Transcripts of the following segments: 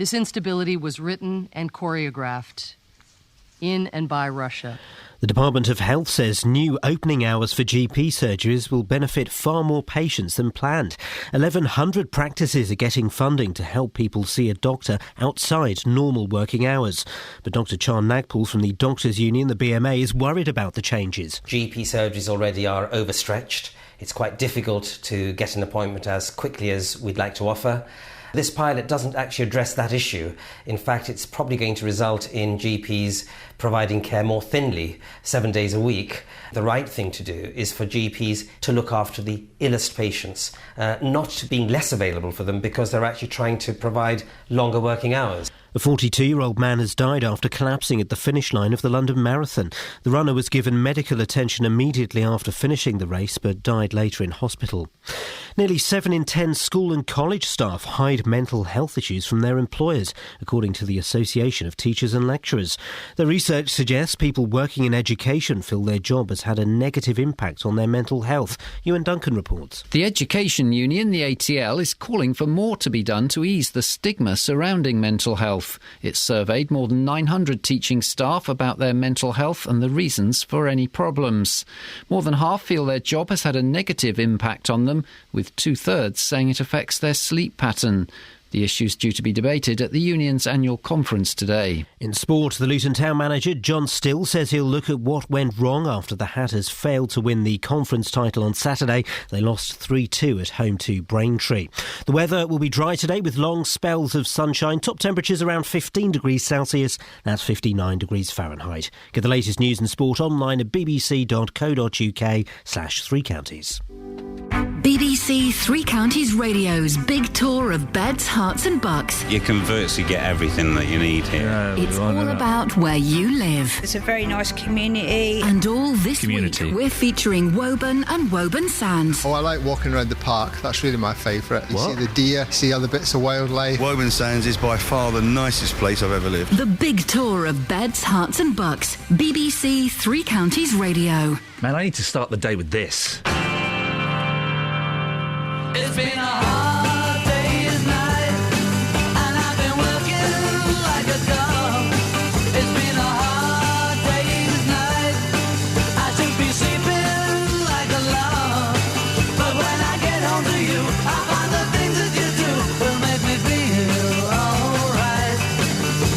This instability was written and choreographed in and by Russia. The Department of Health says new opening hours for GP surgeries will benefit far more patients than planned. 1,100 practices are getting funding to help people see a doctor outside normal working hours. But Dr Chan Nagpal from the Doctors' Union, the BMA, is worried about the changes. GP surgeries already are overstretched. It's quite difficult to get an appointment as quickly as we'd like to offer. This pilot doesn't actually address that issue. In fact, it's probably going to result in GPs providing care more thinly, 7 days a week. The right thing to do is for GPs to look after the illest patients, not being less available for them because they're actually trying to provide longer working hours. A 42-year-old man has died after collapsing at the finish line of the London Marathon. The runner was given medical attention immediately after finishing the race but died later in hospital. Nearly 7 in 10 school and college staff hide mental health issues from their employers, according to the Association of Teachers and Lecturers. The research suggests people working in education feel their job has had a negative impact on their mental health. Iain Duncan reports. The Education Union, the ATL, is calling for more to be done to ease the stigma surrounding mental health. It surveyed more than 900 teaching staff about their mental health and the reasons for any problems. More than half feel their job has had a negative impact on them, with 2/3 saying it affects their sleep pattern. The issue is due to be debated at the union's annual conference today. In sport, the Luton Town manager John Still says he'll look at what went wrong after the Hatters failed to win the conference title on Saturday. They lost 3-2 at home to Braintree. The weather will be dry today with long spells of sunshine. Top temperatures around 15 degrees Celsius. That's 59 degrees Fahrenheit. Get the latest news and sport online at bbc.co.uk/Three Counties. BBC Three Counties Radio's big tour of beds, hearts and bucks. You can virtually get everything that you need here. It's all about where you live. It's a very nice community. And all this week we're featuring Woburn and Woburn Sands. Oh, I like walking around the park. That's really my favourite. You see the deer, see other bits of wildlife. Woburn Sands is by far the nicest place I've ever lived. The big tour of beds, hearts and bucks. BBC Three Counties Radio. Man, I need to start the day with this. It's been a hard day's night, and I've been working like a dog. It's been a hard day's night, I should be sleeping like a log. But when I get home to you, I find the things that you do will make me feel alright.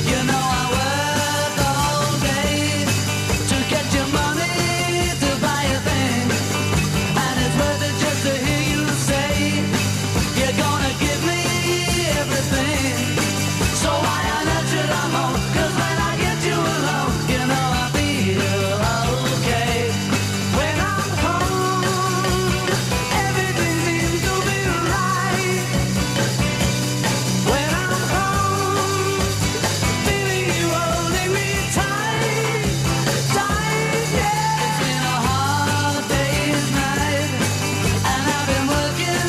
You know I work all day to get your money to buy a thing, and it's worth it just to hear you say you're gonna give me everything. So why on earth should I moan? 'Cause when I get you alone, you know I feel okay. When I'm home, everything seems to be right. When I'm home, feeling you holding me tight, tight, yeah. It's been a hard day's night, and I've been working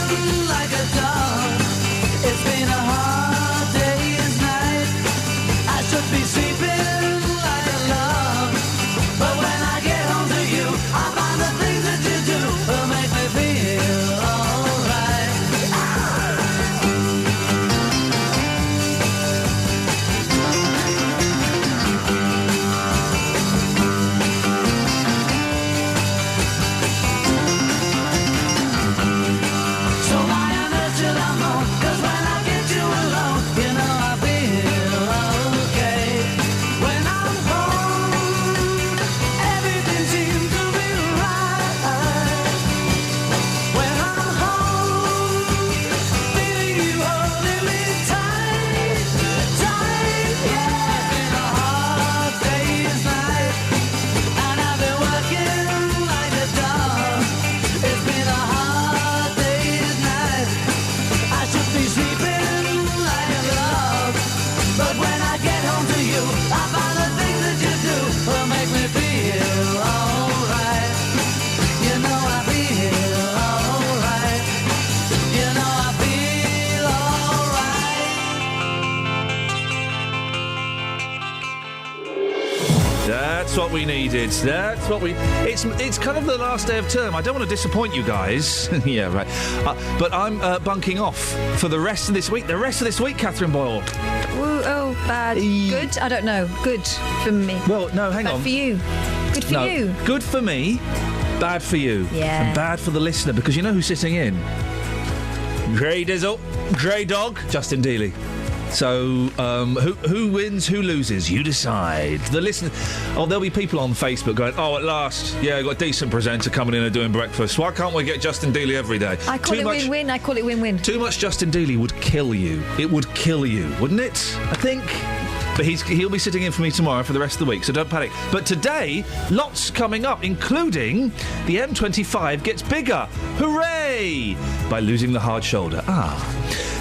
like a dog. It's been a hard day's night, I should be sleeping like a log. But when I get home to you, I find the things that you do will make me feel alright. So why on earth should I moan? 'Cause when I get you alone, you know I feel okay. When I'm home, everything seems to be right. When I'm home, feeling you holding me tight, tight, yeah. It's been a hard day's night, and I've been working like a dog. It's been a hard day's night, I should be sleeping like a log. But when I get home to you, I find the things that you do will make me feel alright. You know I feel alright. You know I feel alright. That's what we needed. That's what we... It's kind of the last day of term. I don't want to disappoint you guys. Yeah, right. But I'm bunking off for the rest of this week. The rest of this week, Catherine Boyle. Woo! bad, good? I don't know. Good for me. Well, no, hang on. Bad for you. Good for you. Good for me, bad for you. Yeah. And bad for the listener, because you know who's sitting in? Grey Dizzle, Grey Dog, Justin Dealey. So, who wins, who loses? You decide. The listener... Oh, there'll be people on Facebook going, at last, got a decent presenter coming in and doing breakfast. Why can't we get Justin Dealey every day? I call it win-win. I call it win-win. Too much Justin Dealey would kill you. It would kill you, wouldn't it? I think... But he'll be sitting in for me tomorrow for the rest of the week, so don't panic. But today, lots coming up, including the M25 gets bigger. Hooray! By losing the hard shoulder.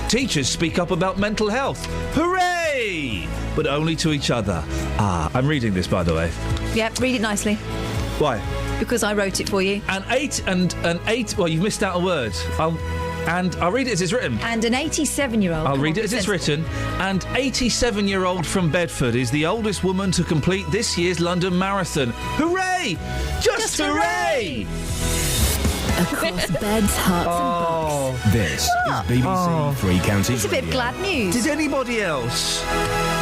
Teachers speak up about mental health. Hooray! But only to each other. I'm reading this, by the way. Yep, read it nicely. Why? Because I wrote it for you. An eight... Well, you've missed out a word. I'll read it as it's written. And an 87-year-old... I'll read it as it's written. And 87-year-old from Bedford is the oldest woman to complete this year's London Marathon. Hooray! Just hooray! Across beds, hearts and bucks. This is BBC Three Counties It's a bit of glad news. Did anybody else...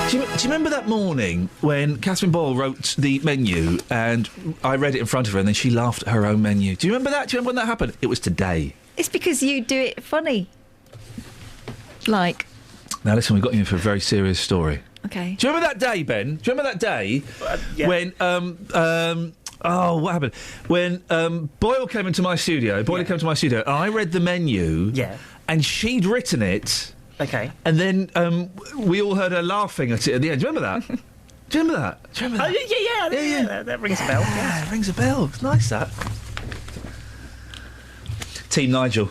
Do you remember that morning when Catherine Boyle wrote the menu and I read it in front of her and then she laughed at her own menu? Do you remember that? Do you remember when that happened? It was today. It's because you do it funny. Like... Now listen, we've got you in for a very serious story. Okay. Do you remember that day, Ben? Do you remember that day when... what happened? When Boyle came into my studio, came to my studio, and I read the menu, and she'd written it, and then we all heard her laughing at it at the end. Do you remember that? Do you remember that? Do you remember that? Yeah. That rings a bell. Yeah, it rings a bell. It's nice, that. Team Nigel.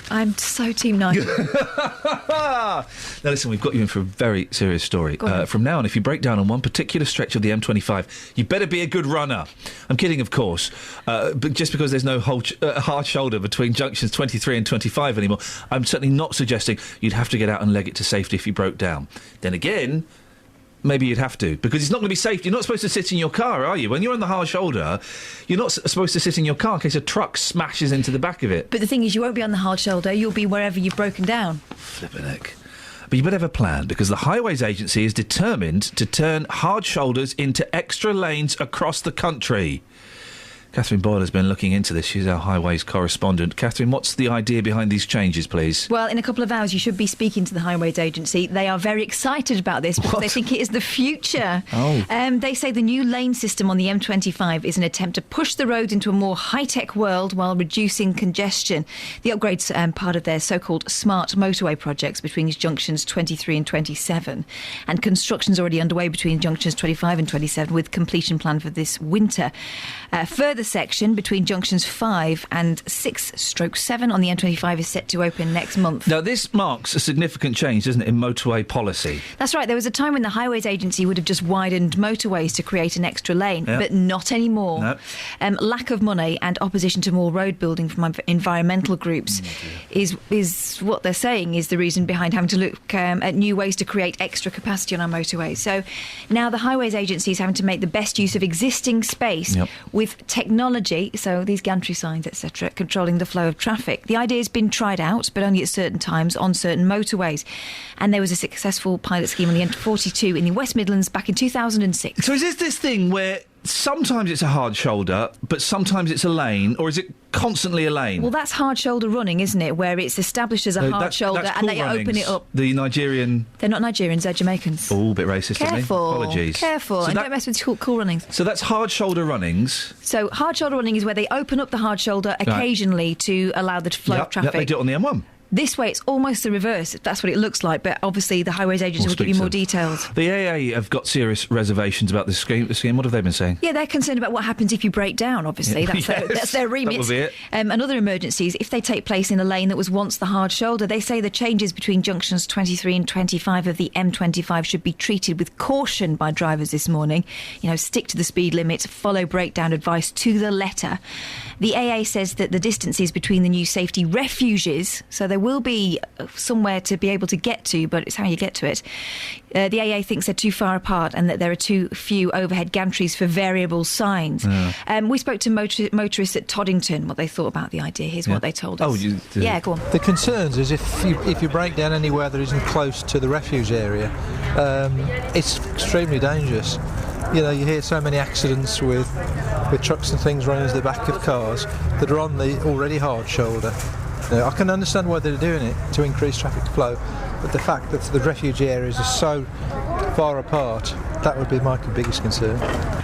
I'm so Team Nigel. Now, listen, we've got you in for a very serious story. From now on, if you break down on one particular stretch of the M25, you better be a good runner. I'm kidding, of course, but just because there's no hard shoulder between junctions 23 and 25 anymore, I'm certainly not suggesting you'd have to get out and leg it to safety if you broke down. Then again... Maybe you'd have to, because it's not going to be safe. You're not supposed to sit in your car, are you? When you're on the hard shoulder, you're not supposed to sit in your car in case a truck smashes into the back of it. But the thing is, you won't be on the hard shoulder. You'll be wherever you've broken down. Flippin' heck. But you better have a plan, because the Highways Agency is determined to turn hard shoulders into extra lanes across the country. Catherine Boyle has been looking into this. She's our highways correspondent. Catherine, what's the idea behind these changes, please? Well, in a couple of hours, you should be speaking to the Highways Agency. They are very excited about this because they think it is the future. They say the new lane system on the M25 is an attempt to push the roads into a more high-tech world while reducing congestion. The upgrade's part of their so-called smart motorway projects between junctions 23 and 27. And construction's already underway between junctions 25 and 27 with completion planned for this winter. Further section between junctions 5 and 6/7 on the M25 is set to open next month. Now, this marks a significant change, doesn't it, in motorway policy? That's right. There was a time when the Highways Agency would have just widened motorways to create an extra lane, but not anymore. No. Lack of money and opposition to more road building from environmental groups is what they're saying is the reason behind having to look at new ways to create extra capacity on our motorways. So now the Highways Agency is having to make the best use of existing space with technology, so these gantry signs, etc., controlling the flow of traffic. The idea has been tried out, but only at certain times on certain motorways. And there was a successful pilot scheme on the M42 in the West Midlands back in 2006. So is this thing where sometimes it's a hard shoulder, but sometimes it's a lane, or is it constantly a lane? Well, that's hard shoulder running, isn't it? Where it's established as a hard shoulder and they open it up. The Nigerian... They're not Nigerians, they're Jamaicans. Oh, a bit racist, isn't he? Apologies. Careful, so and don't mess with cool runnings. So that's hard shoulder runnings. So hard shoulder running is where they open up the hard shoulder occasionally to allow the flow of traffic. They do it on the M1. This way, it's almost the reverse. That's what it looks like, but obviously the Highways Agency will give you more details. The AA have got serious reservations about this scheme. What have they been saying? Yeah, they're concerned about what happens if you break down, obviously. That's their remit. That would be it. And other emergencies, if they take place in a lane that was once the hard shoulder, they say the changes between junctions 23 and 25 of the M25 should be treated with caution by drivers this morning. You know, stick to the speed limit, follow breakdown advice to the letter. The AA says that the distances between the new safety refuges, so they There will be somewhere to be able to get to, but it's how you get to it. The AA thinks they're too far apart and that there are too few overhead gantries for variable signs. We spoke to motorists at Toddington, what they thought about the idea. Here's what they told us. Yeah, go on. The concerns is if you break down anywhere that isn't close to the refuge area, it's extremely dangerous. You know, you hear so many accidents with trucks and things running into the back of cars that are on the already hard shoulder. You know, I can understand why they're doing it, to increase traffic flow, but the fact that the refugee areas are so far apart, that would be my biggest concern.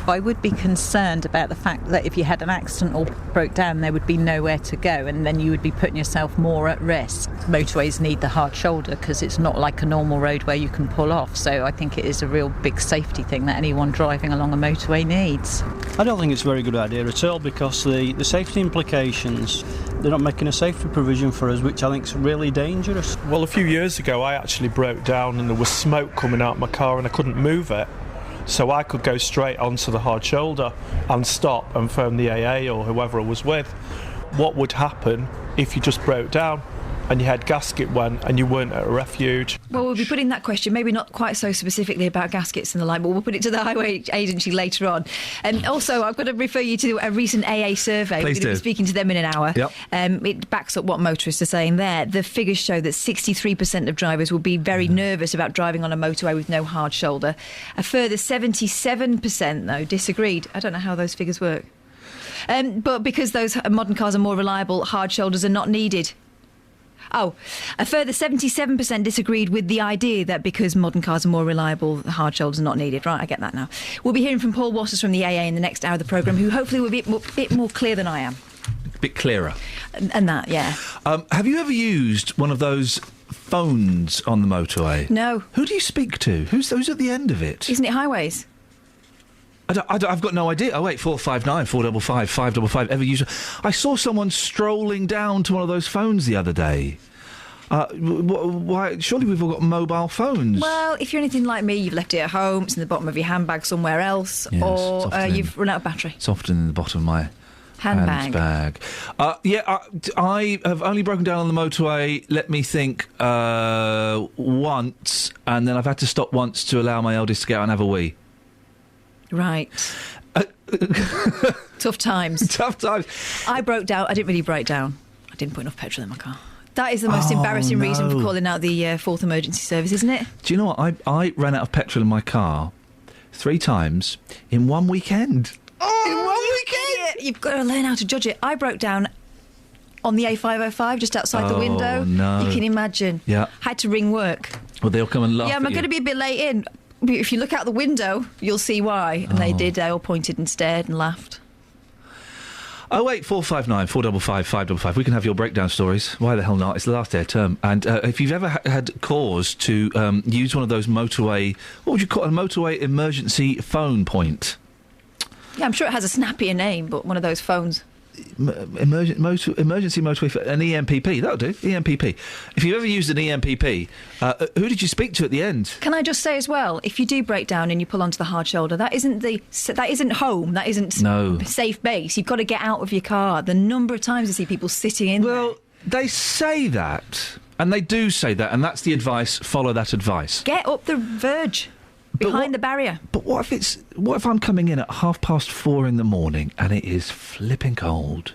I would be concerned about the fact that if you had an accident or broke down, there would be nowhere to go, and then you would be putting yourself more at risk. Motorways need the hard shoulder because it's not like a normal road where you can pull off, so I think it is a real big safety thing that anyone driving along a motorway needs. I don't think it's a very good idea at all, because the safety implications, they're not making a safety provision for us, which I think is really dangerous. Well, a few years ago I actually broke down and there was smoke coming out of my car and I couldn't move it. So I could go straight onto the hard shoulder and stop and phone the AA or whoever I was with. What would happen if you just broke down and your head gasket went and you weren't at a refuge? Well, we'll be putting that question, maybe not quite so specifically about gaskets and the like, but we'll put it to the Highway Agency later on. And also, I've got to refer you to a recent AA survey. Please We're going to be speaking to them in an hour. Yep. It backs up what motorists are saying there. The figures show that 63% of drivers will be very nervous about driving on a motorway with no hard shoulder. A further 77%, though, disagreed. I don't know how those figures work. But because those modern cars are more reliable, hard shoulders are not needed. Oh, a further 77% disagreed with the idea that because modern cars are more reliable, the hard shoulders are not needed. Right, I get that now. We'll be hearing from Paul Waters from the AA in the next hour of the programme, who hopefully will be a bit more clear than I am. A bit clearer. And that, yeah. Have you ever used one of those phones on the motorway? No. Who do you speak to? Who's at the end of it? Isn't it highways? I've got no idea. 08459 455 555. Ever used? I saw someone strolling down to one of those phones the other day. Why? Surely we've all got mobile phones. Well, if you're anything like me, you've left it at home. It's in the bottom of your handbag somewhere else, yes, or you've run out of battery. It's often in the bottom of my handbag. I have only broken down on the motorway, let me think, once, and then I've had to stop once to allow my eldest to get out and have a wee. Right. Tough times. Tough times. I broke down. I didn't really break down. I didn't put enough petrol in my car. That is the most embarrassing reason for calling out the fourth emergency service, isn't it? Do you know what? I ran out of petrol in my car 3 times in one weekend. In one weekend? You've got to learn how to judge it. I broke down on the A505 just outside the window. No. You can imagine. Yeah. Had to ring work. Well, they'll come and laugh Yeah, I'm going to be a bit late in. If you look out the window, you'll see why. And they did. They all pointed and stared and laughed. 08459 455 555. We can have your breakdown stories. Why the hell not? It's the last day of term. And if you've ever had cause to use one of those motorway... What would you call it? A motorway emergency phone point? Yeah, I'm sure it has a snappier name, but one of those phones. Emergency motorway, an EMPP, that'll do. EMPP. If you've ever used an EMPP, who did you speak to at the end? Can I just say as well, if you do break down and you pull onto the hard shoulder, that isn't home, that isn't safe base. You've got to get out of your car. The number of times I see people sitting in there. They say that, and they do say that, and that's the advice. Follow that advice. Get up the verge. Behind the barrier. But what if I'm coming in at 4:30 in the morning and it is flipping cold?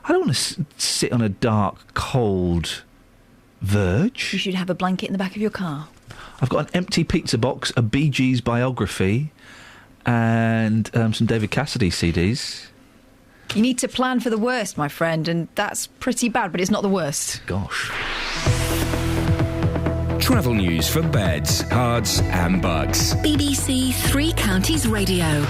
I don't want to sit on a dark, cold verge. You should have a blanket in the back of your car. I've got an empty pizza box, a Bee Gees biography, and some David Cassidy CDs. You need to plan for the worst, my friend, and that's pretty bad, but it's not the worst. Gosh. Travel news for beds, cards and bugs. BBC Three Counties Radio.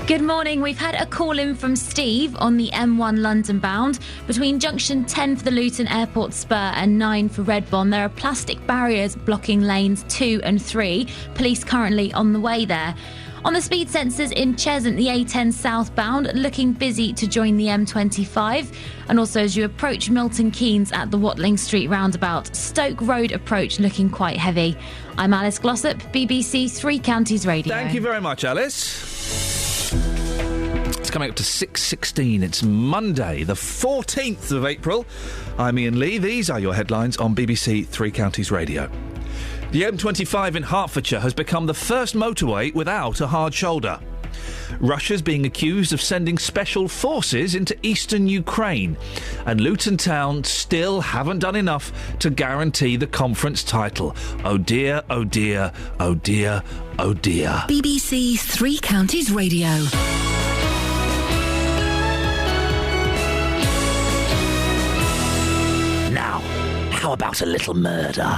Good morning. We've had a call in from Steve on the M1 London bound. Between junction 10 for the Luton Airport Spur and 9 for Redbond, there are plastic barriers blocking lanes 2 and 3. Police currently on the way there. On the speed sensors in Cheshunt, the A10 southbound, looking busy to join the M25. And also as you approach Milton Keynes at the Watling Street roundabout, Stoke Road approach looking quite heavy. I'm Alice Glossop, BBC Three Counties Radio. Thank you very much, Alice. It's coming up to 6:16. It's Monday, the 14th of April. I'm Iain Lee. These are your headlines on BBC Three Counties Radio. The M25 in Hertfordshire has become the first motorway without a hard shoulder. Russia's being accused of sending special forces into eastern Ukraine. And Luton Town still haven't done enough to guarantee the conference title. Oh dear, oh dear, oh dear, oh dear. BBC Three Counties Radio. Now, how about a little murder?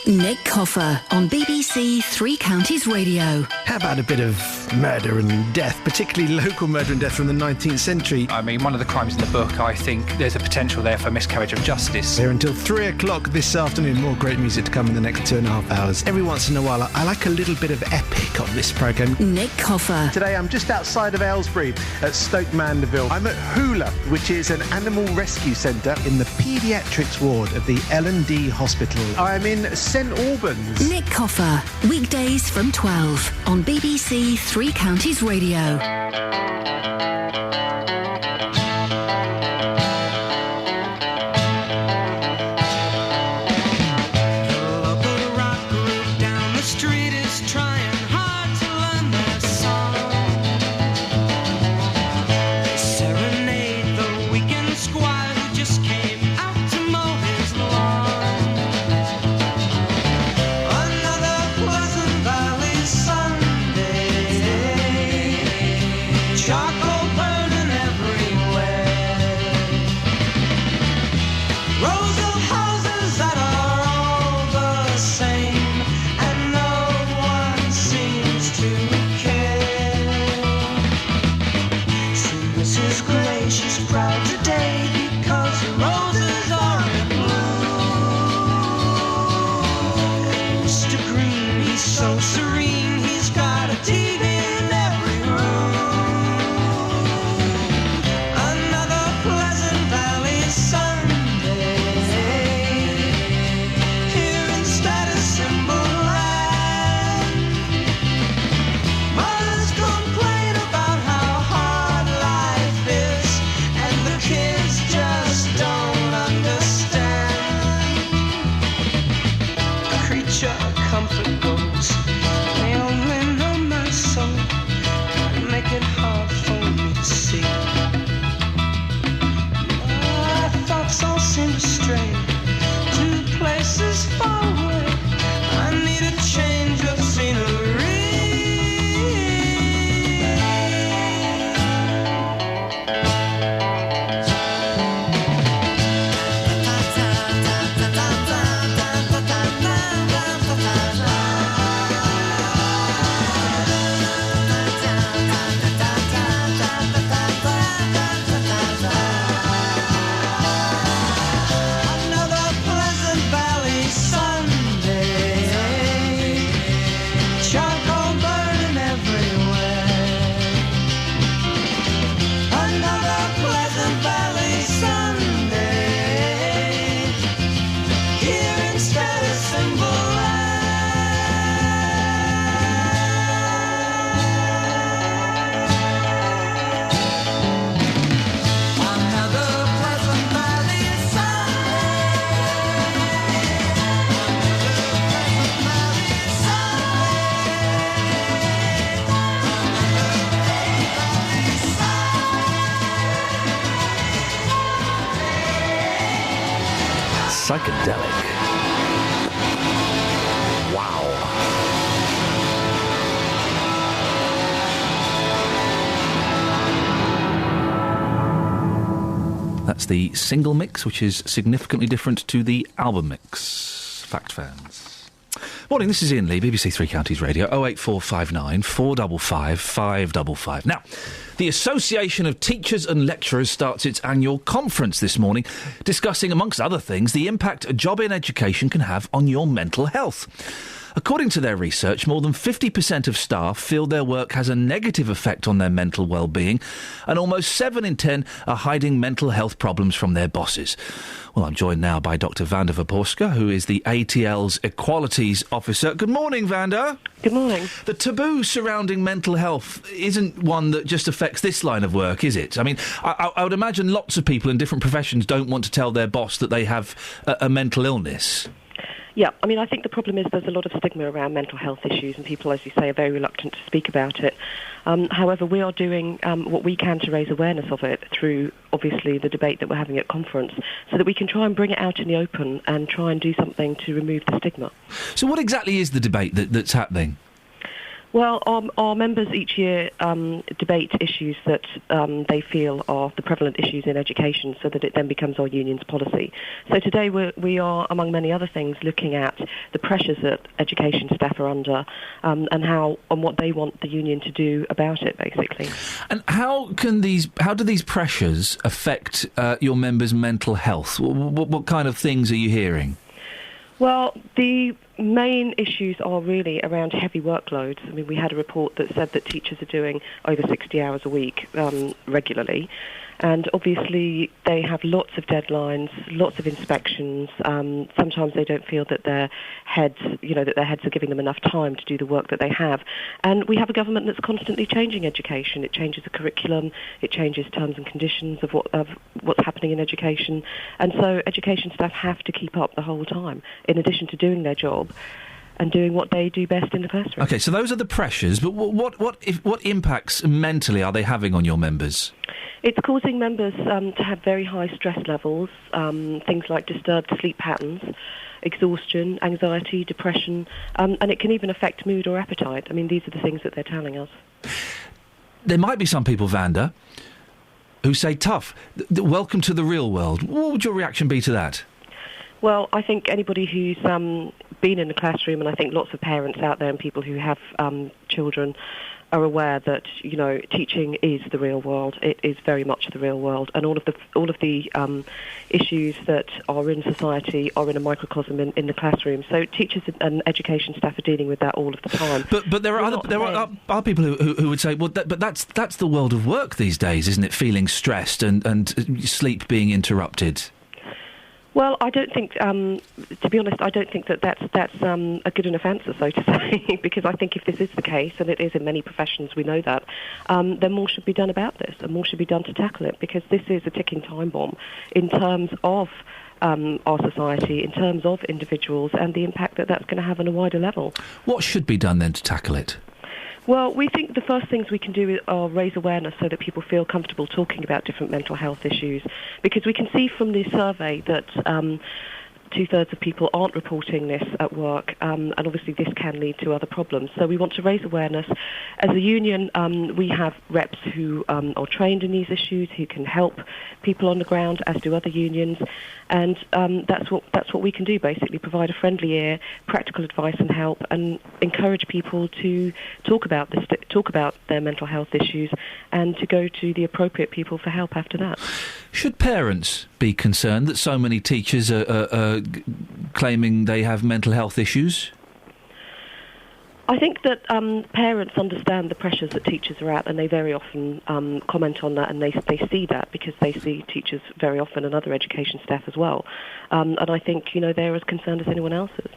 Nick Coffer on BBC Three Counties Radio. How about a bit of murder and death, particularly local murder and death from the 19th century? I mean, one of the crimes in the book, I think there's a potential there for miscarriage of justice. Here until 3 o'clock this afternoon. More great music to come in the next 2.5 hours. Every once in a while, I like a little bit of epic on this programme. Nick Coffer. Today, I'm just outside of Aylesbury at Stoke Mandeville. I'm at Hula, which is an animal rescue centre in the paediatrics ward of the L&D Hospital. I'm in St Albans. Nick Coffer, weekdays from 12 on BBC Three Counties Radio. Psychedelic. Wow. That's the single mix, which is significantly different to the album mix. Fact fans. Morning, this is Iain Lee, BBC Three Counties Radio, 08459 455 555. Now, the Association of Teachers and Lecturers starts its annual conference this morning, discussing, amongst other things, the impact a job in education can have on your mental health. According to their research, more than 50% of staff feel their work has a negative effect on their mental well-being, and almost 7 in 10 are hiding mental health problems from their bosses. Well, I'm joined now by Dr. Wanda Verporska, who is the ATL's Equalities Officer. Good morning, Wanda. Good morning. The taboo surrounding mental health isn't one that just affects this line of work, is it? I mean, I would imagine lots of people in different professions don't want to tell their boss that they have a mental illness. Yeah, I mean, I think the problem is there's a lot of stigma around mental health issues, and people, as you say, are very reluctant to speak about it. However, we are doing what we can to raise awareness of it through, obviously, the debate that we're having at conference, so that we can try and bring it out in the open and try and do something to remove the stigma. So what exactly is the debate that's happening? Well, our members each year debate issues that they feel are the prevalent issues in education, so that it then becomes our union's policy. So today we are, among many other things, looking at the pressures that education staff are under and what they want the union to do about it, basically. And how do these pressures affect your members' mental health? What kind of things are you hearing? Well, the main issues are really around heavy workloads. I mean, we had a report that said that teachers are doing over 60 hours a week regularly. And obviously they have lots of deadlines, lots of inspections. Sometimes they don't feel that their heads are giving them enough time to do the work that they have. And we have a government that's constantly changing education. It changes the curriculum, it changes terms and conditions of what's happening in education. And so education staff have to keep up the whole time, in addition to doing their job and doing what they do best in the classroom. OK, so those are the pressures, but what impacts mentally are they having on your members? It's causing members to have very high stress levels, things like disturbed sleep patterns, exhaustion, anxiety, depression, and it can even affect mood or appetite. I mean, these are the things that they're telling us. There might be some people, Wanda, who say, tough, welcome to the real world. What would your reaction be to that? Well, I think anybody who's been in the classroom, and I think lots of parents out there and people who have children are aware that, you know, teaching is the real world. It is very much the real world, and all of the issues that are in society are in a microcosm in the classroom. So teachers and education staff are dealing with that all of the time. But there are people who would say, well, that's the world of work these days, isn't it? Feeling stressed and sleep being interrupted. Well, I don't think, to be honest, I don't think that's a good enough answer, so to say, because I think if this is the case, and it is in many professions, we know that, then more should be done about this, and more should be done to tackle it, because this is a ticking time bomb in terms of our society, in terms of individuals, and the impact that that's going to have on a wider level. What should be done then to tackle it? Well, we think the first things we can do are raise awareness so that people feel comfortable talking about different mental health issues, because we can see from the survey that two-thirds of people aren't reporting this at work, and obviously this can lead to other problems. So we want to raise awareness. As a union, we have reps who are trained in these issues, who can help people on the ground, as do other unions, and that's what we can do, basically, provide a friendly ear, practical advice and help, and encourage people to talk about their mental health issues, and to go to the appropriate people for help after that. Should parents be concerned that so many teachers are claiming they have mental health issues? I think that parents understand the pressures that teachers are at, and they very often comment on that, and they see that because they see teachers very often and other education staff as well. And I think, you know, they're as concerned as anyone else is.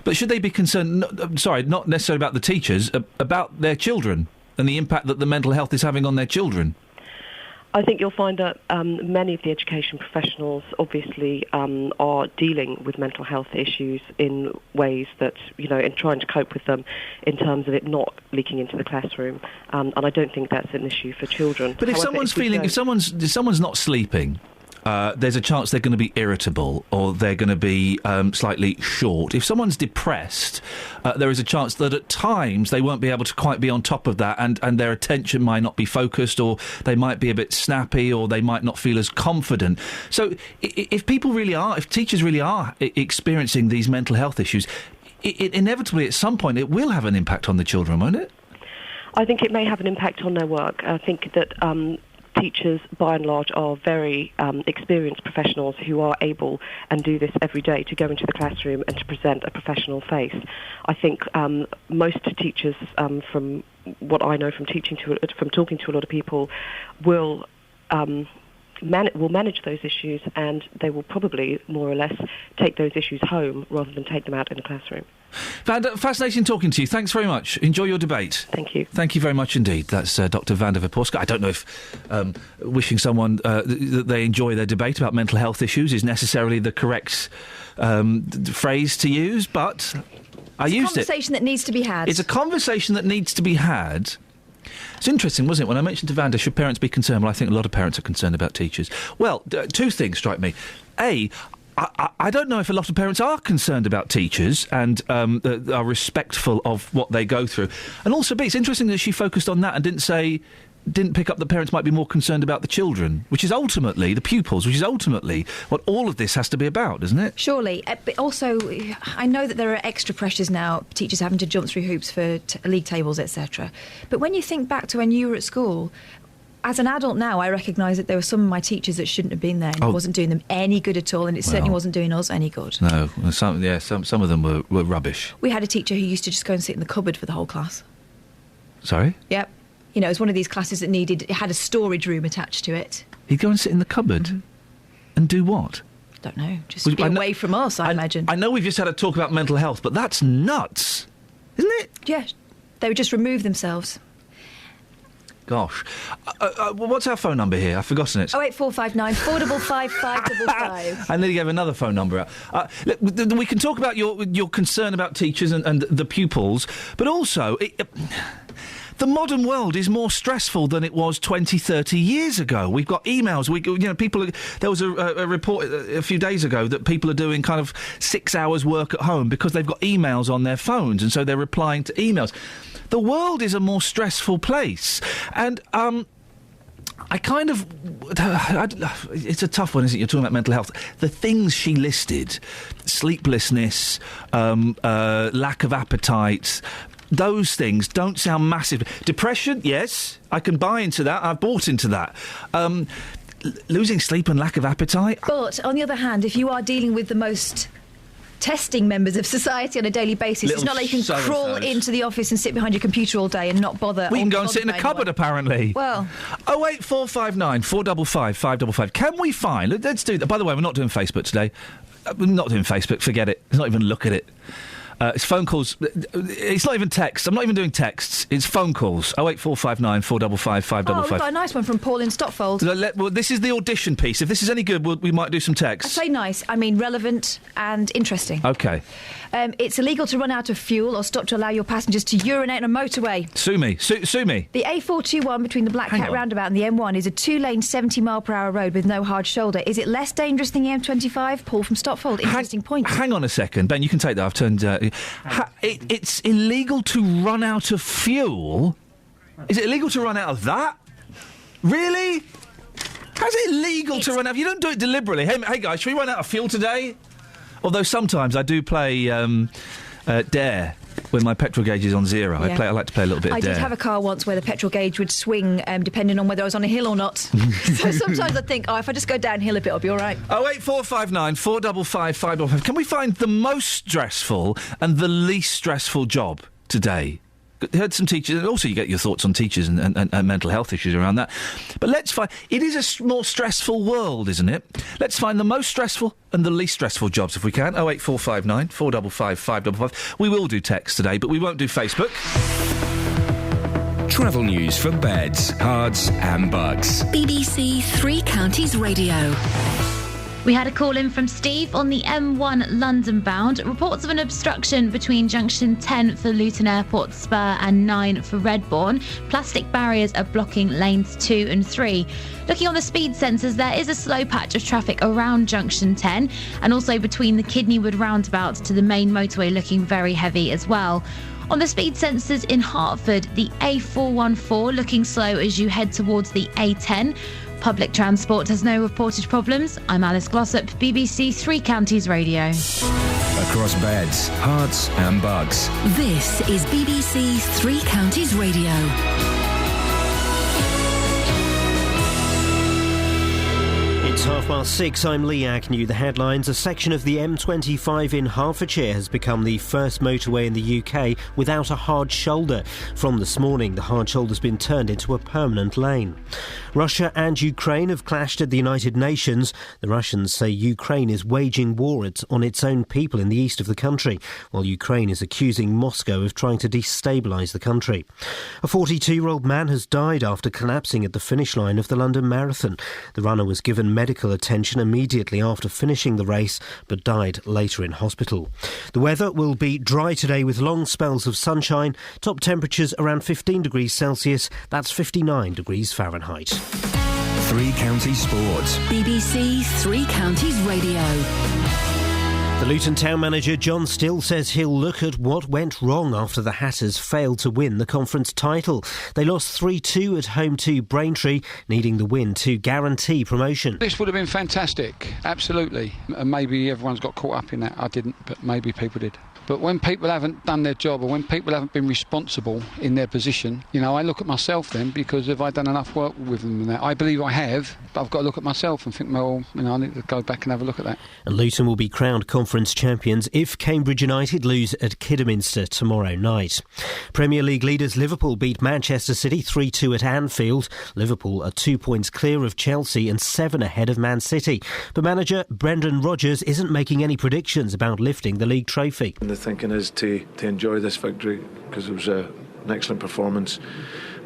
But should they be concerned, not necessarily about the teachers, about their children and the impact that the mental health is having on their children? I think you'll find that many of the education professionals obviously are dealing with mental health issues in ways that, you know, in trying to cope with them in terms of it not leaking into the classroom. And I don't think that's an issue for children. But if someone's not sleeping, there's a chance they're going to be irritable or they're going to be slightly short. If someone's depressed, there is a chance that at times they won't be able to quite be on top of that, and their attention might not be focused, or they might be a bit snappy, or they might not feel as confident. So if teachers really are experiencing these mental health issues, it inevitably at some point it will have an impact on the children, won't it? I think it may have an impact on their work. I think that teachers, by and large, are very experienced professionals who are able and do this every day to go into the classroom and to present a professional face. I think most teachers, from what I know from talking to a lot of people, will manage those issues, and they will probably more or less take those issues home rather than take them out in the classroom. Vanda, fascinating talking to you. Thanks very much. Enjoy your debate. Thank you. Thank you very much indeed. That's Dr. Vanda Viporska. I don't know if wishing someone that they enjoy their debate about mental health issues is necessarily the correct phrase to use, but I used it. It's a conversation that needs to be had. It's a conversation that needs to be had. It's interesting, wasn't it, when I mentioned to Vanda, should parents be concerned? Well, I think a lot of parents are concerned about teachers. Well, two things strike me. A, I don't know if a lot of parents are concerned about teachers and are respectful of what they go through. And also, B, it's interesting that she focused on that and didn't pick up that parents might be more concerned about the children, which is ultimately, the pupils, which is ultimately what all of this has to be about, isn't it? Surely. But also, I know that there are extra pressures now, teachers having to jump through hoops for league tables, etc. But when you think back to when you were at school, as an adult now, I recognise that there were some of my teachers that shouldn't have been there, and it wasn't doing them any good at all, and it certainly wasn't doing us any good. No, some of them were rubbish. We had a teacher who used to just go and sit in the cupboard for the whole class. Sorry? Yep. You know, it was one of these classes that it had a storage room attached to it. He'd go and sit in the cupboard and do what? Don't know. Just be away from us, I imagine. I know we've just had a talk about mental health, but that's nuts, isn't it? Yeah. They would just remove themselves. Gosh. What's our phone number here? I've forgotten it. 08459 455 555. I nearly gave another phone number out. We can talk about your concern about teachers and the pupils, but also... the modern world is more stressful than it was 20, 30 years ago. We've got emails. There was a report a few days ago that people are doing kind of 6 hours work at home because they've got emails on their phones, and so they're replying to emails. The world is a more stressful place, and it's a tough one, isn't it? You're talking about mental health. The things she listed: sleeplessness, lack of appetite. Those things don't sound massive. Depression, yes, I can buy into that. I've bought into that. Losing sleep and lack of appetite. But on the other hand, if you are dealing with the most testing members of society on a daily basis, it's not like you can crawl into the office and sit behind your computer all day and not bother. We can go and sit in a cupboard, apparently. Well, 08459 455 555. Can we find? Let's do that. By the way, we're not doing Facebook today. We're not doing Facebook. Forget it. Let's not even look at it. It's phone calls. It's not even text. I'm not even doing texts. It's phone calls. 08459 455 555. Oh, we've got a nice one from Paul in Stotfold. Well, this is the audition piece. If this is any good, we might do some text. I say nice. I mean relevant and interesting. OK. It's illegal to run out of fuel or stop to allow your passengers to urinate on a motorway. Sue me. Sue me. The A421 between the Black Cat roundabout and the M1 is a 2-lane 70-mile-per-hour road with no hard shoulder. Is it less dangerous than the M25? Paul from Stotfold. Interesting point. Hang on a second. Ben, you can take that. I've turned... it's illegal to run out of fuel? Is it illegal to run out of that? Really? How's it illegal to run out? You don't do it deliberately. Hey guys, should we run out of fuel today? Although sometimes I do play Dare when my petrol gauge is on zero. Yeah. I like to play a little bit of Dare. I did have a car once where the petrol gauge would swing depending on whether I was on a hill or not. So sometimes I think, if I just go downhill a bit, I'll be all right. 08459 455 555. Can we find the most stressful and the least stressful job today? I heard some teachers, and also you get your thoughts on teachers and mental health issues around that. But let's find... It is a more stressful world, isn't it? Let's find the most stressful and the least stressful jobs, if we can. 08459 455 555. We will do text today, but we won't do Facebook. Travel news for beds, cards and bugs. BBC Three Counties Radio. We had a call in from Steve on the M1 London bound. Reports of an obstruction between junction 10 for Luton Airport Spur and 9 for Redbourne. Plastic barriers are blocking lanes 2 and 3. Looking on the speed sensors, there is a slow patch of traffic around junction 10 and also between the Kidneywood roundabout to the main motorway, looking very heavy as well. On the speed sensors in Hertford, the A414 looking slow as you head towards the A10. Public transport has no reported problems. I'm Alice Glossop, BBC Three Counties Radio. Across beds, hearts and bugs. This is BBC Three Counties Radio. 6:30, I'm Lee Agnew. The headlines: a section of the M25 in Hertfordshire has become the first motorway in the UK without a hard shoulder. From this morning, the hard shoulder's been turned into a permanent lane. Russia and Ukraine have clashed at the United Nations. The Russians say Ukraine is waging war on its own people in the east of the country, while Ukraine is accusing Moscow of trying to destabilise the country. A 42-year-old man has died after collapsing at the finish line of the London Marathon. The runner was given medical attention immediately after finishing the race, but died later in hospital. The weather will be dry today with long spells of sunshine. Top temperatures around 15 degrees Celsius. That's 59 degrees Fahrenheit. Three Counties Sports. BBC Three Counties Radio. The Luton town manager John Still says he'll look at what went wrong after the Hatters failed to win the conference title. They lost 3-2 at home to Braintree, needing the win to guarantee promotion. This would have been fantastic, absolutely. And maybe everyone's got caught up in that. I didn't, but maybe people did. But when people haven't done their job, or when people haven't been responsible in their position, I look at myself then, because have I done enough work with them in that? I believe I have, but I've got to look at myself and think, well, I need to go back and have a look at that. And Luton will be crowned conference champions if Cambridge United lose at Kidderminster tomorrow night. Premier League leaders Liverpool beat Manchester City 3-2 at Anfield. Liverpool are 2 points clear of Chelsea and 7 ahead of Man City. But manager Brendan Rodgers isn't making any predictions about lifting the league trophy. The thinking is to enjoy this victory, because it was an excellent performance.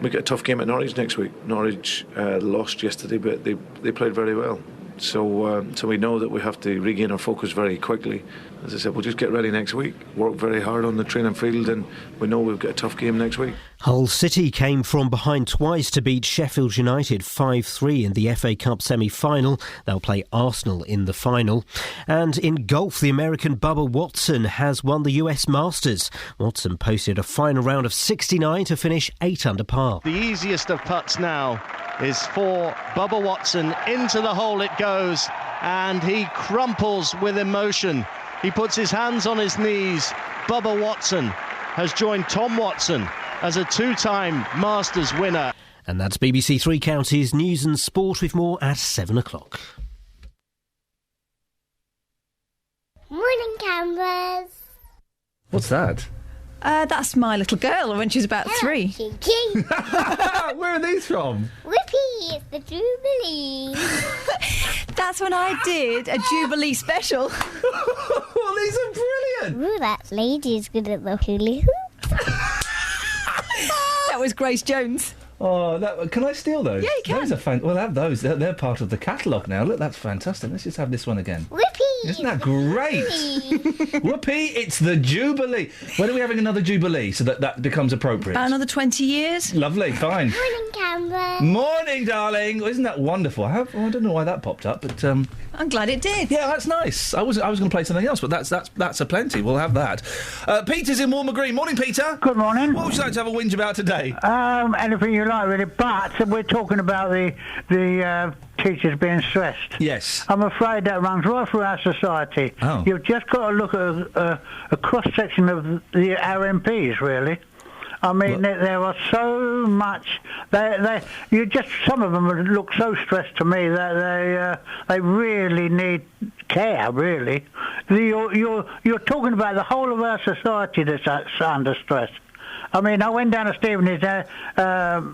We get a tough game at Norwich next week. Norwich lost yesterday, but they played very well. So we know that we have to regain our focus very quickly. As I said, we'll just get ready next week, work very hard on the training field, and we know we've got a tough game next week. Hull City came from behind twice to beat Sheffield United 5-3 in the FA Cup semi-final. They'll play Arsenal in the final. And in golf, the American Bubba Watson has won the US Masters. Watson posted a final round of 69 to finish 8 under par. The easiest of putts now is for Bubba Watson. Into the hole it goes, and he crumples with emotion. He puts his hands on his knees. Bubba Watson has joined Tom Watson as a two-time Masters winner. And that's BBC Three Counties News and Sport, with more at 7 o'clock. Morning, cameras. What's that? That's my little girl when she was about 3. Kiki. Where are these from? Whippy, it's the Jubilee. That's when I did a Jubilee special. Well, these are brilliant. Ooh, that lady's good at the hula hoop. That was Grace Jones. Oh, can I steal those? Yeah, you can. Those are we'll have those. They're part of the catalogue now. Look, that's fantastic. Let's just have this one again. Whippy! Isn't that great? Whoopee, it's the Jubilee. When are we having another Jubilee so that becomes appropriate? About another 20 years. Lovely, fine. Morning, Canberra. Morning, darling. Isn't that wonderful? I don't know why that popped up, but... I'm glad it did. Yeah, that's nice. I was going to play something else, but that's a plenty. We'll have that. Peter's in Walmer Green. Morning, Peter. Good morning. What would you like to have a whinge about today? Anything you like, really. But we're talking about the teachers being stressed. Yes. I'm afraid that runs right through our society. Oh. You've just got to look at a cross-section of our MPs, really. I mean, there are so much. Some of them look so stressed to me that they really need care. Really, you're talking about the whole of our society that's under stress. I mean, I went down to Stevenage a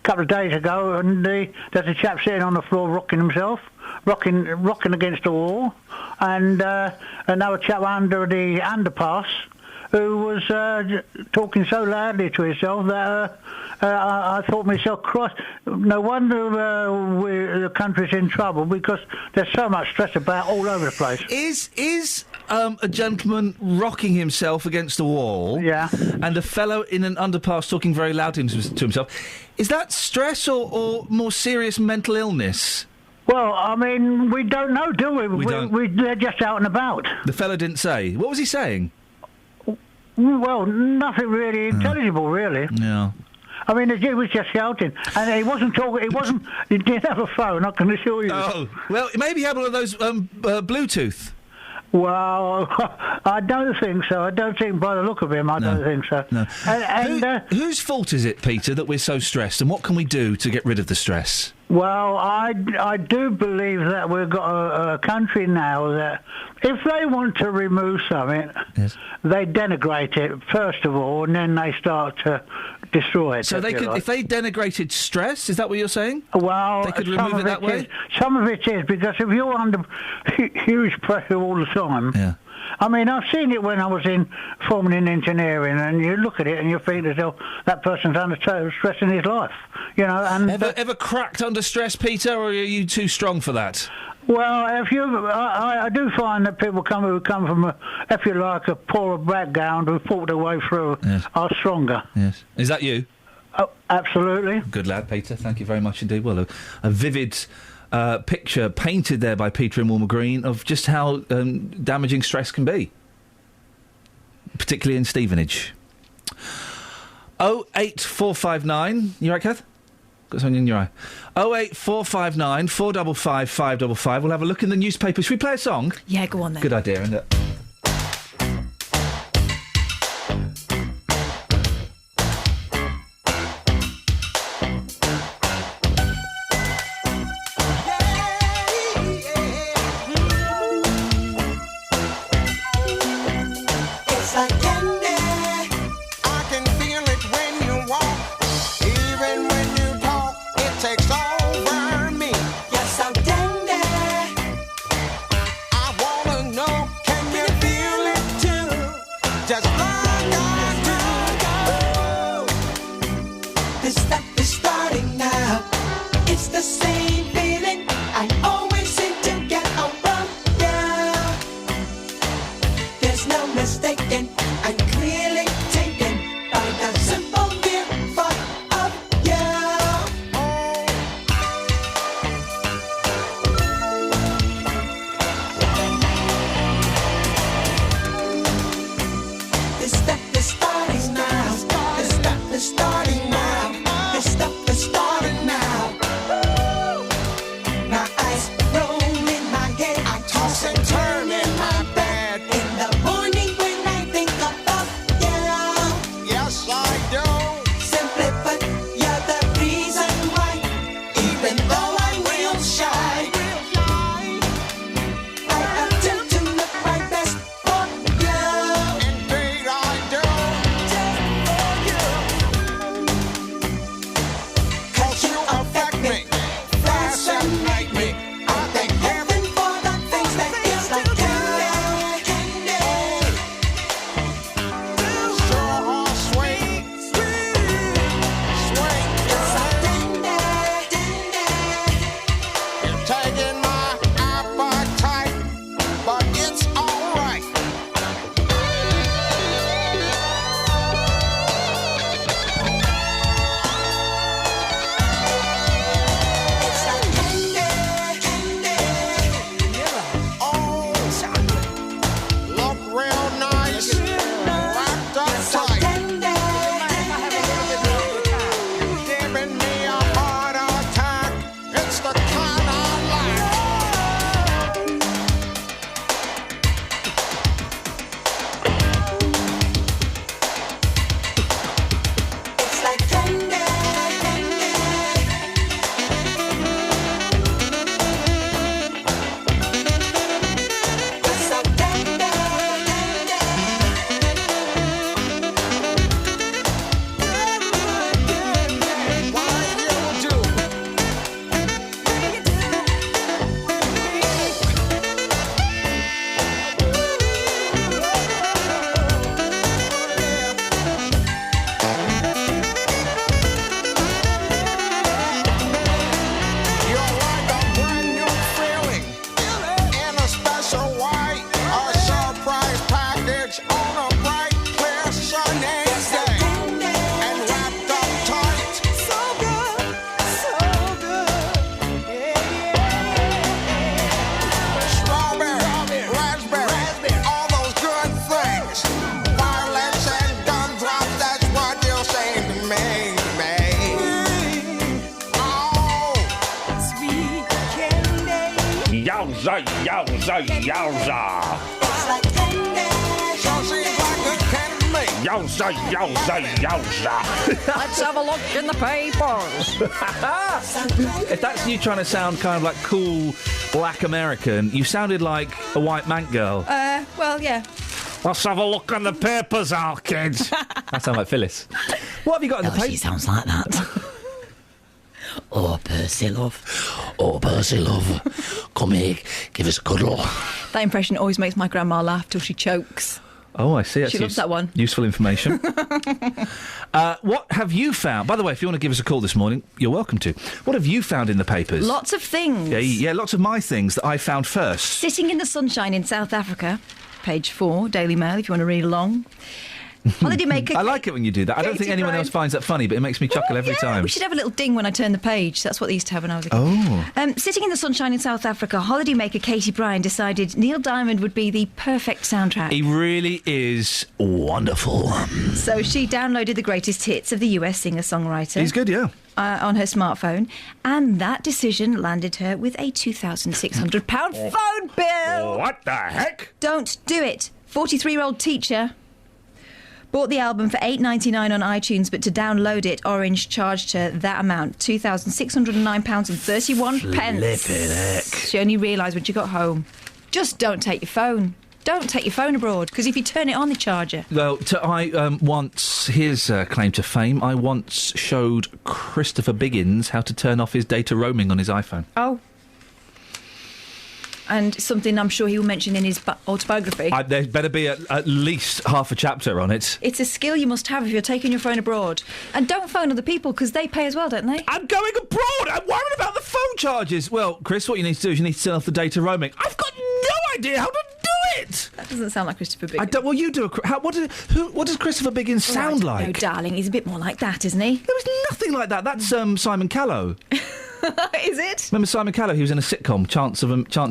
couple of days ago, and there's a chap sitting on the floor rocking himself, rocking against the wall, and another chap under the underpass who was talking so loudly to himself that I thought myself, Christ, no wonder the country's in trouble, because there's so much stress about all over the place. Is a gentleman rocking himself against the wall, yeah, and a fellow in an underpass talking very loud to himself, is that stress or more serious mental illness? Well, I mean, we don't know, do we? We don't. They're just out and about. The fellow didn't say. What was he saying? Well, nothing really intelligible, really. Yeah. I mean, he was just shouting, and he wasn't talking. He didn't have a phone, I can assure you. Oh, well, maybe he had one of those Bluetooth. Well, I don't think so. I don't think, by the look of him, I don't think so. No. And whose fault is it, Peter, that we're so stressed, and what can we do to get rid of the stress? Well, I do believe that we've got a country now that if they want to remove something, they denigrate it first of all, and then they start to destroy it. So they could, if they denigrated stress, is that what you're saying? Well, they could remove it that way. Some of it is, because if you're under huge pressure all the time. Yeah. I mean, I've seen it when I was forming in engineering, and you look at it and you think that person's under total stress in his life, you know. And ever cracked under stress, Peter, or are you too strong for that? Well, I do find that people who come from if you like, a poorer background who fought their way through are stronger. Yes. Is that you? Oh, absolutely. Good lad, Peter. Thank you very much indeed. Well, a vivid picture painted there by Peter in Walmer Green of just how damaging stress can be, particularly in Stevenage. 08459. You right, Kath? Got something in your eye. 08459 455 555. We'll have a look in the newspaper. Should we play a song? Yeah, go on then. Good idea, isn't it? Yowza, yowza. Yowza, yowza, yowza. Let's have a look in the papers. If that's you trying to sound kind of like cool black American, you sounded like a white man girl. Well, yeah. Let's have a look in the papers, our kids. That sounds like Phyllis. What have you got in the papers? She sounds like that. Oh, Percy, love. Oh, Percy, love. Come here, give us a cuddle. That impression always makes my grandma laugh till she chokes. Oh, I see. That's She loves that one. Useful information. What have you found? By the way, if you want to give us a call this morning, you're welcome to. What have you found in the papers? Lots of things. Yeah, lots of my things that I found first. Sitting in the sunshine in South Africa, page 4, Daily Mail, if you want to read along. Holidaymaker. I like it when you do that. I don't think anyone else finds that funny, but it makes me chuckle every time. We should have a little ding when I turn the page. That's what they used to have when I was a kid. Oh. Sitting in the sunshine in South Africa, holidaymaker Katie Bryan decided Neil Diamond would be the perfect soundtrack. He really is wonderful. So she downloaded the greatest hits of the US singer-songwriter. He's good, yeah. On her smartphone, and that decision landed her with a £2,600 phone bill. What the heck? Don't do it. 43-year-old teacher bought the album for $8.99 on iTunes, but to download it, Orange charged her that amount, £2,609.31. Flippin' heck. She only realised when she got home. Just don't take your phone. Don't take your phone abroad, because if you turn it on, they charge you. Well, here's claim to fame. I once showed Christopher Biggins how to turn off his data roaming on his iPhone. Oh. And something I'm sure he will mention in his autobiography. There better be at least half a chapter on it. It's a skill you must have if you're taking your phone abroad. And don't phone other people, because they pay as well, don't they? I'm going abroad! I'm worried about the phone charges! Well, Chris, what you need to do is you need to turn off the data roaming. I've got no idea how to do it! That doesn't sound like Christopher Biggins. Well, you do. What does Christopher Biggins sound like? No, darling, he's a bit more like that, isn't he? There was nothing like that. That's Simon Callow. Is it? Remember Simon Callow? He was in a sitcom, Chance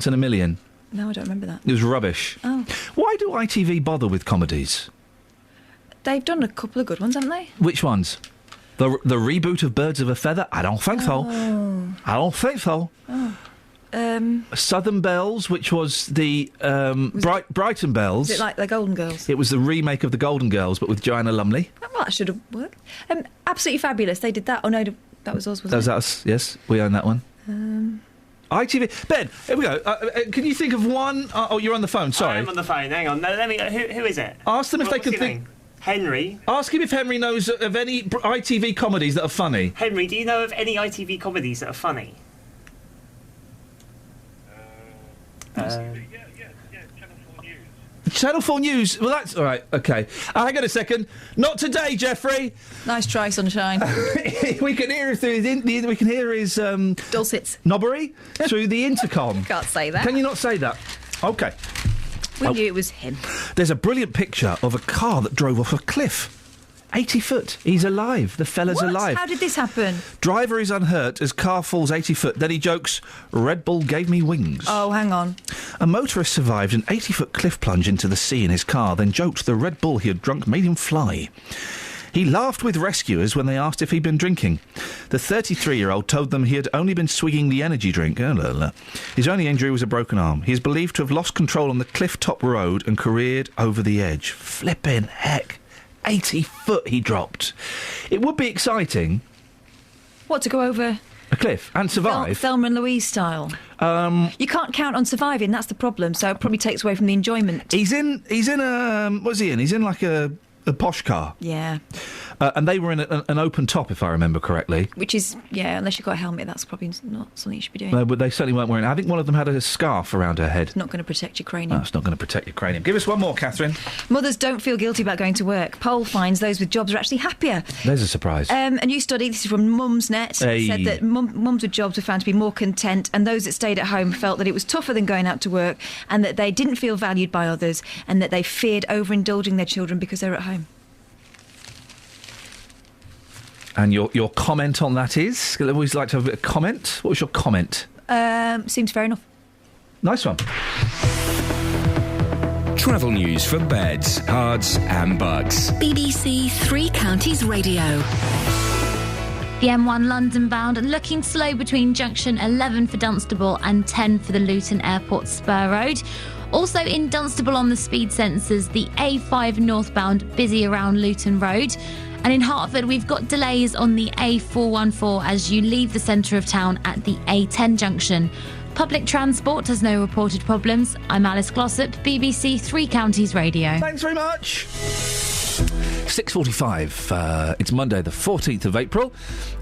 in a Million. No, I don't remember that. It was rubbish. Oh. Why do ITV bother with comedies? They've done a couple of good ones, haven't they? Which ones? The reboot of Birds of a Feather? I don't think so. I don't think so. Oh. Southern Bells, which was the Brighton Bells. Is it like the Golden Girls? It was the remake of the Golden Girls, but with Joanna Lumley. Well, that should have worked. Absolutely Fabulous. They did that. Oh, no, that was us, wasn't it? That was us, yes. We own that one. ITV. Ben, here we go. Can you think of one? Oh, you're on the phone, sorry. I am on the phone, hang on. No, let me. Who is it? Ask them if they can think. Name? Henry. Ask him if Henry knows of any ITV comedies that are funny. Henry, do you know of any ITV comedies that are funny? Channel 4 News. Well, that's all right. Okay. Hang on a second. Not today, Jeffrey. Nice try, sunshine. We can hear we can hear his dulcets knobbery through the intercom. Can't say that. Can you not say that? Okay. We knew it was him. There's a brilliant picture of a car that drove off a cliff. 80 foot. He's alive. The fella's alive. How did this happen? Driver is unhurt as car falls 80 foot. Then he jokes, Red Bull gave me wings. Oh, hang on. A motorist survived an 80-foot cliff plunge into the sea in his car, then joked the Red Bull he had drunk made him fly. He laughed with rescuers when they asked if he'd been drinking. The 33-year-old told them he had only been swigging the energy drink. His only injury was a broken arm. He is believed to have lost control on the cliff-top road and careered over the edge. Flippin' heck. 80 foot he dropped. It would be exciting. What, to go over a cliff and survive? Thelma and Louise style. You can't count on surviving, that's the problem, so it probably takes away from the enjoyment. He's in what's he in? He's in like a posh car. Yeah. And they were in an open top, if I remember correctly. Which is, yeah, unless you've got a helmet, that's probably not something you should be doing. No, but they certainly weren't wearing it. I think one of them had a scarf around her head. It's not going to protect your cranium. No, it's not going to protect your cranium. Give us one more, Catherine. Mothers don't feel guilty about going to work. Poll finds those with jobs are actually happier. There's a surprise. A new study, this is from Mumsnet, said that mums with jobs were found to be more content, and those that stayed at home felt that it was tougher than going out to work, and that they didn't feel valued by others, and that they feared overindulging their children because they were at home. And your comment on that is? I'd always like to have a comment. What was your comment? Seems fair enough. Nice one. Travel news for beds, cards and bugs. BBC Three Counties Radio. The M1 London bound looking slow between junction 11 for Dunstable and 10 for the Luton Airport Spur Road. Also in Dunstable on the speed sensors, the A5 northbound busy around Luton Road. And in Hertford, we've got delays on the A414 as you leave the centre of town at the A10 junction. Public transport has no reported problems. I'm Alice Glossop, BBC Three Counties Radio. Thanks very much. 6:45. It's Monday, the 14th of April.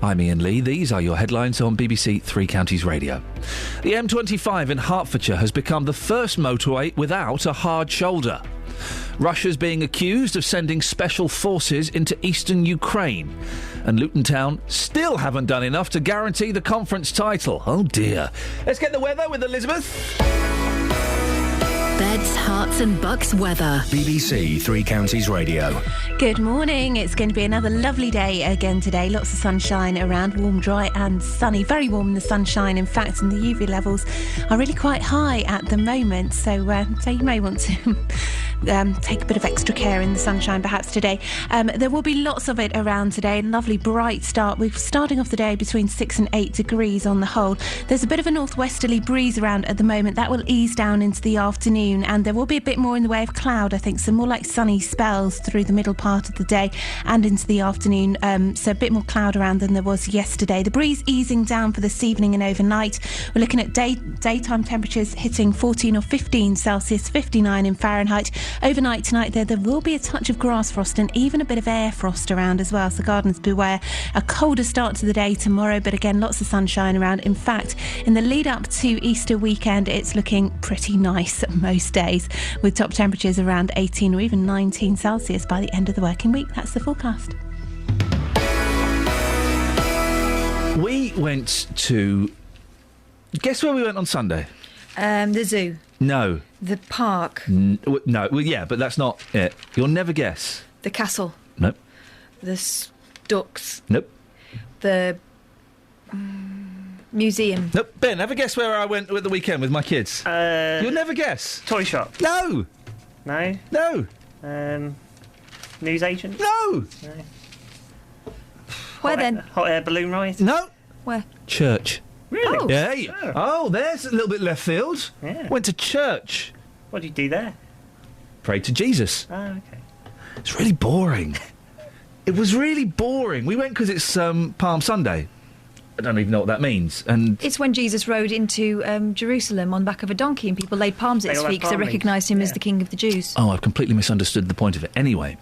I'm Iain Lee. These are your headlines on BBC Three Counties Radio. The M25 in Hertfordshire has become the first motorway without a hard shoulder. Russia's being accused of sending special forces into eastern Ukraine. And Luton Town still haven't done enough to guarantee the conference title. Oh dear. Let's get the weather with Elizabeth. Beds, Herts and Bucks weather. BBC Three Counties Radio. Good morning. It's going to be another lovely day again today. Lots of sunshine around, warm, dry and sunny. Very warm in the sunshine, in fact, and the UV levels are really quite high at the moment. So you may want to take a bit of extra care in the sunshine perhaps today. There will be lots of it around today. Lovely bright start. We're starting off the day between 6 and 8 degrees on the whole. There's a bit of a northwesterly breeze around at the moment. That will ease down into the afternoon, and there will be a bit more in the way of cloud, I think, some more like sunny spells through the middle part of the day and into the afternoon. So a bit more cloud around than there was yesterday. The breeze easing down for this evening and overnight. We're looking at daytime temperatures hitting 14 or 15 Celsius, 59 in Fahrenheit. Overnight tonight, there will be a touch of grass frost and even a bit of air frost around as well, so gardeners beware. A colder start to the day tomorrow, but again, lots of sunshine around. In fact, in the lead up to Easter weekend, it's looking pretty nice most days, with top temperatures around 18 or even 19 Celsius by the end of the working week. That's the forecast. We went to... Guess where we went on Sunday? The zoo. No. The park. No. Well, yeah, but that's not it. You'll never guess. The castle. Nope. The ducks. Nope. The museum. Nope. Ben, have a guess where I went at the weekend with my kids. You'll never guess. Toy shop. No. No. No. News agent. No. Where then? Hot air balloon ride. No. Where? Church. Really? Oh. Yeah. Oh, there's a little bit left field. Yeah. Went to church. What did you do there? Prayed to Jesus. Oh, okay. It's really boring. It was really boring. We went because it's Palm Sunday. I don't even know what that means. And it's when Jesus rode into Jerusalem on the back of a donkey and people laid palms at his feet because they recognised him as the King of the Jews. Oh, I've completely misunderstood the point of it. Anyway,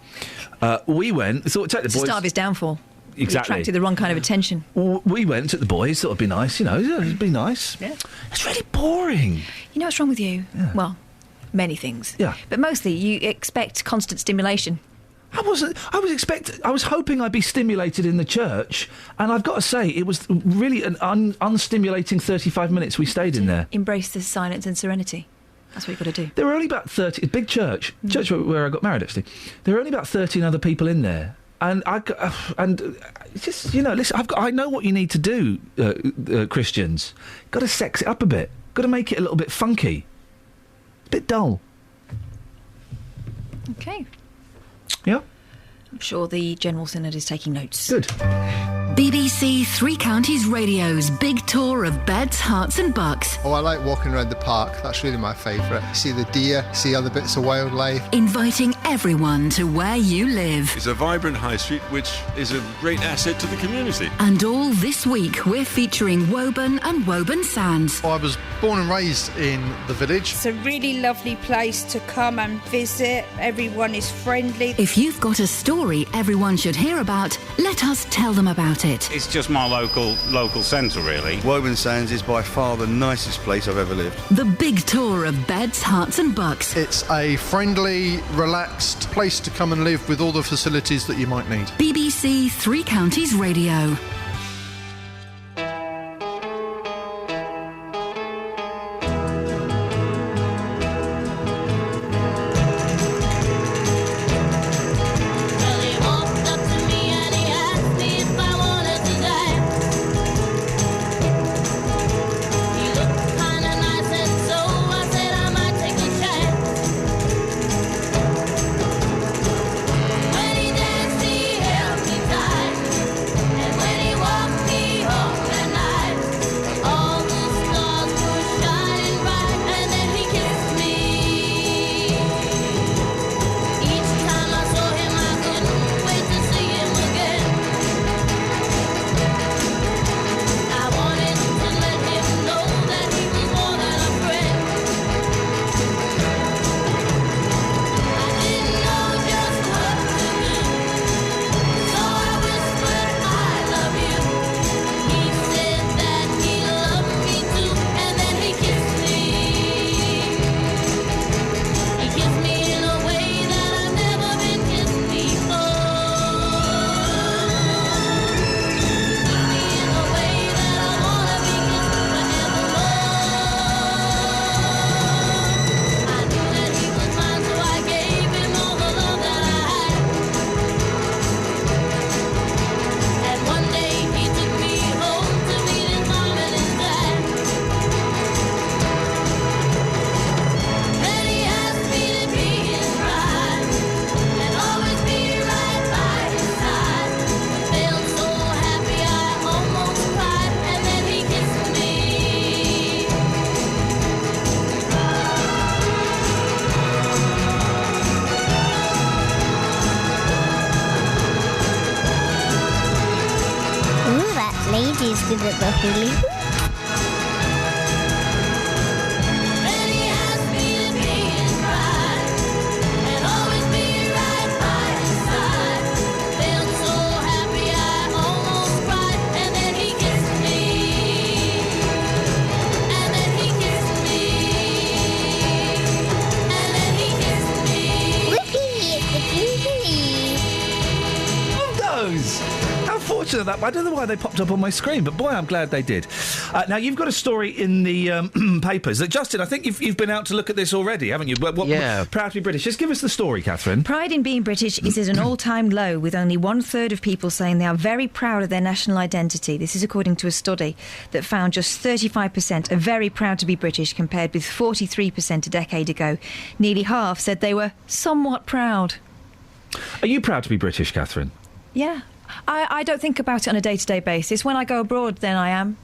we went... Thought, take the boys... It's the start of his downfall. Exactly. He attracted the wrong kind of attention. We went, took the boys, thought it'd be nice, it'd be nice. Yeah. It's really boring. You know what's wrong with you? Yeah. Well, many things. Yeah. But mostly you expect constant stimulation. I was hoping I'd be stimulated in the church, and I've got to say, it was really an unstimulating 35 minutes we stayed in there. Embrace the silence and serenity. That's what you've got to do. There were only about 30... Big church. Church where I got married, actually. There were only about 13 other people in there. And just, listen, I know what you need to do, Christians. Got to sex it up a bit. Got to make it a little bit funky. A bit dull. Okay. Yeah? I'm sure the General Synod is taking notes. Good. BBC Three Counties Radio's big tour of beds, Herts and Bucks. Oh, I like walking around the park. That's really my favourite. See the deer, see other bits of wildlife. Inviting everyone to where you live. It's a vibrant high street, which is a great asset to the community. And all this week, we're featuring Woburn and Woburn Sands. I was born and raised in the village. It's a really lovely place to come and visit. Everyone is friendly. If you've got a story everyone should hear about, let us tell them about it. It's just my local centre, really. Woburn Sands is by far the nicest place I've ever lived. The big tour of beds, Herts and Bucks. It's a friendly, relaxed place to come and live with all the facilities that you might need. BBC Three Counties Radio. When he Lady's good at the hula hoop. Of that. I don't know why they popped up on my screen, but boy, I'm glad they did. Now, you've got a story in the papers that, Justin, I think you've been out to look at this already, haven't you? Yeah. Proud to be British. Just give us the story, Catherine. Pride in being British is at an all-time low, with only 1/3 of people saying they are very proud of their national identity. This is according to a study that found just 35% are very proud to be British, compared with 43% a decade ago. Nearly half said they were somewhat proud. Are you proud to be British, Catherine? Yeah. I don't think about it on a day-to-day basis. When I go abroad, then I am.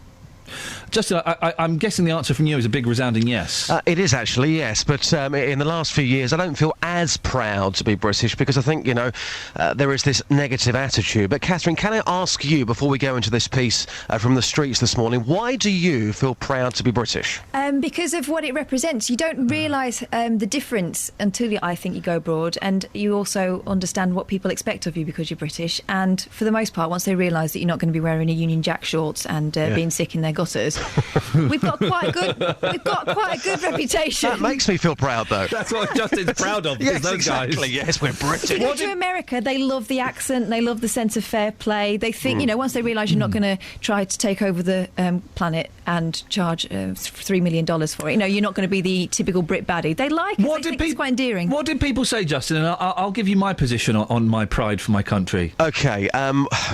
Justin, I'm guessing the answer from you is a big resounding yes. It is actually, yes, but in the last few years I don't feel as proud to be British because I think, there is this negative attitude. But Catherine, can I ask you, before we go into this piece from the streets this morning, why do you feel proud to be British? Because of what it represents. You don't realise the difference until I think you go abroad, and you also understand what people expect of you because you're British. And for the most part, once they realise that you're not going to be wearing a Union Jack shorts and being sick in their gutters, we've got quite a good reputation. That makes me feel proud, though. That's what Justin's proud of. Yes, those exactly. Guys. Yes, we're British. You go to America, they love the accent, they love the sense of fair play. They think, once they realise you're not going to try to take over the planet and charge $3 million for it, you're not going to be the typical Brit baddie. They like it. They think it's quite endearing. What did people say, Justin? And I'll give you my position on my pride for my country. OK,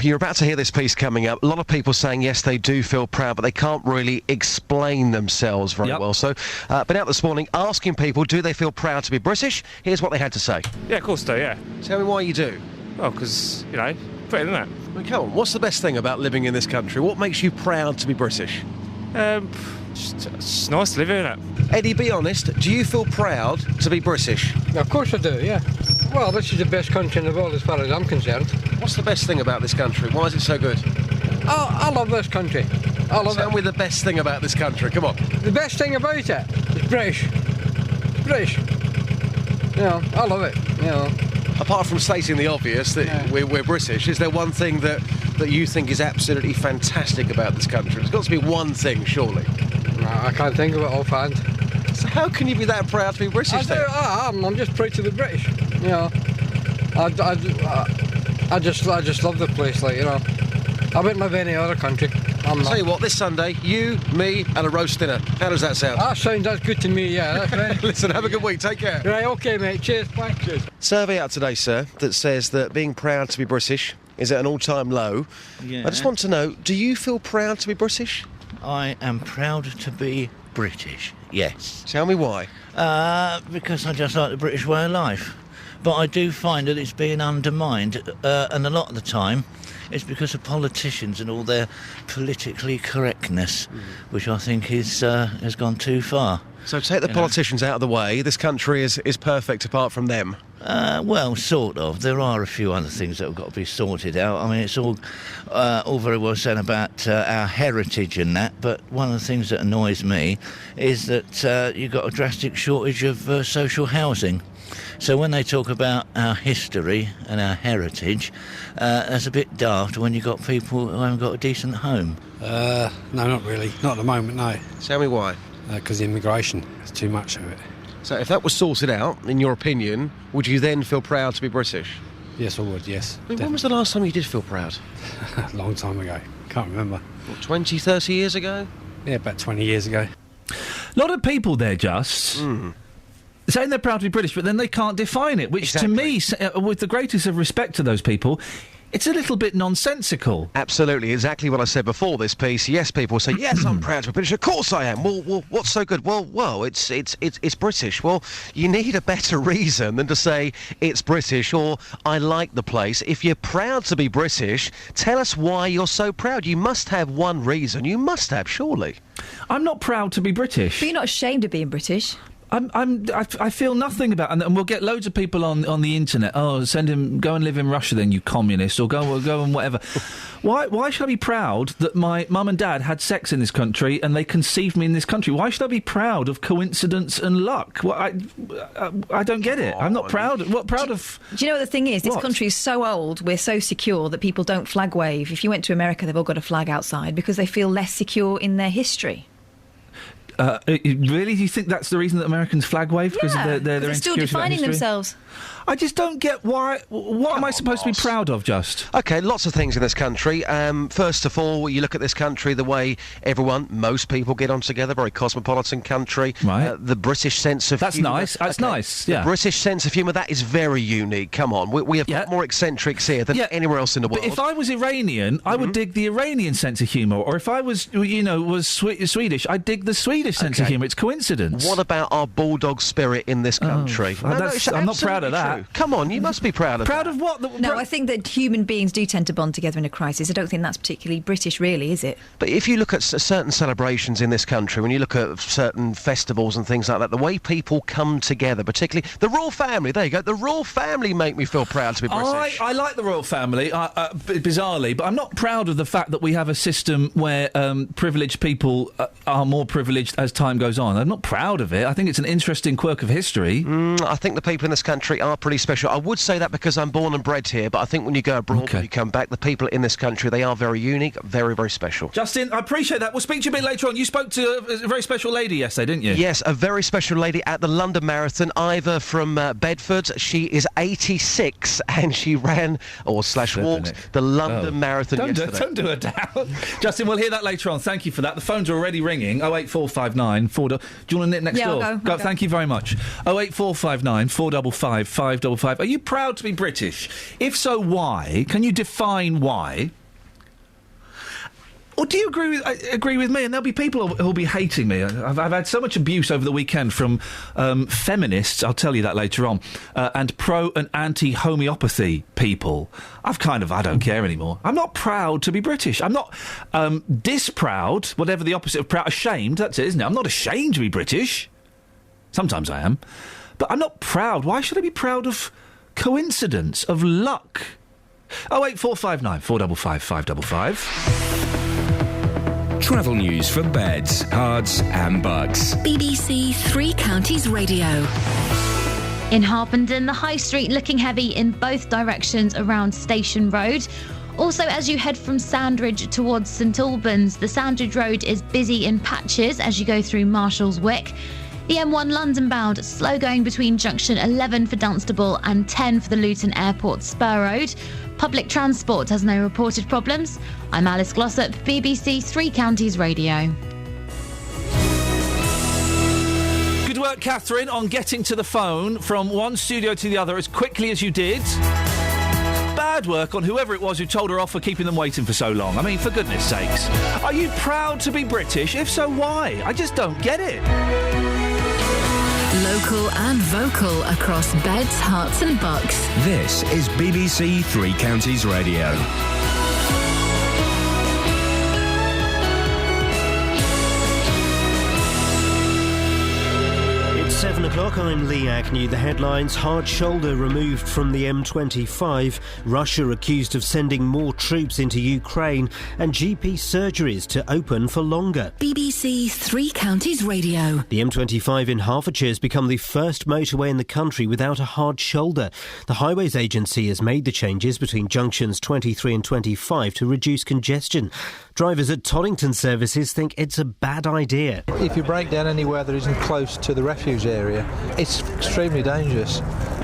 you're about to hear this piece coming up. A lot of people saying, yes, they do feel proud, but they can't really explain themselves very well. So, been out this morning asking people, do they feel proud to be British? Here's what they had to say. Yeah, of course do, yeah. Tell me why you do. Well, because, pretty, isn't it? Well, come on, what's the best thing about living in this country? What makes you proud to be British? It's nice to live here, isn't it? Eddie, be honest, do you feel proud to be British? Of course I do, yeah. Well, this is the best country in the world as far as I'm concerned. What's the best thing about this country? Why is it so good? Oh, I love this country. Tell me the best thing about this country, come on. The best thing about it is British. It's British. I love it, Apart from stating the obvious, that we're British, is there one thing that you think is absolutely fantastic about this country? There's got to be one thing, surely. No, I can't think of it offhand. So how can you be that proud to be British, then? I'm just proud to be British, I just love the place, I wouldn't live any other country. I'll tell you what, this Sunday, you, me and a roast dinner. How does that sound? That's good to me, yeah. That's right. Listen, have a good week. Take care. Right, OK, mate. Cheers. Bye. Cheers. Survey out today, sir, that says that being proud to be British is at an all-time low. Yeah. I just want to know, do you feel proud to be British? I am proud to be British, yes. Tell me why. Because I just like the British way of life. But I do find that it's being undermined, and a lot of the time it's because of politicians and all their politically correctness, which I think has gone too far. So take the politicians out of the way, this country is perfect apart from them? Well, sort of. There are a few other things that have got to be sorted out. I mean, it's all very well said about our heritage and that, but one of the things that annoys me is that you've got a drastic shortage of social housing. So when they talk about our history and our heritage, that's a bit daft when you've got people who haven't got a decent home. No, not really. Not at the moment, no. Tell me why. Because immigration, there's too much of it. So if that was sorted out, in your opinion, would you then feel proud to be British? Yes, I would, yes. I mean, when was the last time you did feel proud? A long time ago. Can't remember. What, 20, 30 years ago? Yeah, about 20 years ago. A lot of people there, saying they're proud to be British, but then they can't define it, which to me, with the greatest of respect to those people, it's a little bit nonsensical. Absolutely, exactly what I said before this piece. Yes, people say, yes, I'm proud to be British. Of course I am. Well, what's so good? Well, it's British. Well, you need a better reason than to say it's British or I like the place. If you're proud to be British, tell us why you're so proud. You must have one reason. You must have, surely. I'm not proud to be British. But you're not ashamed of being British. I feel nothing about, and we'll get loads of people on the internet. Oh, send him, go and live in Russia, then, you communist, or go and whatever. Why should I be proud that my mum and dad had sex in this country and they conceived me in this country? Why should I be proud of coincidence and luck? Well, I don't get it. I'm not proud. What proud of? Do you know what the thing is? This country is so old. We're so secure that people don't flag wave. If you went to America, they've all got a flag outside because they feel less secure in their history. Really? Do you think that's the reason that Americans flag wave? Because of their they're still defining themselves. I just don't get why. What am I supposed to be proud of, just? OK, lots of things in this country. First of all, you look at this country, the way most people get on together, very cosmopolitan country. Right. The British sense of That's humour. nice. That's nice, yeah. The British sense of humour, that is very unique. Come on, we have got more eccentrics here than anywhere else in the world. But if I was Iranian, I would dig the Iranian sense of humour. Or if I was, Swedish, I'd dig the Swedish sense of humour. It's coincidence. What about our bulldog spirit in this country? I'm not proud of that. True. Come on, you must be proud of that. Proud of what? No, I think that human beings do tend to bond together in a crisis. I don't think that's particularly British, really, is it? But if you look at certain celebrations in this country, when you look at certain festivals and things like that, the way people come together, particularly the royal family, there you go, the royal family make me feel proud to be British. I like the royal family, bizarrely, but I'm not proud of the fact that we have a system where privileged people are more privileged as time goes on. I'm not proud of it. I think it's an interesting quirk of history. I think the people in this country are pretty special. I would say that because I'm born and bred here, but I think when you go abroad, when you come back, the people in this country, they are very unique, very, very special. Justin, I appreciate that. We'll speak to you a bit later on. You spoke to a very special lady yesterday, didn't you? Yes, a very special lady at the London Marathon, Ivor from Bedford. She is 86 and she ran walked the London Marathon yesterday. Don't do her down. Justin, we'll hear that later on. Thank you for that. The phones are already ringing. 08459 4. Do you want to knit next door? I'll go. Thank you very much. 08459 455 555. Are you proud to be British? If so, why? Can you define why? Or do you agree with me? And there'll be people who'll be hating me. I've had so much abuse over the weekend from feminists, I'll tell you that later on, and pro and anti-homeopathy people. I don't care anymore. I'm not proud to be British. I'm not disproud, whatever the opposite of proud, ashamed, that's it, isn't it? I'm not ashamed to be British. Sometimes I am. But I'm not proud. Why should I be proud of coincidence, of luck? 08459 455 555. Travel news for beds, cards and bugs. BBC Three Counties Radio. In Harpenden, the High Street looking heavy in both directions around Station Road. Also, as you head from Sandridge towards St Albans, the Sandridge Road is busy in patches as you go through Marshall's Wick. The M1 London bound, slow going between junction 11 for Dunstable and 10 for the Luton Airport Spur Road. Public transport has no reported problems. I'm Alice Glossop, BBC Three Counties Radio. Good work, Catherine, on getting to the phone from one studio to the other as quickly as you did. Bad work on whoever it was who told her off for keeping them waiting for so long. I mean, for goodness sakes. Are you proud to be British? If so, why? I just don't get it. Local and vocal across beds, hearts and bucks. This is BBC Three Counties Radio. It's 7 o'clock. I'm Lee Agnew. The headlines: hard shoulder removed from the M25, Russia accused of sending more troops into Ukraine, and GP surgeries to open for longer. BBC Three Counties Radio. The M25 in Hertfordshire has become the first motorway in the country without a hard shoulder. The Highways Agency has made the changes between junctions 23 and 25 to reduce congestion. Drivers at Toddington services think it's a bad idea. If you break down anywhere that isn't close to the refuge area, it's extremely dangerous.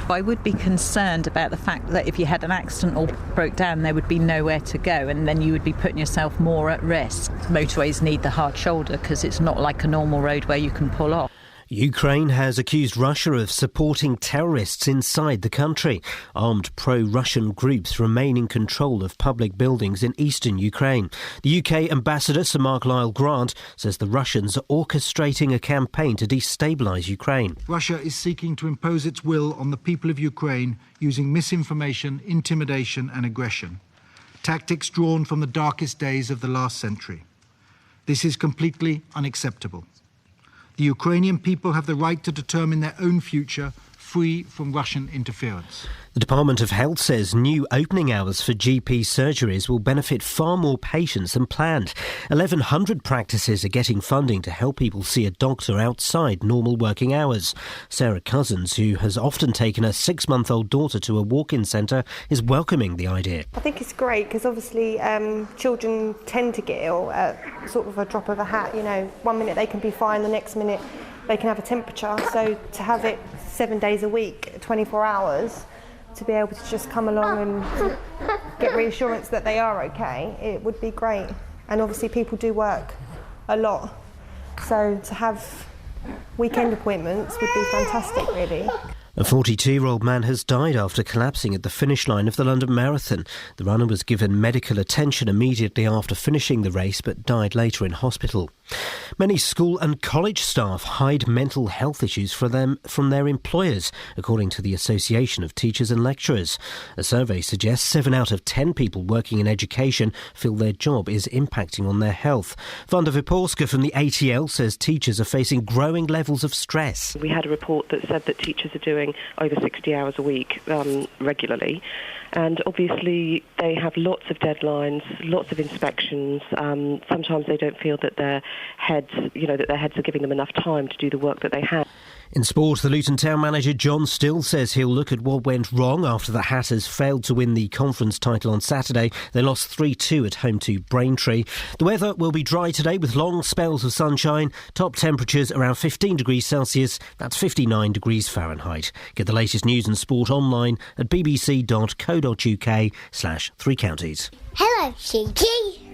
I would be concerned about the fact that if you had an accident or broke down, there would be nowhere to go, and then you would be putting yourself more at risk. Motorways need the hard shoulder because it's not like a normal road where you can pull off. Ukraine has accused Russia of supporting terrorists inside the country. Armed pro-Russian groups remain in control of public buildings in eastern Ukraine. The UK Ambassador Sir Mark Lyle-Grant says the Russians are orchestrating a campaign to destabilise Ukraine. Russia is seeking to impose its will on the people of Ukraine using misinformation, intimidation and aggression. Tactics drawn from the darkest days of the last century. This is completely unacceptable. The Ukrainian people have the right to determine their own future, free from Russian interference. The Department of Health says new opening hours for GP surgeries will benefit far more patients than planned. 1,100 practices are getting funding to help people see a doctor outside normal working hours. Sarah Cousins, who has often taken her 6-month-old daughter to a walk-in centre, is welcoming the idea. I think it's great because obviously children tend to get ill at sort of a drop of a hat. You know, 1 minute they can be fine, the next minute they can have a temperature. So to have it 7 days a week, 24 hours, to be able to just come along and get reassurance that they are okay, it would be great. And obviously people do work a lot, so to have weekend appointments would be fantastic, really. A 42-year-old man has died after collapsing at the finish line of the London Marathon. The runner was given medical attention immediately after finishing the race but died later in hospital. Many school and college staff hide mental health issues from their employers, according to the Association of Teachers and Lecturers. A survey suggests 7 out of 10 people working in education feel their job is impacting on their health. Wanda Viporska from the ATL says teachers are facing growing levels of stress. We had a report that said that teachers are doing over 60 hours a week regularly. And obviously they have lots of deadlines, lots of inspections. Sometimes they don't feel that their heads are giving them enough time to do the work that they have. In sport, the Luton Town manager John Still says he'll look at what went wrong after the Hatters failed to win the conference title on Saturday. They lost 3-2 at home to Braintree. The weather will be dry today with long spells of sunshine. Top temperatures around 15 degrees Celsius. That's 59 degrees Fahrenheit. Get the latest news and sport online at bbc.co.uk/Three Counties. Hello, Cheeky.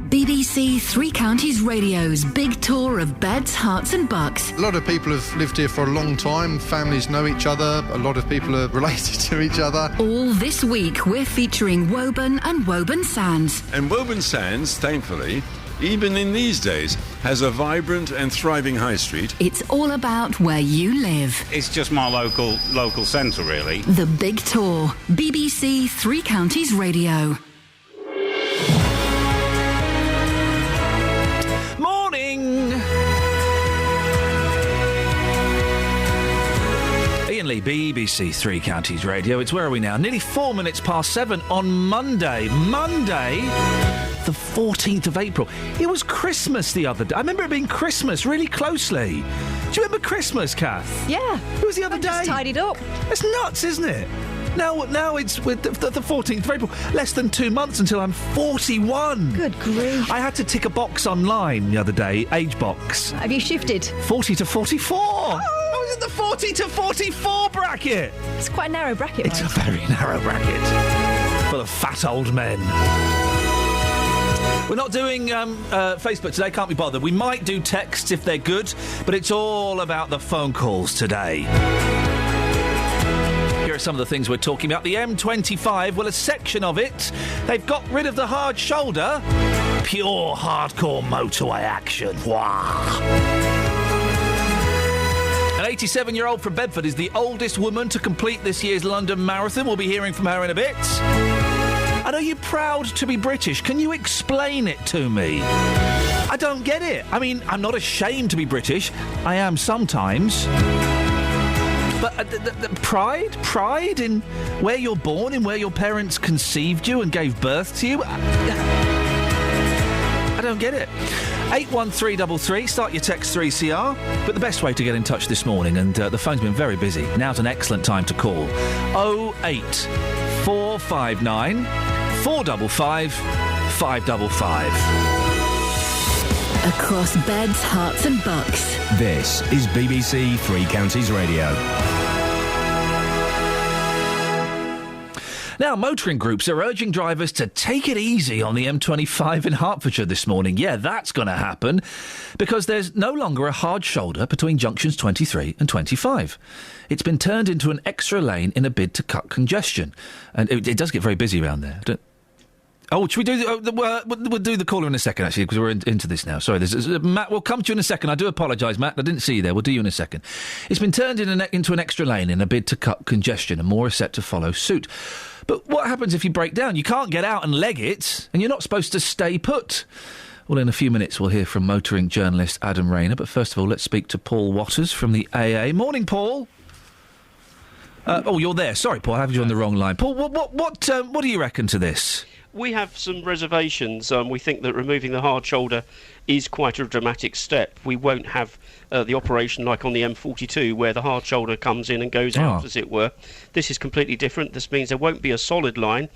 BBC Three Counties Radio's big tour of beds, hearts and bucks. A lot of people have lived here for a long time. Families know each other. A lot of people are related to each other. All this week, we're featuring Woburn and Woburn Sands. And Woburn Sands, thankfully, even in these days, has a vibrant and thriving high street. It's all about where you live. It's just my local centre, really. The big tour. BBC Three Counties Radio. Iain Lee, BBC Three Counties Radio. It's Where Are We Now? Nearly 4 minutes past 7 on Monday. Monday, the 14th of April. It was Christmas the other day. I remember it being Christmas really closely. Do you remember Christmas, Kath? Yeah. It was the other day. Just tidied up. It's nuts, isn't it? Now it's with the 14th of April. Less than 2 months until I'm 41. Good grief. I had to tick a box online the other day, age box. Have you shifted? 40 to 44. Oh! I was in the 40 to 44 bracket. It's quite a narrow bracket, It's mate. a very narrow bracket. Full of fat old men. We're not doing Facebook today, can't be bothered. We might do texts if they're good, but it's all about the phone calls today. Here are some of the things we're talking about. The M25, well, a section of it, they've got rid of the hard shoulder. Pure hardcore motorway action. Wow. An 87-year-old from Bedford is the oldest woman to complete this year's London Marathon. We'll be hearing from her in a bit. And are you proud to be British? Can you explain it to me? I don't get it. I mean, I'm not ashamed to be British. I am sometimes. But the pride in where you're born, in where your parents conceived you and gave birth to you, I don't get it. 81333, start your text 3CR. But the best way to get in touch this morning, and the phone's been very busy, now's an excellent time to call, 08459 455 555. Across beds, hearts and bucks. This is BBC Three Counties Radio. Now, motoring groups are urging drivers to take it easy on the M25 in Hertfordshire this morning. Yeah, that's going to happen because there's no longer a hard shoulder between junctions 23 and 25. It's been turned into an extra lane in a bid to cut congestion. And it does get very busy around there. Should we do we'll do the caller in a second, actually, because we're into this now. Sorry, Matt, we'll come to you in a second. I do apologise, Matt. I didn't see you there. We'll do you in a second. It's been turned into an extra lane in a bid to cut congestion, and more are set to follow suit. But what happens if you break down? You can't get out and leg it, and you're not supposed to stay put. Well, in a few minutes we'll hear from motoring journalist Adam Rayner, but first of all let's speak to Paul Waters from the AA. Morning, Paul. Oh, you're there. Sorry, Paul, I have you on the wrong line. Paul, what do you reckon to this? We have some reservations. We think that removing the hard shoulder is quite a dramatic step. We won't have the operation like on the M42 where the hard shoulder comes in and goes out, as it were. This is completely different. This means there won't be a solid line.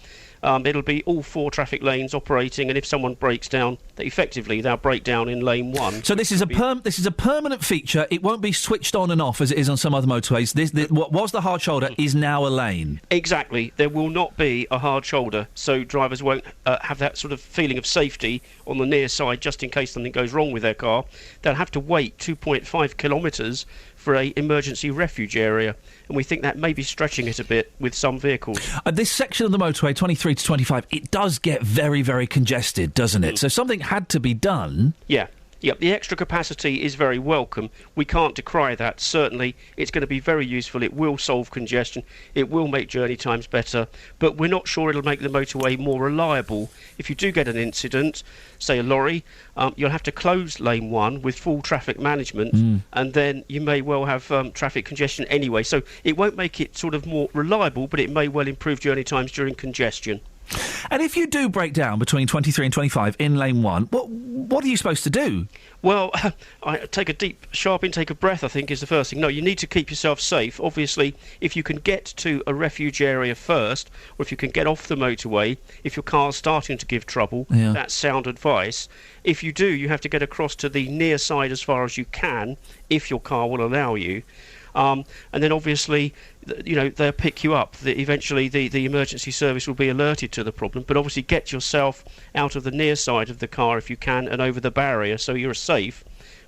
It'll be all 4 traffic lanes operating, and if someone breaks down, effectively they'll break down in lane 1. So this is a permanent feature. It won't be switched on and off as it is on some other motorways. What was the hard shoulder is now a lane. Exactly. There will not be a hard shoulder, so drivers won't have that sort of feeling of safety on the near side just in case something goes wrong with their car. They'll have to wait 2.5 kilometres for an emergency refuge area, and we think that may be stretching it a bit with some vehicles. This section of the motorway, 23 to 25, it does get very, very congested, doesn't it? So something had to be done. Yeah. Yep, the extra capacity is very welcome. We can't decry that. Certainly, it's going to be very useful. It will solve congestion. It will make journey times better. But we're not sure it'll make the motorway more reliable. If you do get an incident, say a lorry, you'll have to close lane 1 with full traffic management, and then you may well have traffic congestion anyway. So it won't make it sort of more reliable, but it may well improve journey times during congestion. And if you do break down between 23 and 25 in lane 1, what are you supposed to do? Well, I take a deep, sharp intake of breath, I think, is the first thing. No, you need to keep yourself safe. Obviously, if you can get to a refuge area first, or if you can get off the motorway, if your car's starting to give trouble, that's sound advice. If you do, you have to get across to the near side as far as you can, if your car will allow you. And then obviously, they'll pick you up. Eventually, the emergency service will be alerted to the problem. But obviously, get yourself out of the near side of the car if you can and over the barrier so you're safe.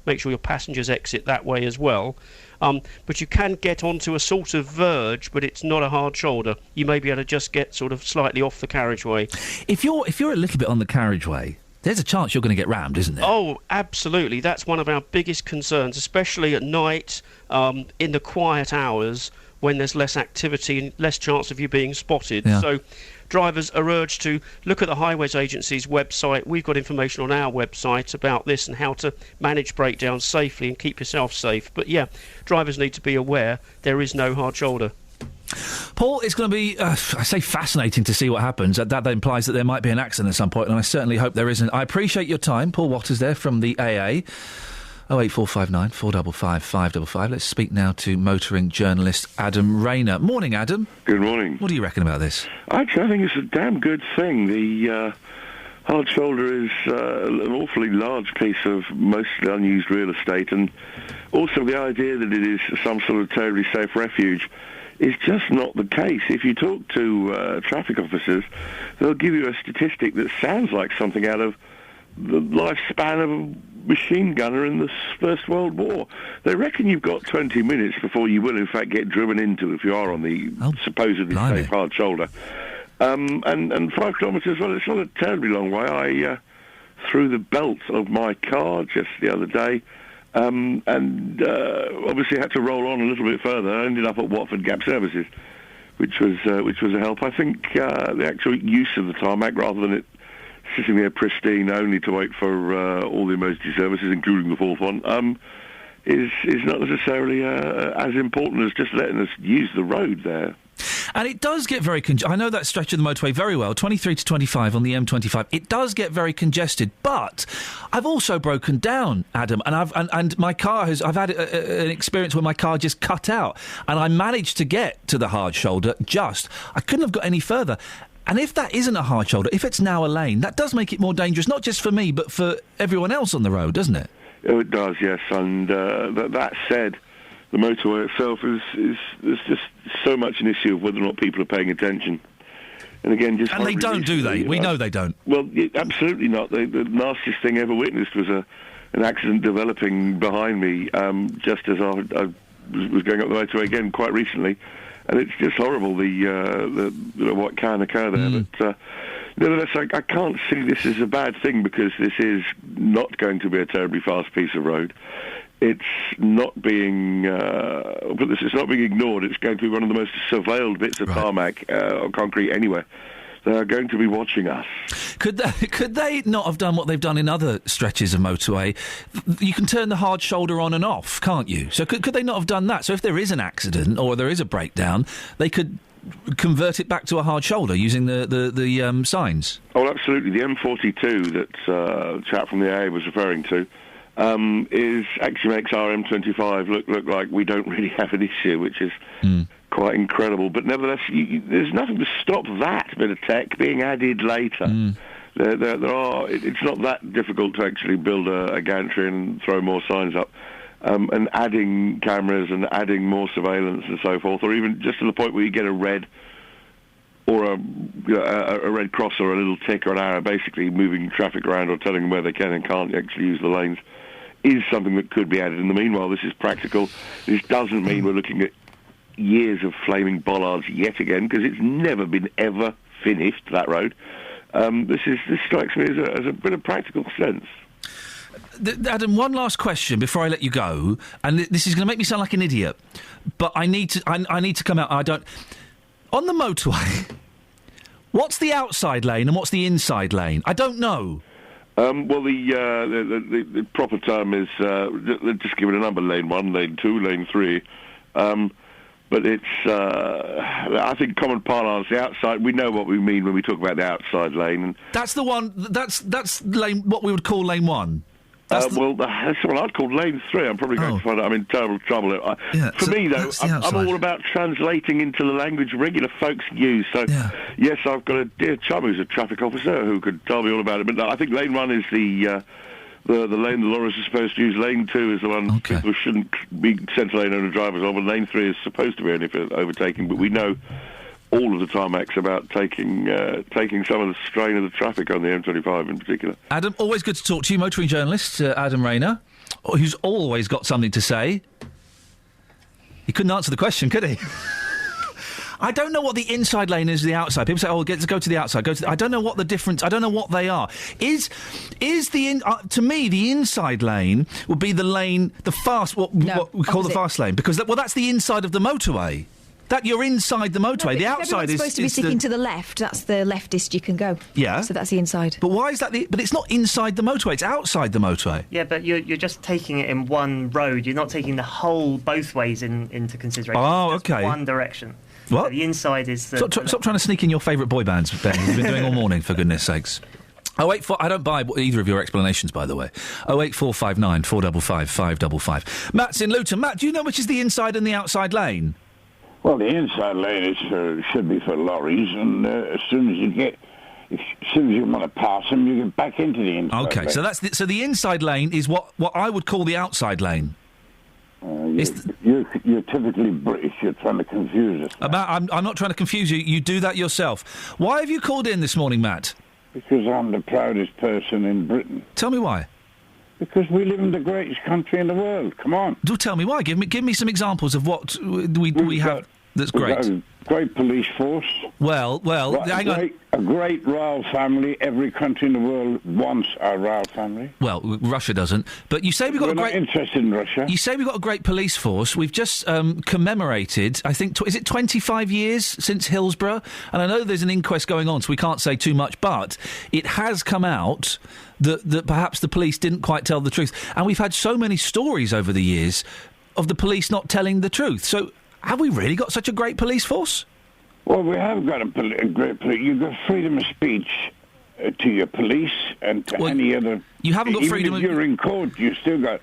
Make sure your passengers exit that way as well. But you can get onto a sort of verge, but it's not a hard shoulder. You may be able to just get sort of slightly off the carriageway. If you're a little bit on the carriageway, there's a chance you're going to get rammed, isn't there? Oh, absolutely. That's one of our biggest concerns, especially at night, in the quiet hours when there's less activity and less chance of you being spotted. Yeah. So drivers are urged to look at the Highways Agency's website. We've got information on our website about this and how to manage breakdowns safely and keep yourself safe. But yeah, drivers need to be aware there is no hard shoulder. Paul, it's going to be, I say fascinating to see what happens. That implies that there might be an accident at some point, and I certainly hope there isn't. I appreciate your time. Paul Waters there from the AA. 08459 455 555. Let's speak now to motoring journalist Adam Rayner. Morning, Adam. Good morning. What do you reckon about this? Actually, I think it's a damn good thing. The hard shoulder is an awfully large piece of mostly unused real estate, and also the idea that it is some sort of terribly safe refuge is just not the case. If you talk to traffic officers, they'll give you a statistic that sounds like something out of the lifespan of a machine gunner in the First World War. They reckon you've got 20 minutes before you will, in fact, get driven into if you are on the supposedly safe hard shoulder. And 5 kilometres, well, it's not a terribly long way. I threw the belt of my car just the other day, and obviously had to roll on a little bit further. I ended up at Watford Gap Services, which was a help. I think the actual use of the tarmac, rather than it sitting there pristine only to wait for all the emergency services, including the fourth one, is not necessarily as important as just letting us use the road there. And it does get very I know that stretch of the motorway very well, 23 to 25 on the M25. It does get very congested, but I've also broken down, Adam, and my car has. I've had an experience where my car just cut out, and I managed to get to the hard shoulder. I couldn't have got any further. And if that isn't a hard shoulder, if it's now a lane, that does make it more dangerous, not just for me, but for everyone else on the road, doesn't it? Oh, it does, yes. And that said, the motorway itself is just so much an issue of whether or not people are paying attention. And again, just... And they don't, do they? We know they don't. Well, absolutely not. The nastiest thing ever witnessed was an accident developing behind me just as I was going up the motorway again quite recently. And it's just horrible, what can occur there. But nevertheless, I can't see this as a bad thing, because this is not going to be a terribly fast piece of road. It's not being ignored. It's going to be one of the most surveilled bits of tarmac or concrete anywhere. they're going to be watching us. Could they not have done what they've done in other stretches of motorway? You can turn the hard shoulder on and off, can't you? So could they not have done that? So if there is an accident or there is a breakdown, they could convert it back to a hard shoulder using the signs. Oh, absolutely. The M42 that the chap from the AA was referring to actually makes our M25 look like we don't really have an issue, which is quite incredible. But nevertheless, there's nothing to stop that bit of tech being added later. There are. It's not that difficult to actually build a gantry and throw more signs up. And adding cameras and adding more surveillance and so forth, or even just to the point where you get a red or a red cross or a little tick or an arrow, basically moving traffic around or telling them where they can and can't actually use the lanes, is something that could be added. In the meanwhile, this is practical. This doesn't mean we're looking at years of flaming bollards yet again, because it's never been ever finished, that road. This strikes me as a bit of practical sense. Adam, one last question before I let you go, and this is going to make me sound like an idiot, but I need to come out. On the motorway, what's the outside lane and what's the inside lane? I don't know. Well, the proper term is just give it a number: lane 1, lane 2, lane 3. But it's I think common parlance, the outside. We know what we mean when we talk about the outside lane. And that's the one. That's lane. What we would call lane 1. That's what I'd call lane 3. I'm probably going to find out I'm in terrible trouble. For me, though, I'm all about translating into the language regular folks use. So, yes, I've got a dear chum who's a traffic officer who could tell me all about it. But no, I think lane 1 is the lane the lorries are supposed to use. Lane 2 is the one people shouldn't be centre lane owner drivers on. But lane 3 is supposed to be only for overtaking. But we know all of the tarmacs about taking some of the strain of the traffic on the M25 in particular. Adam, always good to talk to you, motoring journalist Adam Rayner, who's always got something to say. He couldn't answer the question, could he? I don't know what the inside lane is, the outside. People say, "Oh, let's go to the outside." I don't know what the difference. I don't know what they are. To me, the inside lane would be the lane, what we call the fast lane, because that's the inside of the motorway. That you're inside the motorway. No, the outside is supposed to be sticking to the left. That's the leftist you can go. Yeah. So that's the inside. But why is that? But it's not inside the motorway. It's outside the motorway. Yeah, but you're just taking it in one road. You're not taking the whole both ways into consideration. Oh, it's just one direction. What? So the inside is the... Stop trying to sneak in your favourite boy bands, Ben. You've been doing all morning, for goodness sakes. 084, I don't buy either of your explanations, by the way. 08459 455 555. Matt's in Luton. Matt, do you know which is the inside and the outside lane? Well, the inside lane should be for lorries, and as soon as you want to pass them, you get back into the inside lane. Okay, so the inside lane is what I would call the outside lane. You're typically British. You're trying to confuse us. I'm not trying to confuse you. You do that yourself. Why have you called in this morning, Matt? Because I'm the proudest person in Britain. Tell me why. Because we live in the greatest country in the world. Come on. Do tell me why. Give me some examples of what we have that's great. We've got a great police force. Well, hang on. A great royal family. Every country in the world wants a royal family. Well, Russia doesn't. But you say we've got We're not interested in Russia. You say we've got a great police force. We've just commemorated, I think, is it 25 years since Hillsborough? And I know there's an inquest going on, so we can't say too much, but it has come out that perhaps the police didn't quite tell the truth. And we've had so many stories over the years of the police not telling the truth. So have we really got such a great police force? Well, we have got a great police. You've got freedom of speech to your police and to any other... You haven't got freedom of... You're in court, you still got...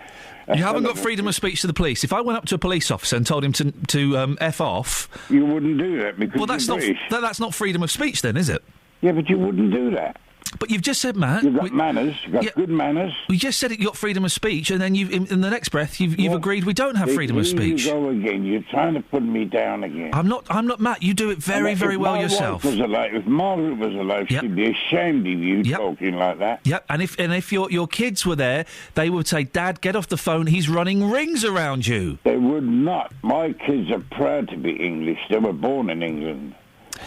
You haven't got freedom of speech to the police. If I went up to a police officer and told him to F off... You wouldn't do that because you're British. That's not freedom of speech then, is it? Yeah, but you wouldn't do that. But you've just said, Matt... You've got manners, you've got good manners. We just said you got freedom of speech, and then in the next breath, you've agreed we don't have freedom of speech. Here you go again. You're trying to put me down again. I'm not, Matt. You do it very, very well yourself. If Margaret was alive, she'd be ashamed of you talking like that. Yep, and if your kids were there, they would say, Dad, get off the phone, he's running rings around you. They would not. My kids are proud to be English. They were born in England.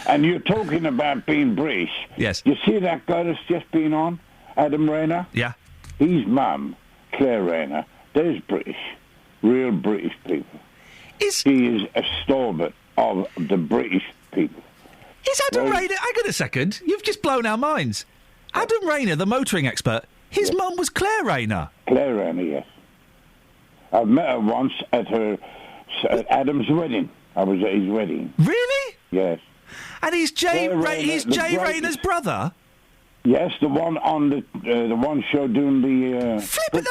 And you're talking about being British. Yes. You see that guy that's just been on, Adam Rayner? Yeah. His mum, Claire Rayner, there's British, real British people. She is a stalwart of the British people. Is Adam Rayner... Hang on a second. You've just blown our minds. Adam Rayner, the motoring expert, his mum was Claire Rayner. Claire Rayner, yes. I've met her once at Adam's wedding. I was at his wedding. Really? Yes. And he's Jay Rayner's brother? Yes, the one on the one show doing the... Flippin'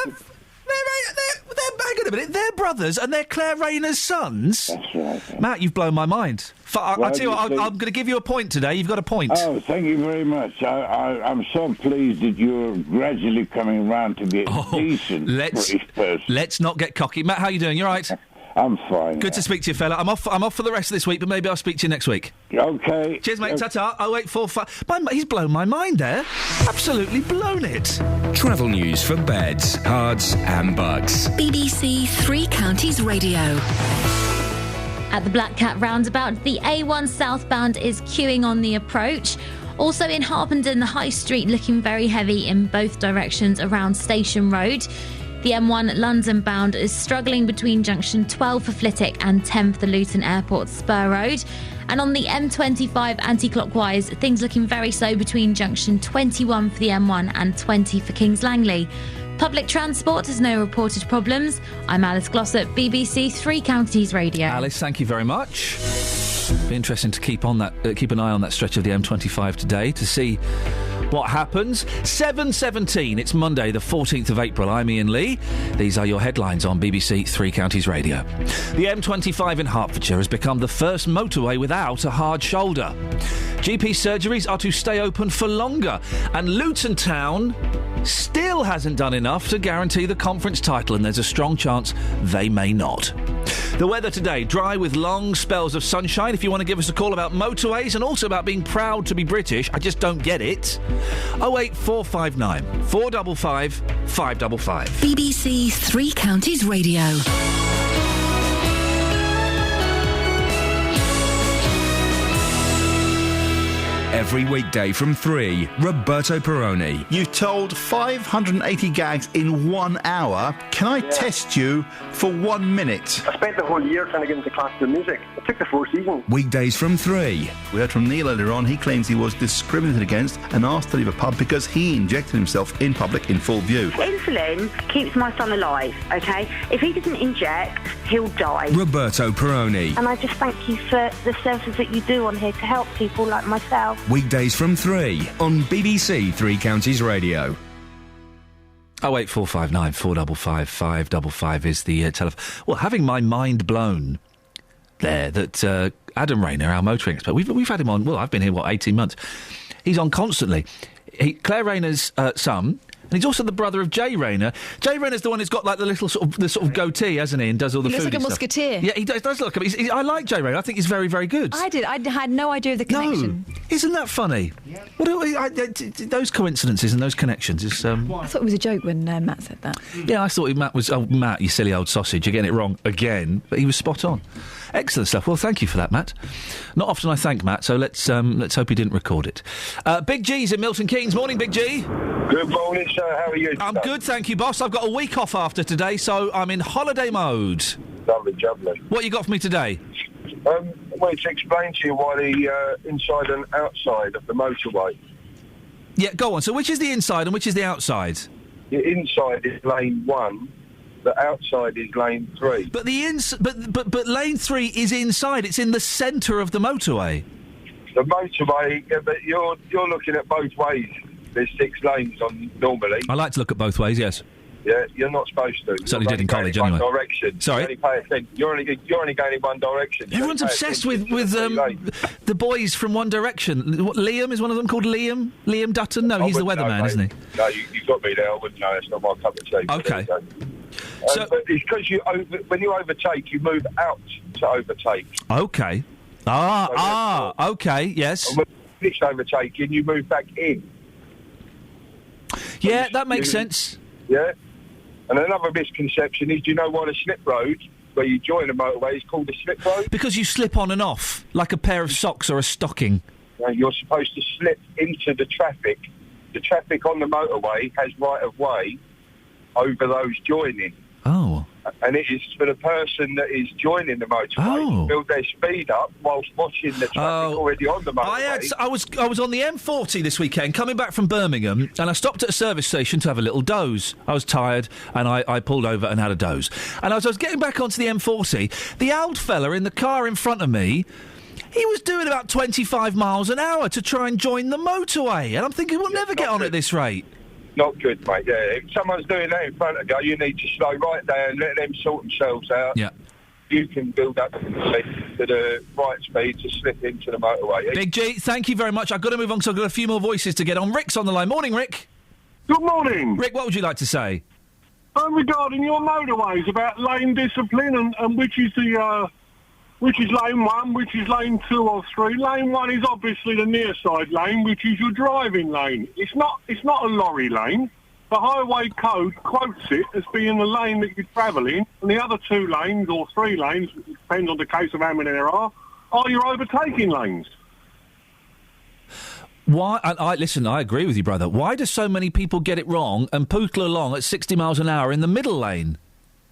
hang on a minute, they're brothers and they're Claire Rayner's sons? That's right. Matt, you've blown my mind. I'll tell you what, I'm going to give you a point today. You've got a point. Oh, thank you very much. I'm so pleased that you're gradually coming around to be a decent British person. Let's not get cocky. Matt, how you doing? You all right? I'm fine. Good to speak to you, fella. I'm off for the rest of this week, but maybe I'll speak to you next week. OK. Cheers, mate. Ta-ta. 0845... He's blown my mind there. Absolutely blown it. Travel news for beds, cards and bugs. BBC Three Counties Radio. At the Black Cat roundabout, the A1 southbound is queuing on the approach. Also in Harpenden, the High Street looking very heavy in both directions around Station Road. The M1 London bound is struggling between junction 12 for Flitwick and 10 for the Luton Airport Spur Road. And on the M25 anti-clockwise, things looking very slow between junction 21 for the M1 and 20 for Kings Langley. Public transport has no reported problems. I'm Alice Glossop, BBC Three Counties Radio. Alice, thank you very much. Be interesting to keep an eye on that stretch of the M25 today to see what happens. 7:17. It's Monday, the 14th of April. I'm Iain Lee. These are your headlines on BBC Three Counties Radio. The M25 in Hertfordshire has become the first motorway without a hard shoulder. GP surgeries are to stay open for longer, and Luton Town still hasn't done enough to guarantee the conference title, and there's a strong chance they may not. The weather today, dry with long spells of sunshine. If you want to give us a call about motorways and also about being proud to be British, I just don't get it. 08459 455 555. BBC Three Counties Radio. Every weekday from 3, Roberto Perrone. You've told 580 gags in 1 hour. Can I test you for 1 minute? I spent the whole year trying to get into classical music. It took the 4 seasons. Weekdays from 3. We heard from Neil earlier on. He claims he was discriminated against and asked to leave a pub because he injected himself in public in full view. Insulin keeps my son alive, OK? If he doesn't inject, he'll die. Roberto Perrone. And I just thank you for the services that you do on here to help people like myself. Weekdays from 3 on BBC Three Counties Radio. 08459 455 555 is the telephone. Well, having my mind blown there that Adam Rayner, our motoring expert, we've had him on. Well, I've been here 18 months. He's on constantly. Claire Rayner's son. And he's also the brother of Jay Rayner. Jay Rayner's the one who's got like the sort of goatee, hasn't he, and does all the food. He looks like a musketeer. Yeah, he does look. I like Jay Rayner. I think he's very, very good. I did. I had no idea of the connection. No, isn't that funny? Yeah. Those coincidences and those connections is. I thought it was a joke when Matt said that. Yeah, I thought Matt was. Oh, Matt, you silly old sausage! You're getting it wrong again. But he was spot on. Excellent stuff. Well, thank you for that, Matt. Not often I thank Matt, so let's hope he didn't record it. Big G's in Milton Keynes. Morning, Big G. Good morning, sir. How are you? I'm good, thank you, boss. I've got a week off after today, so I'm in holiday mode. Lovely, jubbly. What you got for me today? I wanted to explain to you why the inside and outside of the motorway. Yeah, go on. So which is the inside and which is the outside? The inside is lane 1. The outside is lane 3. But but lane 3 is inside. It's in the centre of the motorway. The motorway, yeah, but you're looking at both ways. There's 6 lanes on normally. I like to look at both ways. Yes. Yeah, you're not supposed to. Certainly did in college, anyway. One direction. Sorry. You only pay attention. You're only going in one direction. Everyone's obsessed with the boys from One Direction. What, Liam is one of them called Liam? Liam Dutton? No, he's the weatherman, isn't he? No, you got me there. I wouldn't know. It's not my cup of tea. Okay. But it's because when you overtake, you move out to overtake. Okay. Okay. Yes. And when you finish overtaking, you move back in. Yeah, that makes sense. Yeah. And another misconception is, do you know why the slip road, where you join a motorway, is called a slip road? Because you slip on and off, like a pair of socks or a stocking. You're supposed to slip into the traffic. The traffic on the motorway has right of way over those joining. Oh. and it is for the person that is joining the motorway to build their speed up whilst watching the traffic already on the motorway. I was on the M40 this weekend, coming back from Birmingham, and I stopped at a service station to have a little doze. I was tired, and I pulled over and had a doze. And as I was getting back onto the M40, the old fella in the car in front of me, he was doing about 25 miles an hour to try and join the motorway. And I'm thinking, we'll never get on at this rate. Not good, mate, yeah. If someone's doing that in front of you, you need to slow right down, let them sort themselves out. Yeah. You can build up to the right speed to slip into the motorway. Big G, thank you very much. I've got to move on because I've got a few more voices to get on. Rick's on the line. Morning, Rick. Good morning. Rick, what would you like to say? Regarding your motorways, about lane discipline and which is the... which is lane 1, which is lane 2 or 3. Lane 1 is obviously the near side lane, which is your driving lane. It's not a lorry lane. The highway code quotes it as being the lane that you travel in, and the other 2 lanes or 3 lanes, it depends on the case of how many there are your overtaking lanes. Why? Listen, I agree with you, brother. Why do so many people get it wrong and pootle along at 60 miles an hour in the middle lane?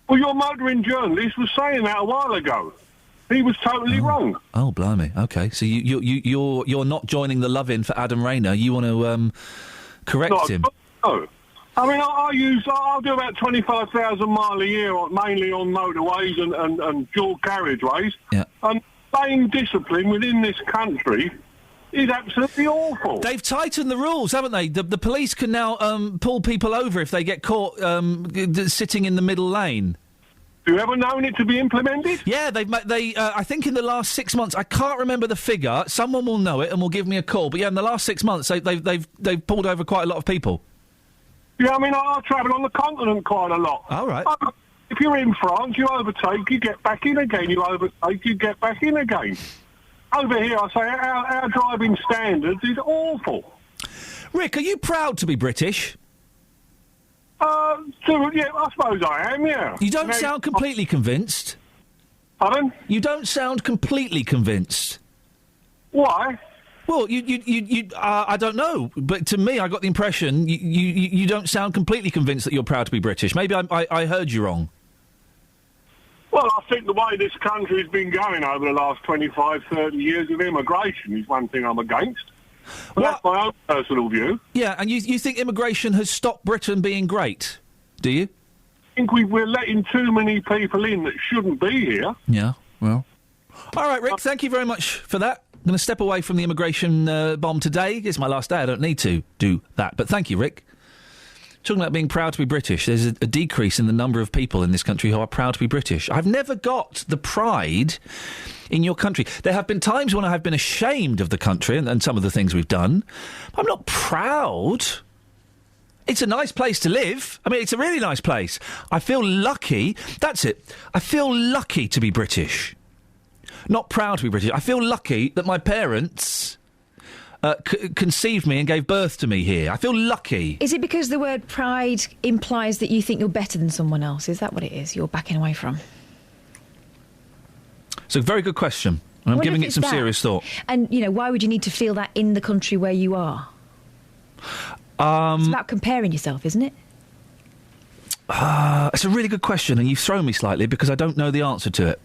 Well, your motoring journalist was saying that a while ago. He was totally wrong. Oh, blimey. Okay, so you're not joining the love-in for Adam Rayner. You want to correct him? No. I mean, I'll do about 25,000 mile a year, mainly on motorways and dual carriageways. Yeah. And lane discipline within this country is absolutely awful. They've tightened the rules, haven't they? The police can now pull people over if they get caught sitting in the middle lane. Have you ever known it to be implemented? Yeah, I think in the last 6 months, I can't remember the figure. Someone will know it and will give me a call. But yeah, in the last 6 months, they've pulled over quite a lot of people. Yeah, I mean, I travel on the continent quite a lot. All right. If you're in France, you overtake, you get back in again. You overtake, you get back in again. Over here, I say our driving standards is awful. Rick, are you proud to be British? Yeah, I suppose I am, yeah. You don't sound completely convinced. Pardon? You don't sound completely convinced. Why? Well, I don't know, but to me, I got the impression you don't sound completely convinced that you're proud to be British. Maybe I heard you wrong. Well, I think the way this country's been going over the last 25, 30 years of immigration is one thing I'm against. But that's my own personal view. Yeah, and you think immigration has stopped Britain being great, do you? I think we're letting too many people in that shouldn't be here. Yeah, well. All right, Rick, thank you very much for that. I'm going to step away from the immigration bomb today. It's my last day. I don't need to do that. But thank you, Rick. Talking about being proud to be British, there's a decrease in the number of people in this country who are proud to be British. I've never got the pride in your country. There have been times when I have been ashamed of the country and some of the things we've done. I'm not proud. It's a nice place to live. I mean, it's a really nice place. I feel lucky. That's it. I feel lucky to be British. Not proud to be British. I feel lucky that my parents conceived me and gave birth to me here. I feel lucky. Is it because the word pride implies that you think you're better than someone else? Is that what it is you're backing away from? It's a very good question, and I'm giving it some serious thought. And, why would you need to feel that in the country where you are? It's about comparing yourself, isn't it? It's a really good question, and you've thrown me slightly because I don't know the answer to it.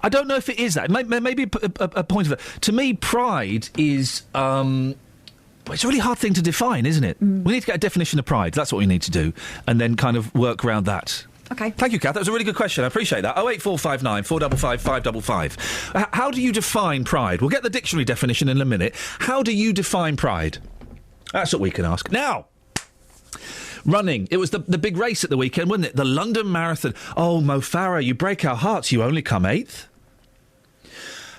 I don't know if it is that. Maybe a point of it. To me, pride is... it's a really hard thing to define, isn't it? We need to get a definition of pride. That's what we need to do. And then kind of work around that. OK. Thank you, Kath. That was a really good question. I appreciate that. 08459 455 555. How do you define pride? We'll get the dictionary definition in a minute. How do you define pride? That's what we can ask. Now... Running. It was the big race at the weekend, wasn't it? The London Marathon. Oh, Mo Farah, you break our hearts. You only come 8th.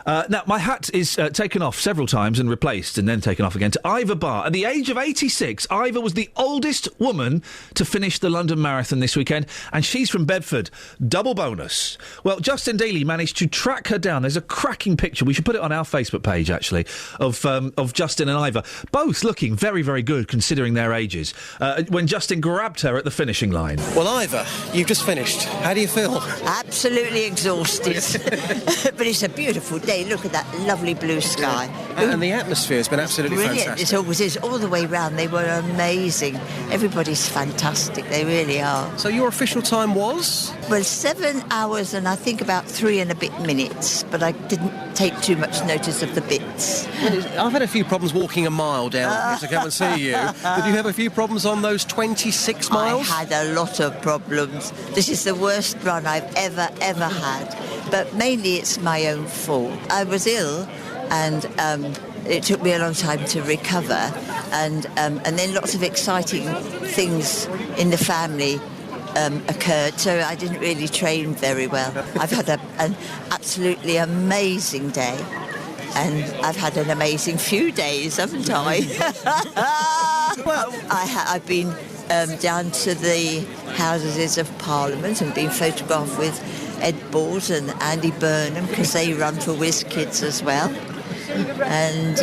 Now, my hat is taken off several times and replaced and then taken off again to Iva Barr. At the age of 86, Iva was the oldest woman to finish the London Marathon this weekend, and she's from Bedford. Double bonus. Well, Justin Daly managed to track her down. There's a cracking picture. We should put it on our Facebook page, actually, of Justin and Iva, both looking very, very good considering their ages, when Justin grabbed her at the finishing line. Well, Iva, you've just finished. How do you feel? Absolutely exhausted. But it's a beautiful day. day. Look at that lovely blue sky. And the atmosphere has been absolutely brilliant. fantastic. It always is. All the way round, they were amazing. Everybody's fantastic. They really are. So your official time was? Well, 7 hours and I think about 3 and a bit minutes, but I didn't take too much notice of the bits. I've had a few problems walking a mile down here to come and see you. Did you have a few problems on those 26 miles? I had a lot of problems. This is the worst run I've ever had. But mainly it's my own fault. I was ill and it took me a long time to recover. And then lots of exciting things in the family occurred, so I didn't really train very well. I've had an absolutely amazing day. And I've had an amazing few days, haven't I? Well, I've been down to the Houses of Parliament and been photographed with Ed Balls and Andy Burnham, because they run for Whiz Kids as well. And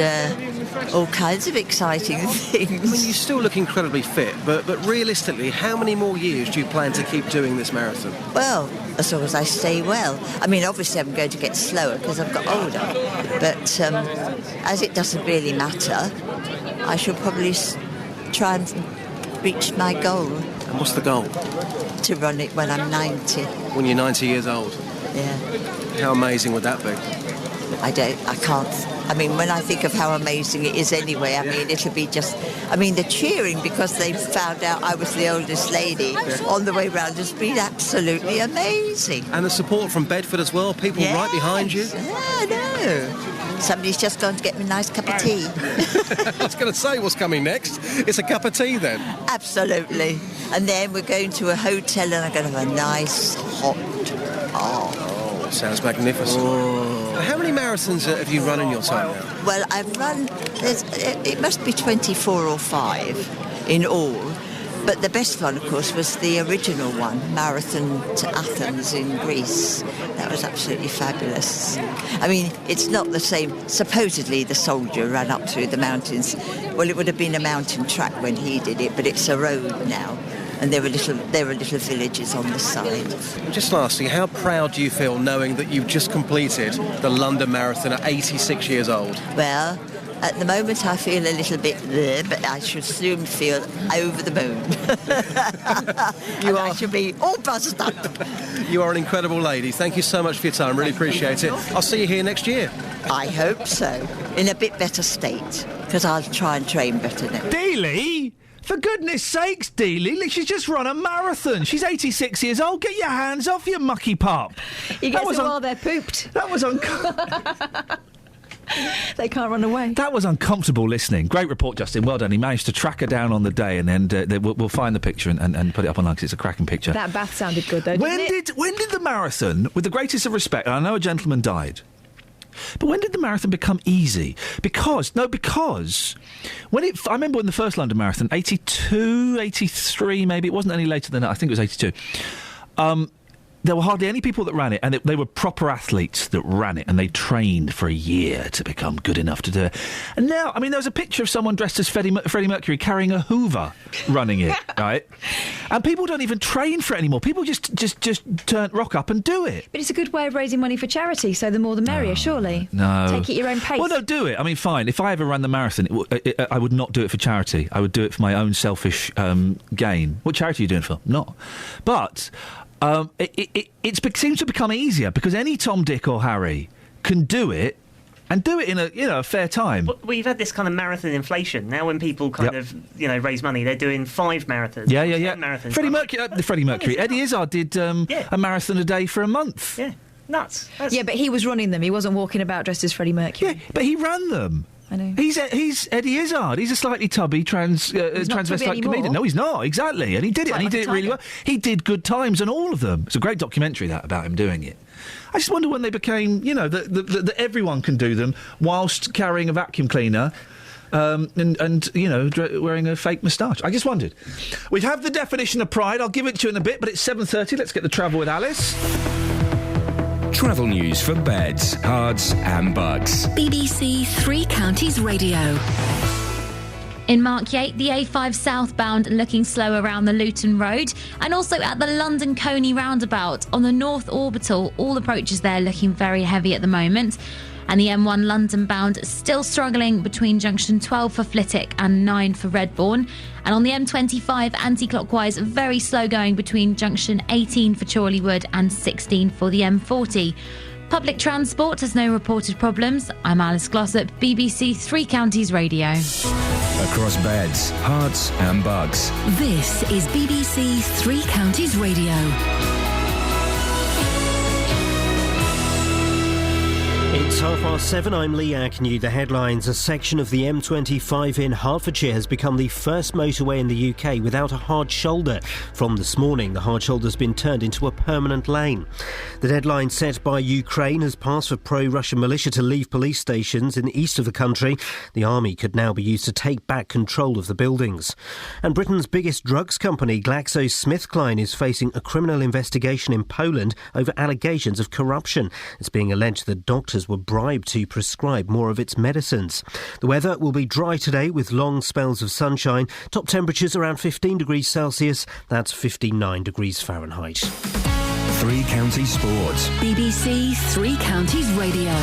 all kinds of exciting things. I mean, you still look incredibly fit, but realistically, how many more years do you plan to keep doing this marathon? Well, as long as I stay well. I mean, obviously I'm going to get slower because I've got older, but as it doesn't really matter, I shall probably try and reach my goal. And what's the goal? To run it when I'm 90. When you're 90 years old? Yeah. How amazing would that be? I can't. I mean, when I think of how amazing it is anyway, I mean, it'll be just... I mean, the cheering because they found out I was the oldest lady on the way round has been absolutely amazing. And the support from Bedford as well, people right behind you. Yeah, I know. Somebody's just gone to get me a nice cup of tea. I was going to say, what's coming next? It's a cup of tea then. Absolutely. And then we're going to a hotel and I'm going to have a nice hot... Oh, sounds magnificent. How many marathons have you run in your time now? Well, I've run... It must be 24 or 5 in all. But the best one, of course, was the original one, Marathon to Athens in Greece. That was absolutely fabulous. I mean, it's not the same. Supposedly, the soldier ran up through the mountains. Well, it would have been a mountain track when he did it, but it's a road now. And there were little villages on the side. And just lastly, how proud do you feel knowing that you've just completed the London Marathon at 86 years old? Well, at the moment I feel a little bit there, but I should soon feel over the moon. I should be all buzzed up. You are an incredible lady. Thank you so much for your time. Really appreciate it. I'll see you here next year. I hope so. In a bit better state, because I'll try and train better now. Dealey? For goodness sakes, Dealey, she's just run a marathon. She's 86 years old. Get your hands off, you mucky pup. You get them while they're pooped. That was They can't run away. That was uncomfortable listening. Great report, Justin. Well done. He managed to track her down on the day, and then we'll find the picture and put it up online because it's a cracking picture. That bath sounded good, though, didn't it? When did the marathon, with the greatest of respect, and I know a gentleman died, but when did the marathon become easy? Because I remember when the first London Marathon, 82, 83 maybe, it wasn't any later than that, I think it was 82, there were hardly any people that ran it, and they were proper athletes that ran it, and they trained for a year to become good enough to do it. And now, I mean, there was a picture of someone dressed as Freddie Mercury carrying a Hoover running it, right? And people don't even train for it anymore. People just rock up and do it. But it's a good way of raising money for charity, so the more the merrier, surely. No. Take it at your own pace. Well, no, do it. I mean, fine. If I ever ran the marathon, I would not do it for charity. I would do it for my own selfish gain. What charity are you doing it for? Not. But... it seems to become easier because any Tom, Dick or Harry can do it and do it in a fair time. Well, we've had this kind of marathon inflation. Now when people kind of raise money, they're doing 5 marathons. Yeah. Marathons. Freddie Mercury. Eddie Izzard did a marathon a day for a month. Yeah, nuts. Yeah, but he was running them. He wasn't walking about dressed as Freddie Mercury. Yeah, but he ran them. I know. He's Eddie Izzard. He's a slightly tubby transvestite comedian. No, he's not, exactly. And he did it, and he did it really well. He did Good Times on all of them. It's a great documentary, that, about him doing it. I just wonder when they became, that everyone can do them whilst carrying a vacuum cleaner and wearing a fake moustache. I just wondered. We have the definition of pride. I'll give it to you in a bit, but it's 7:30. Let's get the travel with Alice. Travel news for beds, cards and bugs. BBC Three Counties Radio. In Markyate, the A5 southbound looking slow around the Luton Road, and also at the London Coney roundabout on the North Orbital. All approaches there looking very heavy at the moment. And the M1 London bound still struggling between junction 12 for Flitwick and 9 for Redbourne. And on the M25 anti-clockwise, very slow going between junction 18 for Chorleywood and 16 for the M40. Public transport has no reported problems. I'm Alice Glossop, BBC Three Counties Radio. Across beds, hearts and bugs. This is BBC Three Counties Radio. It's 7:30. I'm Lee Agnew. The headlines. A section of the M25 in Hertfordshire has become the first motorway in the UK without a hard shoulder. From this morning, the hard shoulder's been turned into a permanent lane. The deadline set by Ukraine has passed for pro-Russian militia to leave police stations in the east of the country. The army could now be used to take back control of the buildings. And Britain's biggest drugs company, GlaxoSmithKline, is facing a criminal investigation in Poland over allegations of corruption. It's being alleged that doctors were bribed to prescribe more of its medicines. The weather will be dry today with long spells of sunshine. Top temperatures around 15 degrees Celsius. That's 59 degrees Fahrenheit. Three Counties Sports. BBC Three Counties Radio.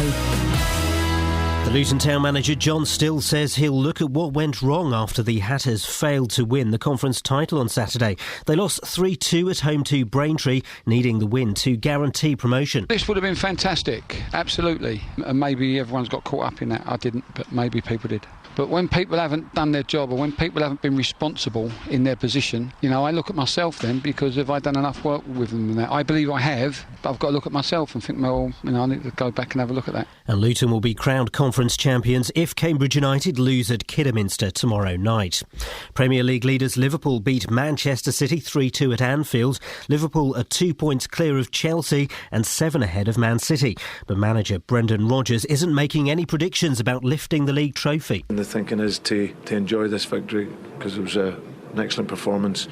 The Luton Town manager John Still says he'll look at what went wrong after the Hatters failed to win the conference title on Saturday. They lost 3-2 at home to Braintree, needing the win to guarantee promotion. This would have been fantastic, absolutely. And maybe everyone's got caught up in that. I didn't, but maybe people did. But when people haven't done their job or when people haven't been responsible in their position, I look at myself then, because have I done enough work with them in that? I believe I have, but I've got to look at myself and think, well, I need to go back and have a look at that. And Luton will be crowned conference champions if Cambridge United lose at Kidderminster tomorrow night. Premier League leaders Liverpool beat Manchester City 3-2 at Anfield. Liverpool are 2 points clear of Chelsea and 7 ahead of Man City. But manager Brendan Rodgers isn't making any predictions about lifting the league trophy. The thinking is to enjoy this victory because it was an excellent performance.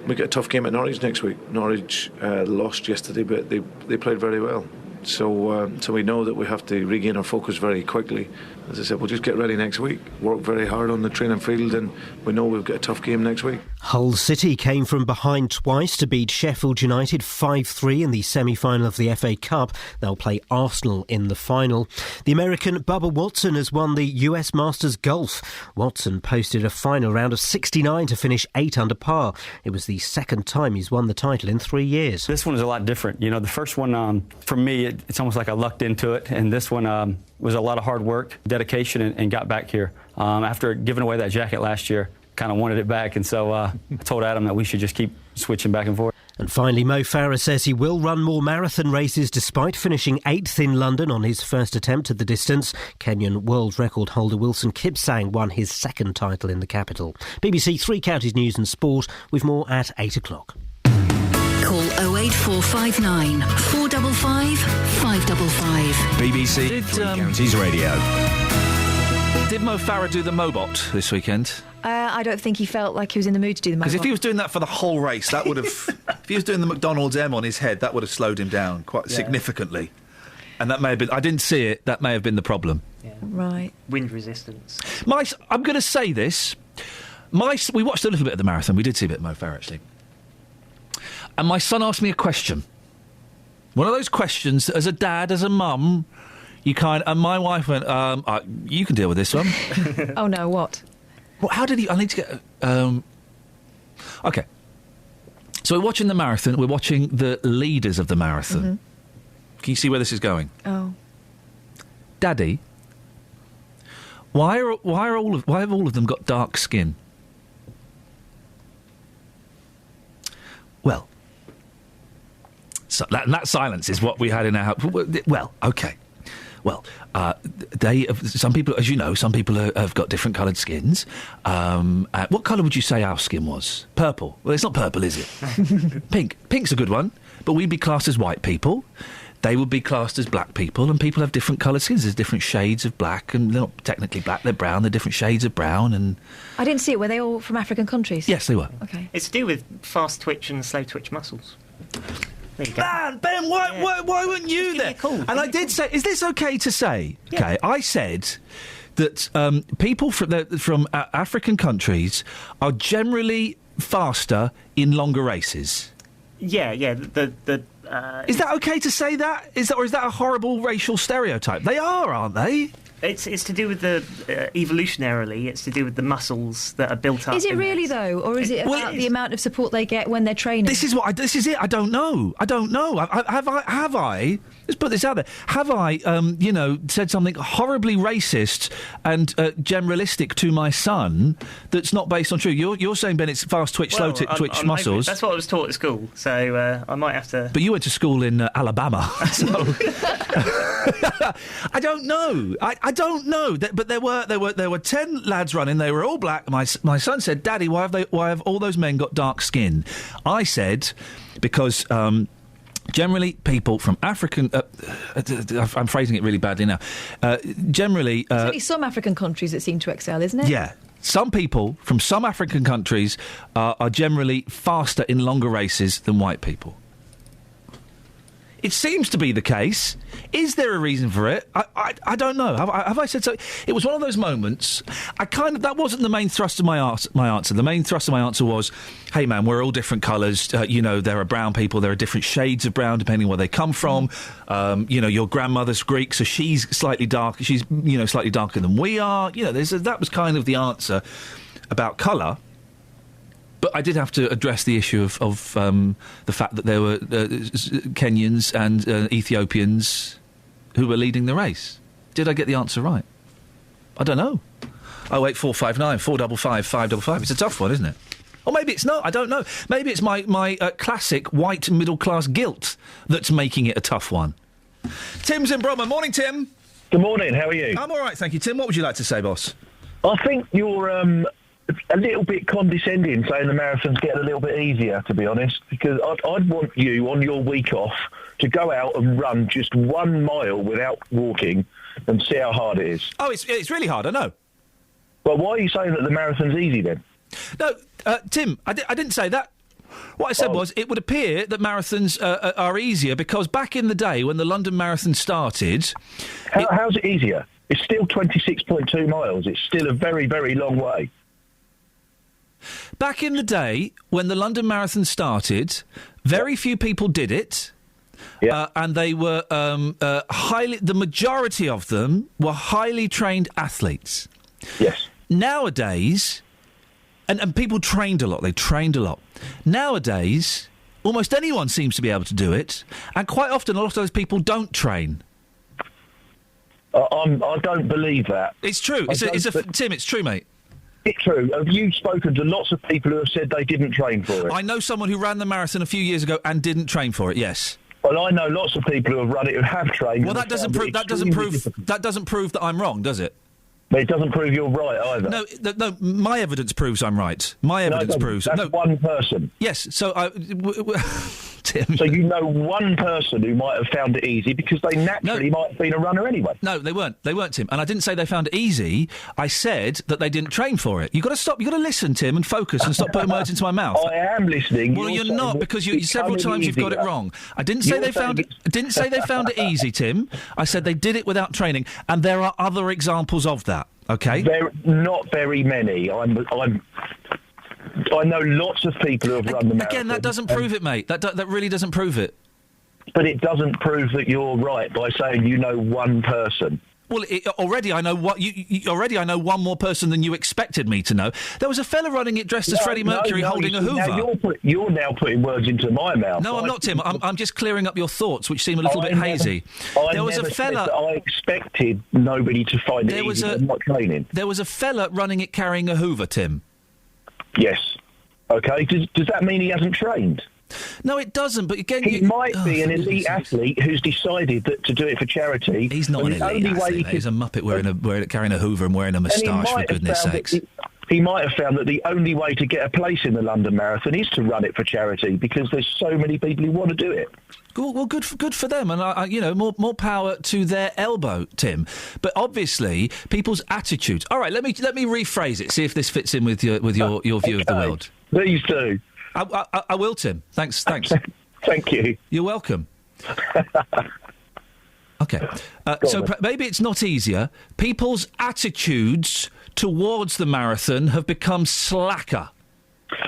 We get a tough game at Norwich next week. Norwich lost yesterday, but they played very well. So we know that we have to regain our focus very quickly. As I said, we'll just get ready next week, work very hard on the training field, and we know we've got a tough game next week. Hull City came from behind twice to beat Sheffield United 5-3 in the semi-final of the FA Cup. They'll play Arsenal in the final. The American Bubba Watson has won the US Masters Golf. Watson posted a final round of 69 to finish 8 under par. It was the second time he's won the title in 3 years. This one is a lot different. The first one, for me, it's almost like I lucked into it, and this one was a lot of hard work, dedication, and got back here. After giving away that jacket last year, kind of wanted it back, and so I told Adam that we should just keep switching back and forth. And finally, Mo Farah says he will run more marathon races despite finishing 8th in London on his first attempt at the distance. Kenyan world record holder Wilson Kipsang won his second title in the capital. BBC Three Counties News and Sport with more at 8 o'clock. Call 08459 455 555. BBC Three Counties Radio. Did Mo Farah do the Mobot this weekend? I don't think he felt like he was in the mood to do the Mobot. Because if he was doing that for the whole race, that would have... if he was doing the McDonald's M on his head, that would have slowed him down quite significantly. And that may have been... I didn't see it. That may have been the problem. Yeah. Right. Wind resistance. I'm going to say this. We watched a little bit of the marathon. We did see a bit of Mo Farah, actually. And my son asked me a question. One of those questions that, as a dad, as a mum, and my wife went, you can deal with this one. Oh, no, what? Well, how did he... I need to get... OK. So we're watching the marathon. We're watching the leaders of the marathon. Mm-hmm. Can you see where this is going? Oh. Daddy, why have all of them got dark skin? Well... So that silence is what we had in our house. Well, OK. Well, some people, as you know, have got different coloured skins. What colour would you say our skin was? Purple. Well, it's not purple, is it? Pink. Pink's a good one. But we'd be classed as white people. They would be classed as black people, and people have different coloured skins. There's different shades of black, and they're not technically black, they're brown. They're different shades of brown. And I didn't see it. Were they all from African countries? Yes, they were. OK. It's to do with fast twitch and slow twitch muscles. There you go. Man, Ben, why weren't you there? And I did say, is this okay to say? Yeah. OK, I said that people from African countries are generally faster in longer races. Yeah. The Is that okay to say that? Or is that a horrible racial stereotype? They are, aren't they? It's to do with the evolutionarily. It's to do with the muscles that are built up. Is it really though, or is it about the amount of support they get when they're training? This is it. I don't know. Have I? Let's put this out there. Have I, said something horribly racist and generalistic to my son that's not based on truth? You're saying, Ben, it's fast twitch, slow twitch muscles. That's what I was taught at school, so I might have to. But you went to school in Alabama, so I don't know. I don't know. But there were 10 lads running. They were all black. My son said, "Daddy, why have all those men got dark skin?" I said, because. Generally, people from African... I'm phrasing it really badly now. Generally... There's only some African countries that seem to excel, isn't it? Yeah. Some people from some African countries are generally faster in longer races than white people. It seems to be the case. Is there a reason for it? I don't know. Have I said so? It was one of those moments. That wasn't the main thrust of my answer. The main thrust of my answer was, hey man, we're all different colours. There are brown people. There are different shades of brown depending where they come from. Your grandmother's Greek, so she's slightly dark. She's slightly darker than we are. That was kind of the answer about colour. But I did have to address the issue of the fact that there were Kenyans and Ethiopians who were leading the race. Did I get the answer right? I don't know. 08459 455 555. It's a tough one, isn't it? Or maybe it's not. I don't know. Maybe it's my classic white middle-class guilt that's making it a tough one. Tim's in Bromma. Morning, Tim. Good morning. How are you? I'm all right, thank you, Tim. What would you like to say, boss? I think you're... a little bit condescending saying the marathon's getting a little bit easier, to be honest, because I'd want you on your week off to go out and run just 1 mile without walking and see how hard it is. Oh, it's really hard, I know. Well, why are you saying that the marathon's easy then? No, Tim, I didn't say that. What I said was it would appear that marathons are easier because back in the day when the London Marathon started... How's it easier? It's still 26.2 miles. It's still a very, very long way. Back in the day, when the London Marathon started, very few people did it, and they were the majority of them were highly trained athletes. Yes. Nowadays, and people trained a lot, they trained a lot. Nowadays, almost anyone seems to be able to do it, and quite often a lot of those people don't train. I don't believe that. It's true. Tim, it's true, mate. It's true. Have you spoken to lots of people who have said they didn't train for it? I know someone who ran the marathon a few years ago and didn't train for it. Yes. Well, I know lots of people who have run it who have trained. Well, that doesn't prove that I'm wrong, does it? But it doesn't prove you're right either. No. My evidence proves I'm right. My evidence proves that's one person. Yes. So Tim. So you know one person who might have found it easy because they naturally might have been a runner anyway. No, they weren't. They weren't, Tim. And I didn't say they found it easy. I said that they didn't train for it. You've got to stop. You've got to listen, Tim, and focus and stop putting words into my mouth. I am listening. Well, you're not because several times you've got it wrong. I didn't say they found it. Didn't say they found it easy, Tim. I said they did it without training, and there are other examples of that. Okay. Not very many. I know lots of people who have run the marathon. Again, that doesn't prove it, mate. That really doesn't prove it. But it doesn't prove that you're right by saying you know one person. Well, already I know already I know one more person than you expected me to know. There was a fella running it dressed as Freddie Mercury holding a Hoover. Now you're now putting words into my mouth. No, I'm not, Tim. I'm just clearing up your thoughts, which seem a little bit hazy. There was a fella. I expected nobody to find it easy by not training. There was a fella running it carrying a Hoover, Tim. Yes. Okay. Does that mean he hasn't trained? No, it doesn't. But again, he might be an elite athlete who's decided to do it for charity. He's not an elite athlete. He's a muppet carrying a Hoover and wearing a moustache, for goodness sakes. He might have found that the only way to get a place in the London Marathon is to run it for charity because there's so many people who want to do it. Well, good for them, and more power to their elbow, Tim. But obviously, people's attitudes. All right, let me rephrase it. See if this fits in with your view of the world. Please do. I will, Tim. Thanks. Thank you. You're welcome. Okay. Maybe it's not easier. People's attitudes towards the marathon have become slacker.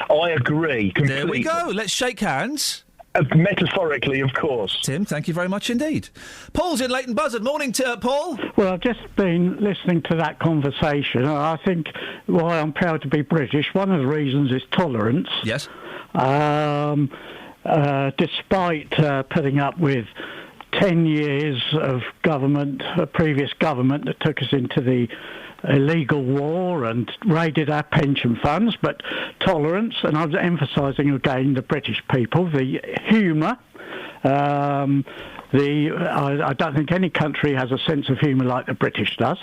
I agree completely. There we go. Let's shake hands. Metaphorically, of course. Tim, thank you very much indeed. Paul's in Leighton Buzzard. Morning, Paul. Well, I've just been listening to that conversation. I think why I'm proud to be British, one of the reasons is tolerance. Yes. Despite putting up with 10 years of government, previous government that took us into the illegal war and raided our pension funds, but tolerance, and I'm emphasising again the British people, the humour. I don't think any country has a sense of humour like the British does.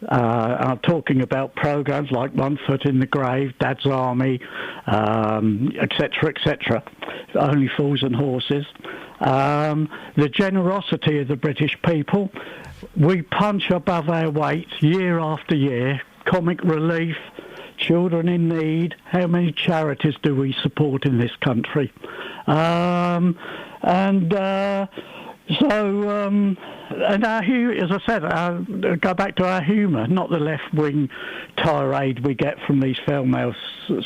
I'm talking about programmes like One Foot in the Grave, Dad's Army, etc., etc., Only Fools and Horses. The generosity of the British people. We punch above our weight year after year. Comic relief, children in need. How many charities do we support in this country? And our as I said, go back to our humour, not the left-wing tirade we get from these foul-mouthed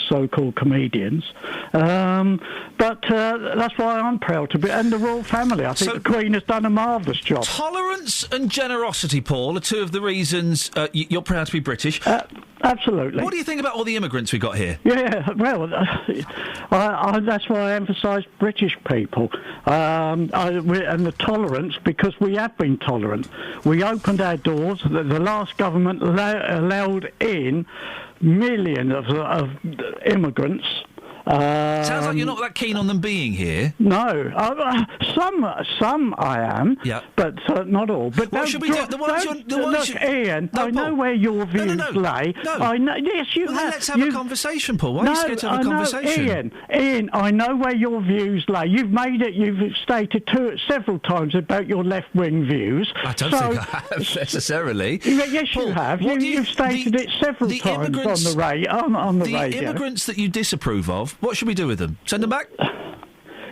so-called comedians. But that's why I'm proud to be, and the royal family. I think the Queen has done a marvellous job. Tolerance and generosity, Paul, are two of the reasons you're proud to be British. Absolutely. What do you think about all the immigrants we got here? Yeah, well, that's why I emphasise British people and the tolerance, because we have been tolerant. We opened our doors. The last government allowed in millions of immigrants. Sounds like you're not that keen on them being here. No, some I am. Yeah, but not all. But what should we do? Look, Ian, I know where your views lay. No. I know. Yes, you well, have. Then let's have a conversation, Paul. Why are you scared to have a conversation? Ian, I know where your views lay. You've stated several times about your left-wing views. I don't think I have necessarily. Yes, Paul, you have. You've stated it several times on the radio. The immigrants that you disapprove of, what should we do with them? Send them back?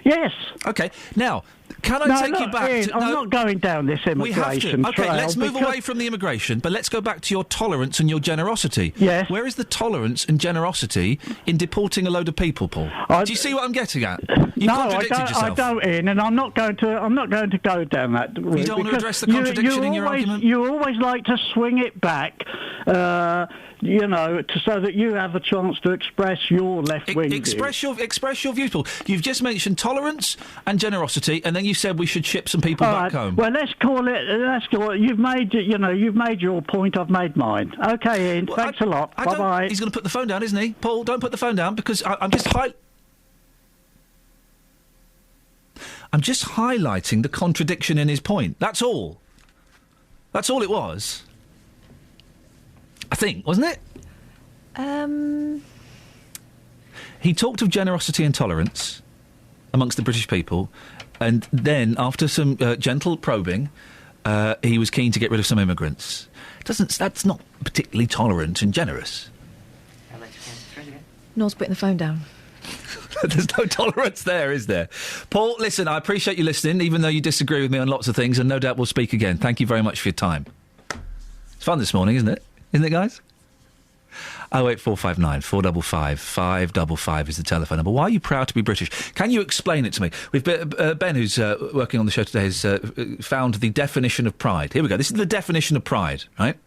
Yes. Okay. Now, can I take you back Ian, to... I'm not going down this immigration Okay, trail. let's move away from the immigration, but let's go back to your tolerance and your generosity. Yes. Where is the tolerance and generosity in deporting a load of people, Paul? Do you see what I'm getting at? You've contradicted yourself. I don't, Ian, and I'm not going to go down that route. You don't want to address the contradiction in your argument? You always like to swing it back, so that you have a chance to express your left-wing views. Express your views, Paul. You've just mentioned tolerance and generosity, and then you said we should ship some people back home. Well, let's call it. You've made your point. I've made mine. Okay, Ian. Thanks a lot. Bye bye. He's going to put the phone down, isn't he? Paul, don't put the phone down, because I'm just highlighting the contradiction in his point. That's all. That's all it was. I think, wasn't it? He talked of generosity and tolerance amongst the British people, and then, after some gentle probing, he was keen to get rid of some immigrants. That's not particularly tolerant and generous. Nor's putting the phone down. There's no tolerance there, is there? Paul, listen, I appreciate you listening, even though you disagree with me on lots of things, and no doubt we'll speak again. Thank you very much for your time. It's fun this morning, isn't it? Isn't it, guys? 08459 455 555 is the telephone number. Why are you proud to be British? Can you explain it to me? We've Ben, who's working on the show today, has found the definition of pride. Here we go. This is the definition of pride, right?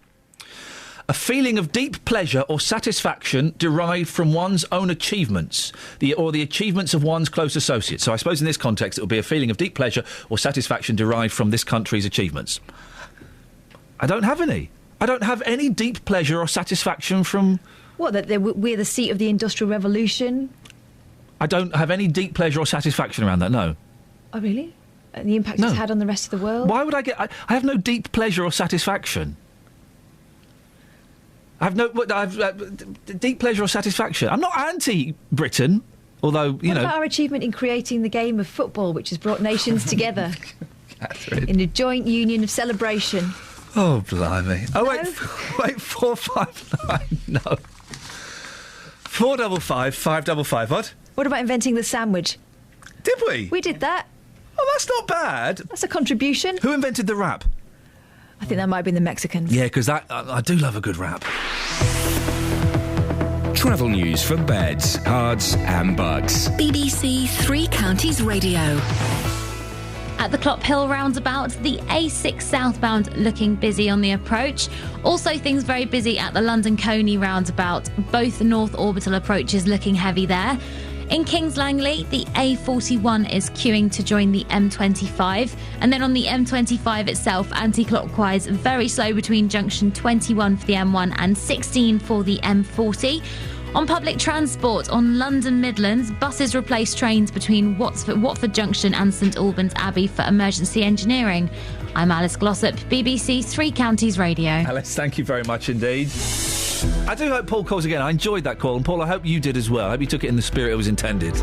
A feeling of deep pleasure or satisfaction derived from one's own achievements, or the achievements of one's close associates. So I suppose in this context it would be a feeling of deep pleasure or satisfaction derived from this country's achievements. I don't have any. I don't have any deep pleasure or satisfaction from... What, that we're the seat of the Industrial Revolution? I don't have any deep pleasure or satisfaction around that, no. Oh, really? And the impact it's had on the rest of the world? Why would I get... I have no deep pleasure or satisfaction. I have deep pleasure or satisfaction. I'm not anti-Britain, although, What about our achievement in creating the game of football, which has brought nations together in a joint union of celebration? Oh, blimey. No? Wait, 459, no. 455 555, what? What about inventing the sandwich? Did we? We did that. Oh, that's not bad. That's a contribution. Who invented the rap? I think that might have been the Mexicans. Yeah, because I do love a good rap. Travel news for beds, cards and bugs. BBC Three Counties Radio. At the Clop Hill roundabout, the A6 southbound looking busy on the approach. Also things very busy at the London Coney roundabout. Both North Orbital approaches looking heavy there. In Kings Langley, the A41 is queuing to join the M25. And then on the M25 itself, anti-clockwise, very slow between junction 21 for the M1 and 16 for the M40. On public transport on London Midlands, buses replace trains between Watford Junction and St Albans Abbey for emergency engineering. I'm Alice Glossop, BBC Three Counties Radio. Alice, thank you very much indeed. I do hope Paul calls again. I enjoyed that call, and Paul, I hope you did as well. I hope you took it in the spirit it was intended.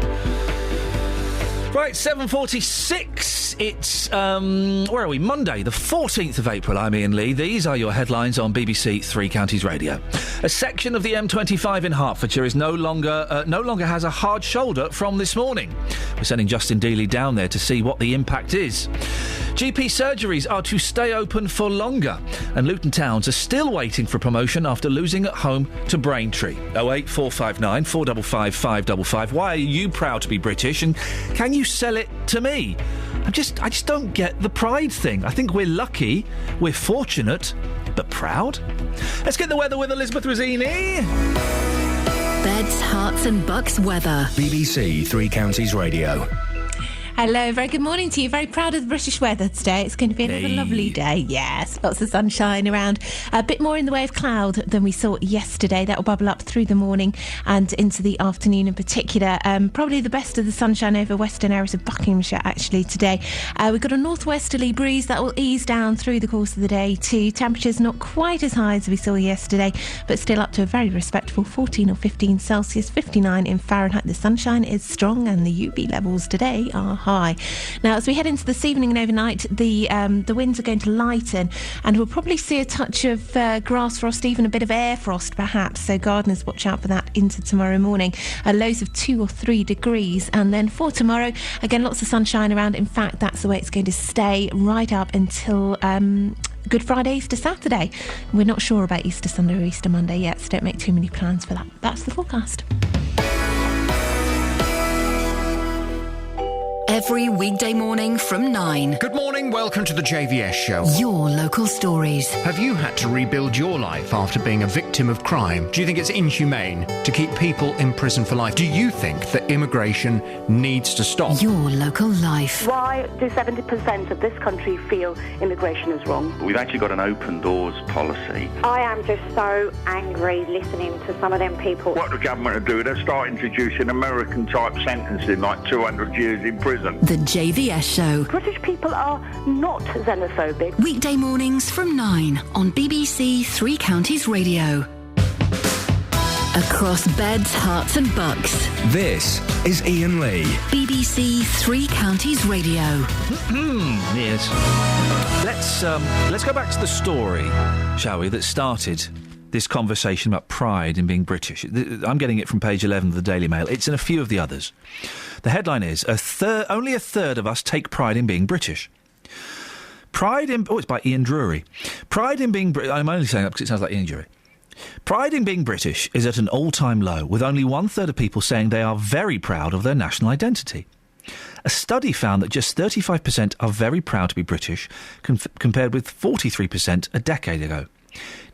Right, 7:46. It's, where are we? Monday, the 14th of April. I'm Iain Lee. These are your headlines on BBC Three Counties Radio. A section of the M25 in Hertfordshire is no longer has a hard shoulder from this morning. We're sending Justin Dealey down there to see what the impact is. GP surgeries are to stay open for longer, and Luton Towns are still waiting for promotion after losing at home to Braintree. 08459 455 555. Why are you proud to be British, and can you sell it to me? I just don't get the pride thing. I think we're lucky, we're fortunate, but proud. Let's get the weather with Elizabeth Rossini. Beds, Herts and Bucks weather. BBC Three Counties Radio. Hello, very good morning to you. Very proud of the British weather today. It's going to be another lovely day. Yes, lots of sunshine around. A bit more in the way of cloud than we saw yesterday. That will bubble up through the morning and into the afternoon in particular. Probably the best of the sunshine over western areas of Buckinghamshire actually today. We've got a northwesterly breeze that will ease down through the course of the day too. Temperatures not quite as high as we saw yesterday, but still up to a very respectable 14 or 15 Celsius, 59 in Fahrenheit. The sunshine is strong and the UV levels today are high. Now, as we head into this evening and overnight, the winds are going to lighten, and we'll probably see a touch of grass frost, even a bit of air frost perhaps, so gardeners watch out for that into tomorrow morning. Lows of 2 or 3 degrees, and then for tomorrow, again, lots of sunshine around. In fact, that's the way it's going to stay right up until Good Friday, Easter Saturday. We're not sure about Easter Sunday or Easter Monday yet, so don't make too many plans for that. That's the forecast. Every weekday morning from 9. Good morning, welcome to the JVS show. Your local stories. Have you had to rebuild your life after being a victim of crime? Do you think it's inhumane to keep people in prison for life? Do you think that immigration needs to stop? Your local life. Why do 70% of this country feel immigration is wrong? We've actually got an open doors policy. I am just so angry listening to some of them people. What the government are doing, they're starting introducing American-type sentencing, like 200 years in prison. The JVS show. British people are not xenophobic. Weekday mornings from 9 on BBC Three Counties Radio. Across beds, Herts and Bucks. This is Iain Lee. BBC Three Counties Radio. Yes. Let's go back to the story, shall we, that started this conversation about pride in being British. I'm getting it from page 11 of the Daily Mail. It's in a few of the others. The headline is, only a third of us take pride in being British. It's by Ian Drury. Pride in being British... I'm only saying that because it sounds like Ian Drury. Pride in being British is at an all-time low, with only 1/3 of people saying they are very proud of their national identity. A study found that just 35% are very proud to be British, compared with 43% a decade ago.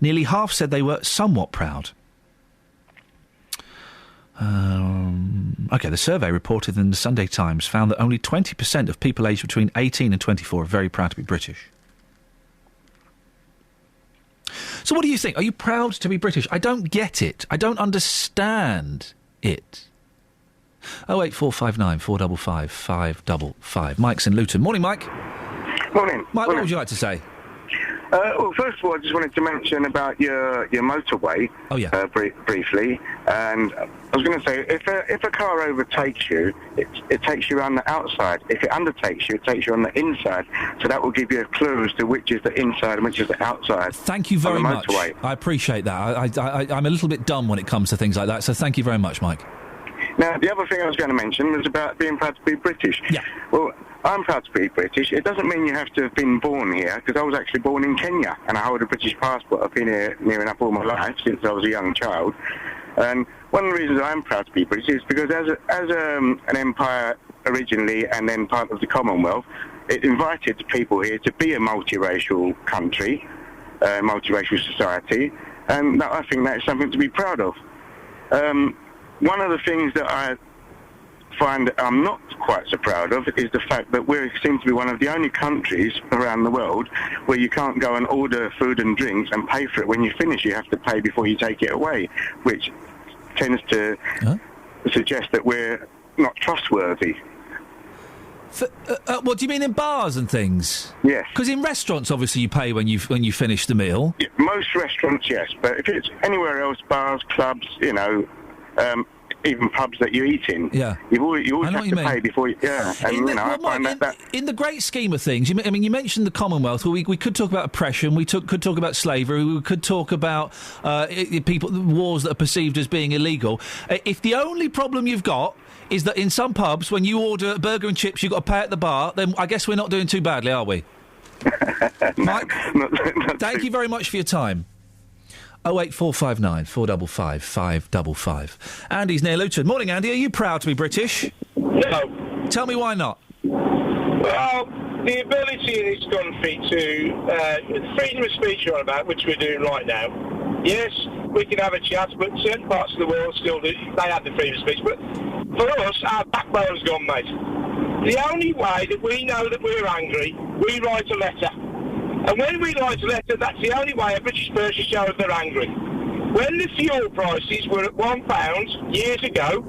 Nearly half said they were somewhat proud. The survey reported in the Sunday Times found that only 20% of people aged between 18 and 24 are very proud to be British. So what do you think? Are you proud to be British? I don't get it. I don't understand it. 08459 455 555. Mike's in Luton. Morning, Mike. Morning. Mike, what would you like to say? Well, first of all, I just wanted to mention about your motorway. Oh, yeah. Briefly. And I was going to say, if a car overtakes you, it takes you on the outside. If it undertakes you, it takes you on the inside. So that will give you a clue as to which is the inside and which is the outside. Thank you very much. I appreciate that. I'm a little bit dumb when it comes to things like that, so thank you very much, Mike. Now, the other thing I was going to mention was about being proud to be British. Yeah. Well, I'm proud to be British. It doesn't mean you have to have been born here, because I was actually born in Kenya, and I hold a British passport. I've been here near enough all my life, since I was a young child. And one of the reasons I'm proud to be British is because as an empire originally and then part of the Commonwealth, it invited people here to be a multiracial country, multiracial society, and I think that's something to be proud of. One of the things that I find I'm not quite so proud of is the fact that we seem to be one of the only countries around the world where you can't go and order food and drinks and pay for it. When you finish, you have to pay before you take it away, which tends to suggest that we're not trustworthy. What do you mean in bars and things? Yes. Because in restaurants, obviously, you pay when you finish the meal. Yeah, most restaurants, yes, but if it's anywhere else, bars, clubs, even pubs that you eat in, you always have to pay before you... Yeah, and, I find that... In the great scheme of things, you mentioned the Commonwealth. Well, we could talk about oppression, could talk about slavery, we could talk about wars that are perceived as being illegal. If the only problem you've got is that in some pubs, when you order a burger and chips, you've got to pay at the bar, then I guess we're not doing too badly, are we? Mike, thank you very much for your time. 08459 455 555. Andy's near Luton. Morning, Andy. Are you proud to be British? No. Tell me why not. Well, the ability in this country to... freedom of speech you're on about, which we're doing right now. Yes, we can have a chat, but certain parts of the world still do. They have the freedom of speech. But for us, our backbone's gone, mate. The only way that we know that we're angry, we write a letter. And when we write a letter, that's the only way a British person shows they're angry. When the fuel prices were at £1 years ago,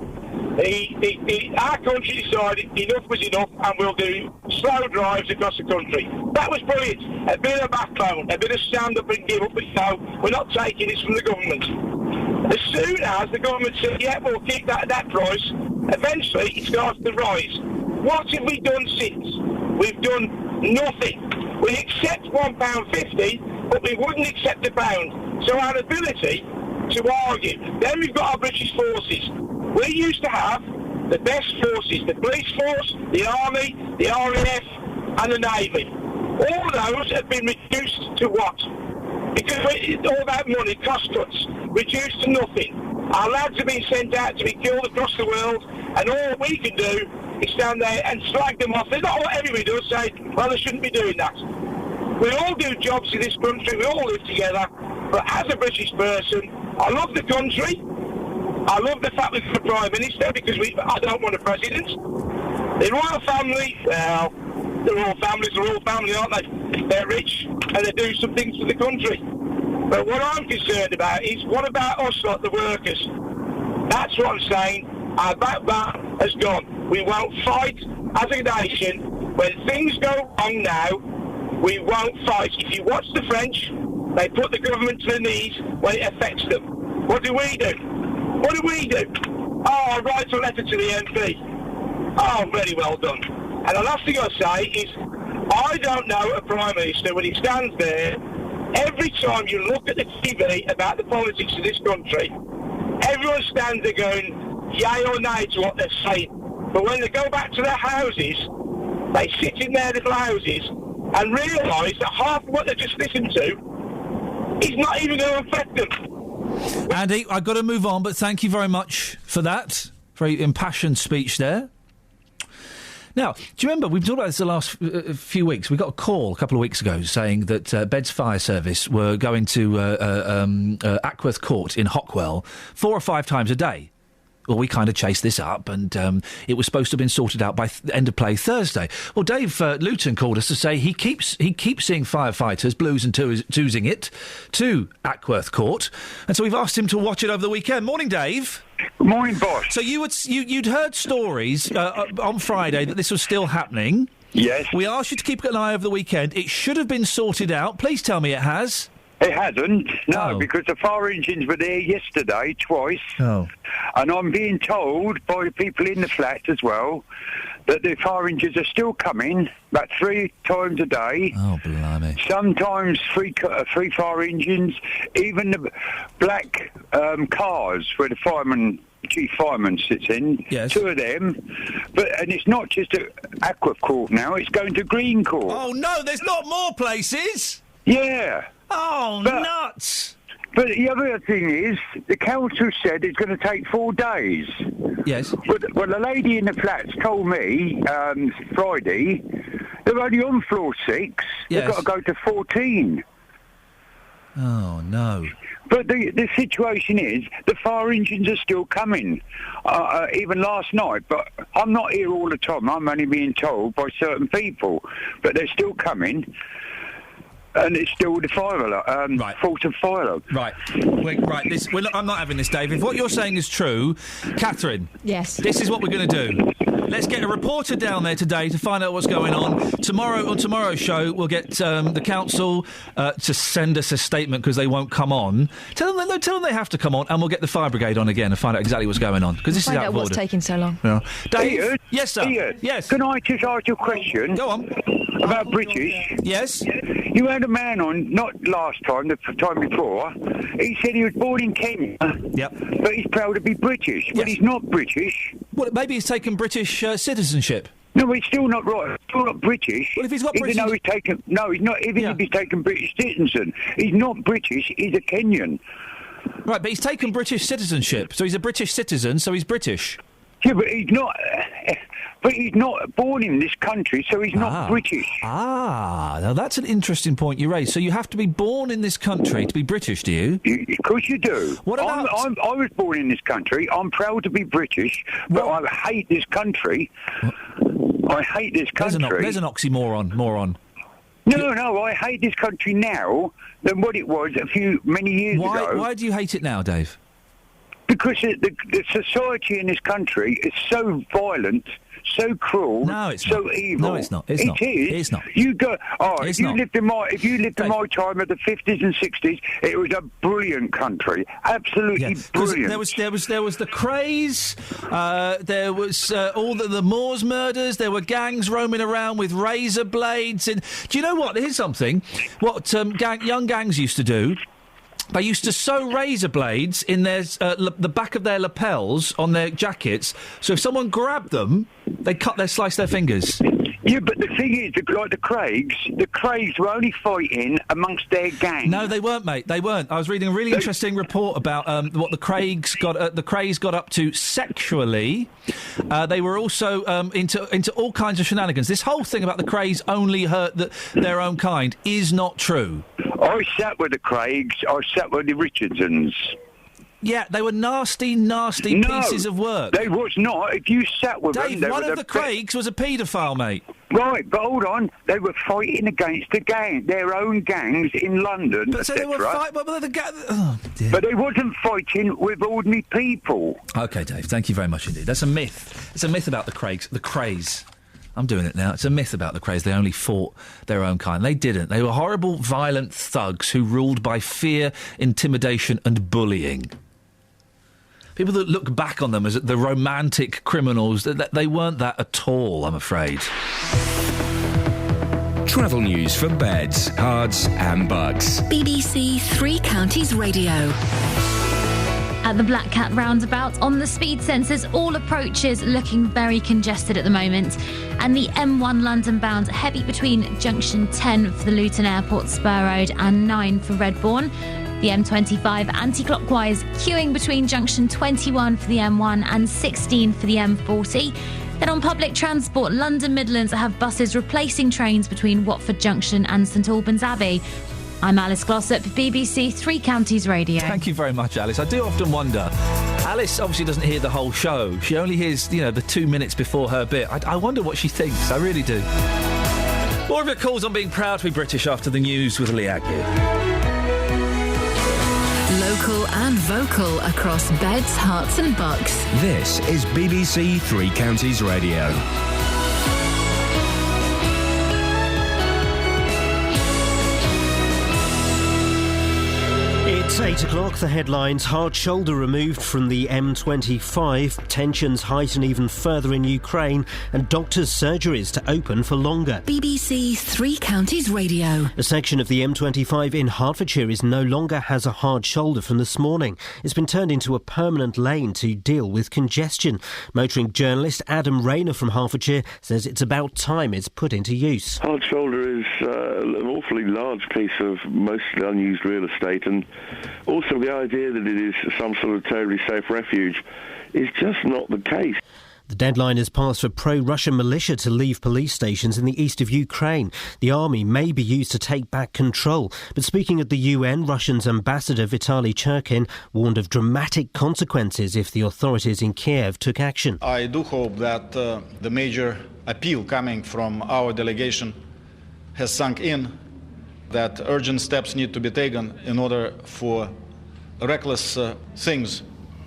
our country decided enough was enough and we'll do slow drives across the country. That was brilliant. A bit of backbone, a bit of stand up and give up, but no, we're not taking this from the government. As soon as the government said, yeah, we'll keep that at that price, eventually it started to rise. What have we done since? We've done nothing. We accept £1.50, but we wouldn't accept £1. So our ability to argue. Then we've got our British forces. We used to have the best forces, the police force, the army, the RAF and the navy. All those have been reduced to what? Because all that money, cost cuts, reduced to nothing. Our lads have been sent out to be killed across the world, and all we can do is stand there and slag them off. It's not what everybody does, say, well, they shouldn't be doing that. We all do jobs in this country, we all live together, but as a British person, I love the country. I love the fact we've got a Prime Minister because I don't want a President. The royal family, well, the royal family, aren't they? They're rich and they do some things for the country. But what I'm concerned about is, what about us, like the workers? That's what I'm saying. Our backbone has gone. We won't fight as a nation. When things go wrong now, we won't fight. If you watch the French, they put the government to the knees when it affects them. What do we do? What do we do? Oh, I'll write a letter to the MP. Oh, very well done. And the last thing I say is, I don't know a Prime Minister when he stands there, every time you look at the TV about the politics of this country, everyone stands there going, yay or nay to what they're saying. But when they go back to their houses, they sit in their little houses and realise that half of what they just listened to is not even going to affect them. Andy, I've got to move on, but thank you very much for that. Very impassioned speech there. Now, do you remember, we've talked about this the last few weeks. We got a call a couple of weeks ago saying that Beds Fire Service were going to Ackworth Court in Hockwell 4 or 5 times a day. Well, we kind of chased this up, and it was supposed to have been sorted out by end of play Thursday. Well, Dave Luton called us to say he keeps seeing firefighters blues and twosing it to Ackworth Court, and so we've asked him to watch it over the weekend. Morning, Dave. Good morning, boss. So you'd heard stories on Friday that this was still happening. Yes. We asked you to keep an eye over the weekend. It should have been sorted out. Please tell me it has. It hasn't, no, because the fire engines were there yesterday, twice. Oh. And I'm being told by the people in the flat as well that the fire engines are still coming about 3 times a day. Oh, blimey. Sometimes three fire engines, even the black cars where the chief fireman sits in, yes. 2 of them. And it's not just at Ackworth Court now, it's going to Green Court. Oh, no, there's not more places? Yeah. Oh, nuts! But the other thing is, the council said it's going to take 4 days. Yes. Well, the lady in the flats told me Friday they're only on floor 6. Yes. They've got to go to 14. Oh, no. But the situation is, the fire engines are still coming, even last night. But I'm not here all the time. I'm only being told by certain people. But they're still coming. And it's still the fire alert, fault of fire alert. Right. I'm not having this, Dave. If what you're saying is true, Catherine. Yes. This is what we're going to do. Let's get a reporter down there today to find out what's going on. On tomorrow's show, we'll get the council to send us a statement because they won't come on. Tell them they have to come on, and we'll get the fire brigade on again and find out exactly what's going on. Because this is out of order. Find out what's taking so long. Yeah. Dave? Ian? Yes, sir. Ian? Yes. Can I just ask you a question? Go on. About British? Yes. You had a man on, not last time, the time before. He said he was born in Kenya. Yep. But he's proud to be British. Yes. But he's not British. Well, maybe he's taken British citizenship. No, he's still not right. Still not British. Well, if he's got even British... though he's taken... No, he's not. Even if he's taken British citizen. He's not British. He's a Kenyan. Right, but he's taken British citizenship. So he's a British citizen, so he's British. Yeah, but he's not... But he's not born in this country, so he's not British. Now that's an interesting point you raised. So you have to be born in this country to be British, do you? Of course you do. What about... I was born in this country. I'm proud to be British, but I hate this country. I hate this country. There's an oxymoron. No, I hate this country now than what it was many years ago. Why do you hate it now, Dave? Because the society in this country is so violent, so cruel, so evil. No, it's not. It is. It's not. You go. If you lived in my time of the 50s and 60s, it was a brilliant country, absolutely brilliant. There was the craze. There was all the Moors murders. There were gangs roaming around with razor blades. And do you know what? Here's something. What young gangs used to do. They used to sew razor blades in their the back of their lapels on their jackets, so if someone grabbed them, they'd slice their fingers. Yeah, but the thing is, like the Craigs were only fighting amongst their gangs. No, they weren't, mate. They weren't. I was reading a really interesting report about what the Craigs got up to sexually. They were also into all kinds of shenanigans. This whole thing about the Craigs only hurt their own kind is not true. I sat with the Craigs. I sat with the Richardsons. Yeah, they were nasty pieces of work. They was not. If you sat with them... Dave, one of the Craigs was a paedophile, mate. Right, but hold on. They were fighting against their own gangs in London, but so they were But they wasn't fighting with ordinary people. OK, Dave, thank you very much indeed. That's a myth. It's a myth about the Craigs. The Crays. I'm doing it now. It's a myth about the Crays. They only fought their own kind. They didn't. They were horrible, violent thugs who ruled by fear, intimidation and bullying. People that look back on them as the romantic criminals, they weren't that at all, I'm afraid. Travel news for beds, cards and bugs. BBC Three Counties Radio. At the Black Cat roundabout, on the speed sensors, all approaches looking very congested at the moment. And the M1 London bound heavy between junction 10 for the Luton Airport Spur Road and 9 for Redbourne. The M25 anti-clockwise queuing between junction 21 for the M1 and 16 for the M40. Then on public transport, London Midlands have buses replacing trains between Watford Junction and St Albans Abbey. I'm Alice Glossop, BBC Three Counties Radio. Thank you very much, Alice. I do often wonder. Alice obviously doesn't hear the whole show. She only hears, the 2 minutes before her bit. I wonder what she thinks. I really do. More of your calls on being proud to be British after the news with Lee Agnew. Local and vocal across beds, hearts and bucks. This is BBC Three Counties Radio. It's 8 o'clock. The headlines: hard shoulder removed from the M25, tensions heighten even further in Ukraine, and doctors' surgeries to open for longer. BBC Three Counties Radio. A section of the M25 in Hertfordshire no longer has a hard shoulder from this morning. It's been turned into a permanent lane to deal with congestion. Motoring journalist Adam Rayner from Hertfordshire says it's about time it's put into use. Hard shoulder is an awfully large piece of mostly unused real estate, and also the idea that it is some sort of totally safe refuge is just not the case. The deadline has passed for pro-Russian militia to leave police stations in the east of Ukraine. The army may be used to take back control. But speaking at the UN, Russia's ambassador Vitaly Churkin warned of dramatic consequences if the authorities in Kiev took action. I do hope that the major appeal coming from our delegation has sunk in, that urgent steps need to be taken in order for reckless things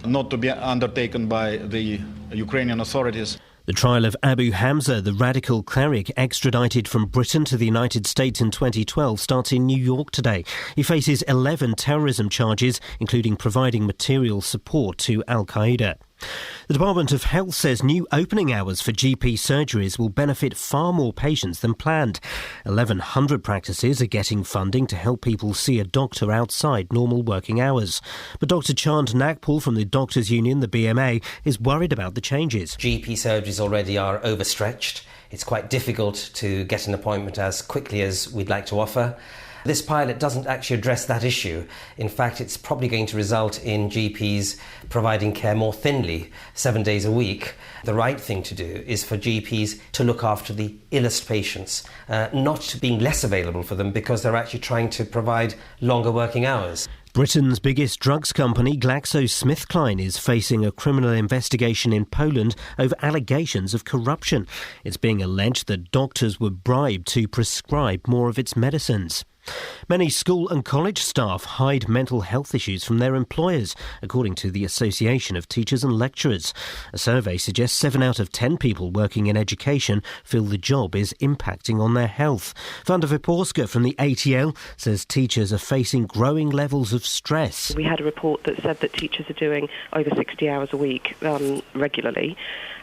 not to be undertaken by the Ukrainian authorities. The trial of Abu Hamza, the radical cleric extradited from Britain to the United States in 2012, starts in New York today. He faces 11 terrorism charges, including providing material support to Al-Qaeda. The Department of Health says new opening hours for GP surgeries will benefit far more patients than planned. 1,100 practices are getting funding to help people see a doctor outside normal working hours. But Dr Chand Nagpal from the Doctors' Union, the BMA, is worried about the changes. GP surgeries already are overstretched. It's quite difficult to get an appointment as quickly as we'd like to offer. This pilot doesn't actually address that issue. In fact, it's probably going to result in GPs providing care more thinly, 7 days a week. The right thing to do is for GPs to look after the illest patients, not being less available for them because they're actually trying to provide longer working hours. Britain's biggest drugs company, GlaxoSmithKline, is facing a criminal investigation in Poland over allegations of corruption. It's being alleged that doctors were bribed to prescribe more of its medicines. Many school and college staff hide mental health issues from their employers, according to the Association of Teachers and Lecturers. A survey suggests 7 out of 10 people working in education feel the job is impacting on their health. Vanda Viporska from the ATL says teachers are facing growing levels of stress. We had a report that said that teachers are doing over 60 hours a week regularly.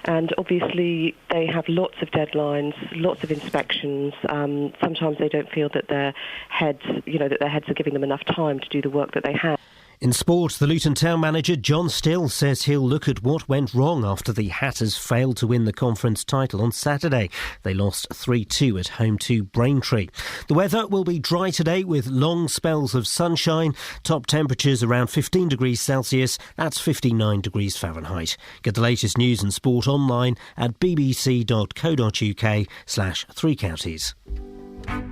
And obviously they have lots of deadlines, lots of inspections. Sometimes they don't feel that their heads are giving them enough time to do the work that they have. In sport, the Luton Town manager John Still says he'll look at what went wrong after the Hatters failed to win the conference title on Saturday. They lost 3-2 at home to Braintree. The weather will be dry today with long spells of sunshine. Top temperatures around 15 degrees Celsius. That's 59 degrees Fahrenheit. Get the latest news and sport online at bbc.co.uk/Three Counties.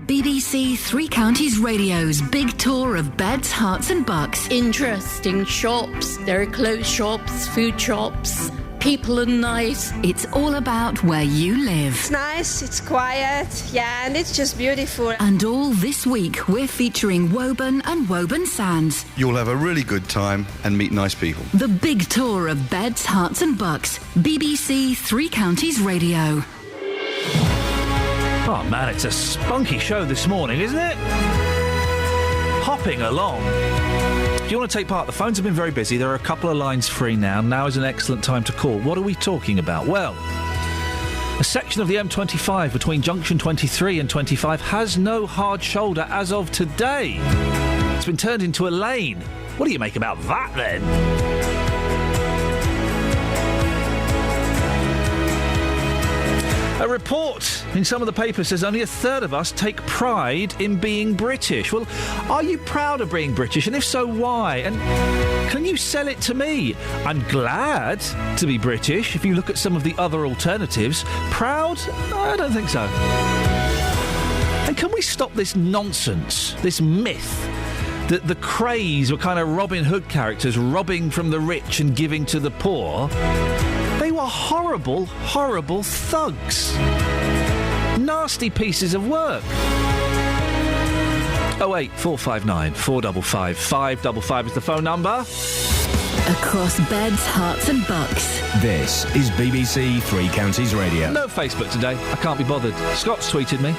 BBC Three Counties Radio's big tour of beds, hearts and bucks. Interesting shops. There are clothes shops, food shops. People are nice. It's all about where you live. It's nice, it's quiet, yeah, and it's just beautiful. And all this week, we're featuring Woburn and Woburn Sands. You'll have a really good time and meet nice people. The big tour of beds, hearts and bucks. BBC Three Counties Radio. Oh man, it's a spunky show this morning, isn't it? Hopping along. If you want to take part, the phones have been very busy. There are a couple of lines free now. Now is an excellent time to call. What are we talking about? Well, a section of the M25 between junction 23 and 25 has no hard shoulder as of today. It's been turned into a lane. What do you make about that then? A report in some of the papers says only a third of us take pride in being British. Well, are you proud of being British? And if so, why? And can you sell it to me? I'm glad to be British. If you look at some of the other alternatives, proud? I don't think so. And can we stop this nonsense, this myth, that the Krays were kind of Robin Hood characters, robbing from the rich and giving to the poor? They were horrible, horrible thugs. Nasty pieces of work. 08459 455 555 is the phone number. Across beds, hearts and bucks. This is BBC Three Counties Radio. No Facebook today. I can't be bothered. Scott's tweeted me.